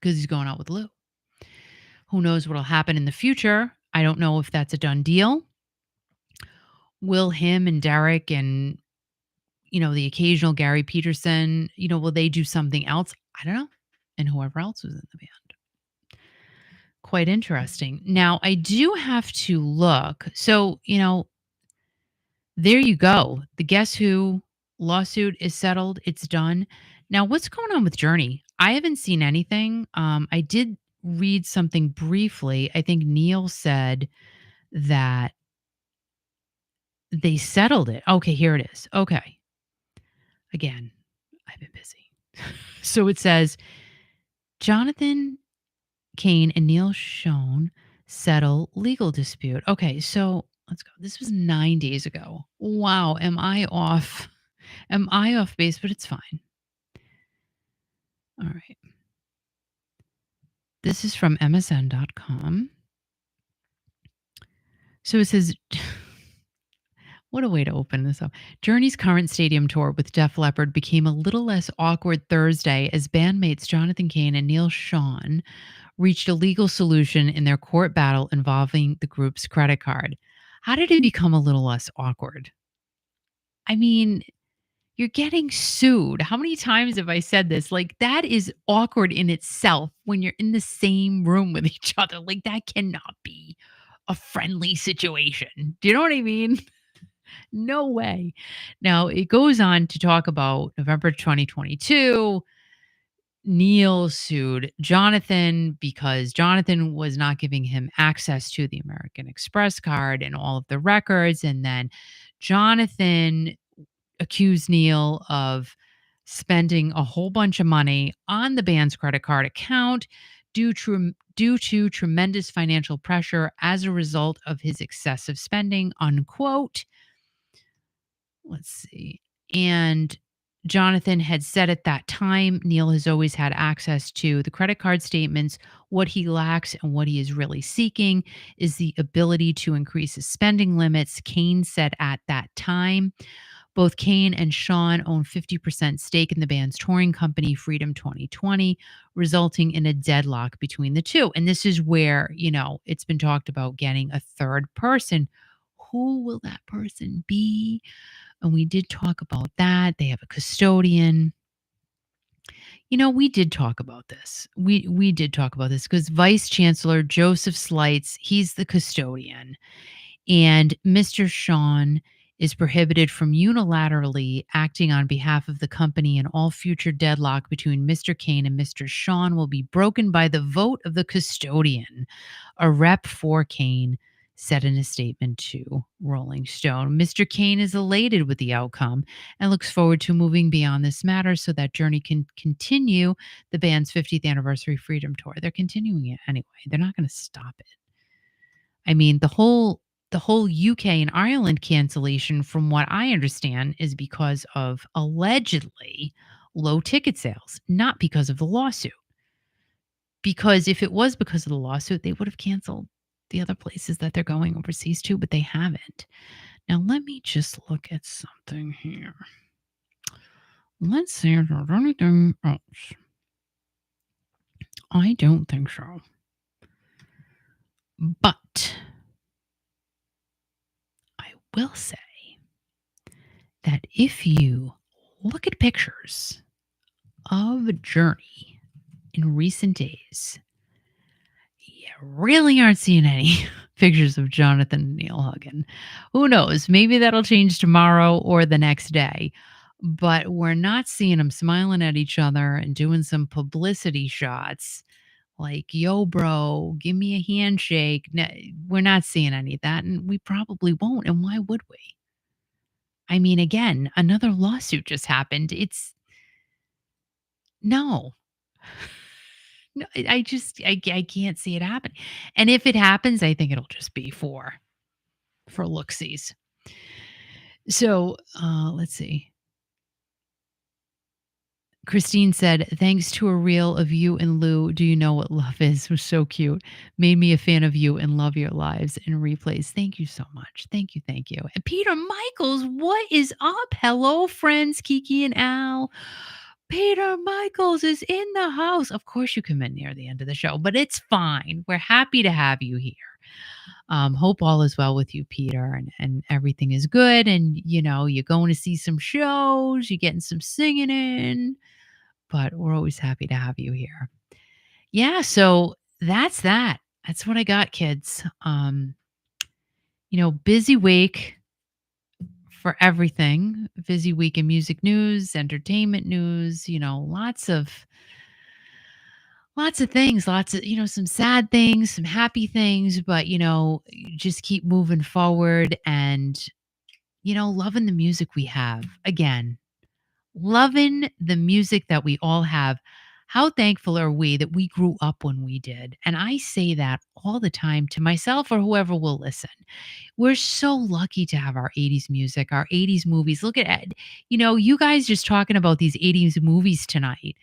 because he's going out with Lou. Who knows what'll happen in the future? I don't know if that's a done deal. Will him and Derek and the occasional Gary Peterson, will they do something else? I don't know. And whoever else was in the band. Quite interesting. Now, I do have to look. So, there you go. The Guess Who lawsuit is settled. It's done. Now, what's going on with Journey? I haven't seen anything. I did read something briefly. I think Neil said that they settled it. Okay, here it is. Okay. Again, I've been busy. So it says Jonathan Cain and Neil Schon settle legal dispute. Okay, so let's go. This was 9 days ago. Wow, am I off? Am I off base? But it's fine. All right. This is from MSN.com. So it says, what a way to open this up. Journey's current stadium tour with Def Leppard became a little less awkward Thursday as bandmates Jonathan Cain and Neil Schon reached a legal solution in their court battle involving the group's credit card. How did it become a little less awkward? I mean, you're getting sued. How many times have I said this? Like, that is awkward in itself when you're in the same room with each other. Like, that cannot be a friendly situation. Do you know what I mean? No way. Now, it goes on to talk about November 2022. Neil sued Jonathan because Jonathan was not giving him access to the American Express card and all of the records. And then Jonathan accused Neil of spending a whole bunch of money on the band's credit card account due to tremendous financial pressure as a result of his excessive spending, unquote. Let's see. And Jonathan had said at that time, Neil has always had access to the credit card statements. What he lacks and what he is really seeking is the ability to increase his spending limits, Cain said at that time. Both Kane and Sean own 50% stake in the band's touring company, Freedom 2020, resulting in a deadlock between the two. And this is where, it's been talked about getting a third person. Who will that person be? And we did talk about that. They have a custodian. We did talk about this. We did talk about this because Vice Chancellor Joseph Slights, he's the custodian. And Mr. Sean is prohibited from unilaterally acting on behalf of the company, and all future deadlock between Mr. Kane and Mr. Sean will be broken by the vote of the custodian. A rep for Kane said in a statement to Rolling Stone. Mr. Kane is elated with the outcome and looks forward to moving beyond this matter so that Journey can continue the band's 50th anniversary Freedom Tour. They're continuing it anyway. They're not going to stop it. I mean, the whole UK and Ireland cancellation, from what I understand, is because of allegedly low ticket sales, not because of the lawsuit. Because if it was because of the lawsuit, they would have canceled the other places that they're going overseas to, but they haven't. Now, let me just look at something here. Let's see if there's anything else. I don't think so. But I will say that if you look at pictures of Journey in recent days, you really aren't seeing any pictures of Jonathan and Neil hugging. Who knows? Maybe that'll change tomorrow or the next day. But we're not seeing them smiling at each other and doing some publicity shots like, yo, bro, give me a handshake. No, we're not seeing any of that, and we probably won't. And why would we? I mean, again, another lawsuit just happened. No. No, I can't see it happen. And if it happens, I think it'll just be for looksies. So, let's see. Christine said, "Thanks to a reel of you and Lou, do you know what love is?" Was so cute. Made me a fan of you and love your lives and replays. Thank you so much. Thank you, thank you. And Peter Michaels, what is up? Hello, friends, Kiki and Al. Peter Michaels is in the house. Of course, you come in near the end of the show, but it's fine. We're happy to have you here. Hope all is well with you, Peter, and everything is good. And you're going to see some shows, you're getting some singing in, but we're always happy to have you here. Yeah, so that's that. That's what I got, kids. Busy week for everything. Busy week in music news, entertainment news, lots of things, lots of, some sad things, some happy things, but just keep moving forward and loving the music we have. Again, loving the music that we all have. How thankful are we that we grew up when we did? And I say that all the time to myself or whoever will listen. We're so lucky to have our 80s music, our 80s movies. Look at Ed. You guys just talking about these 80s movies tonight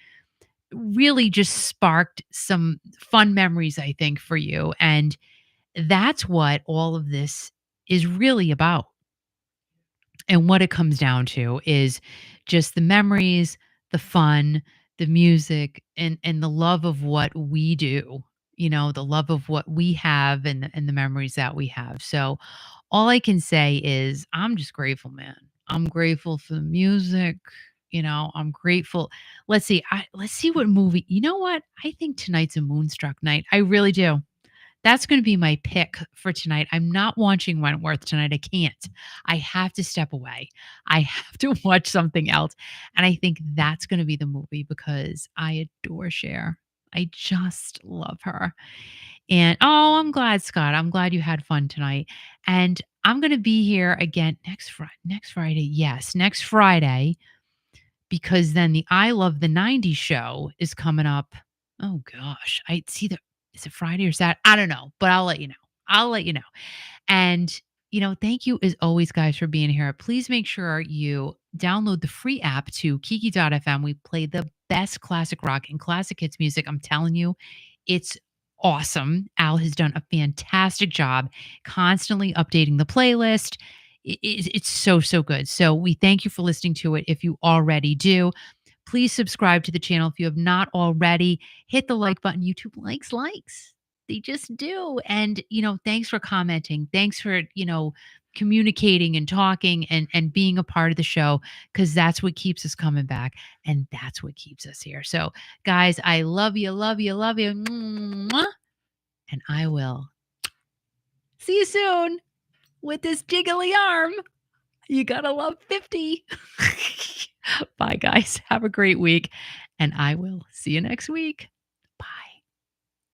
really just sparked some fun memories, I think, for you. And that's what all of this is really about. And what it comes down to is just the memories, the fun, the music, and the love of what we do, the love of what we have and the memories that we have. So all I can say is I'm just grateful, man. I'm grateful for the music. I'm grateful. Let's see what movie. You know what? I think tonight's a Moonstruck night. I really do. That's going to be my pick for tonight. I'm not watching Wentworth tonight. I can't. I have to step away. I have to watch something else. And I think that's going to be the movie because I adore Cher. I just love her. And I'm glad, Scott. I'm glad you had fun tonight. And I'm going to be here again next Friday. Yes, next Friday, because then the I Love the 90s show is coming up. Oh gosh, is it Friday or Saturday? I don't know, but I'll let you know. I'll let you know. And thank you as always, guys, for being here. Please make sure you download the free app to Kiki.fm. We play the best classic rock and classic hits music. I'm telling you, it's awesome. Al has done a fantastic job constantly updating the playlist. It's so, so good. So we thank you for listening to it. If you already do, please subscribe to the channel. If you have not already, hit the like button. YouTube likes. They just do. And, thanks for commenting. Thanks for, communicating and talking and being a part of the show, because that's what keeps us coming back, and that's what keeps us here. So, guys, I love you, love you, love you. Mwah. And I will see you soon with this jiggly arm. You gotta love 50. Bye, guys. Have a great week. And I will see you next week.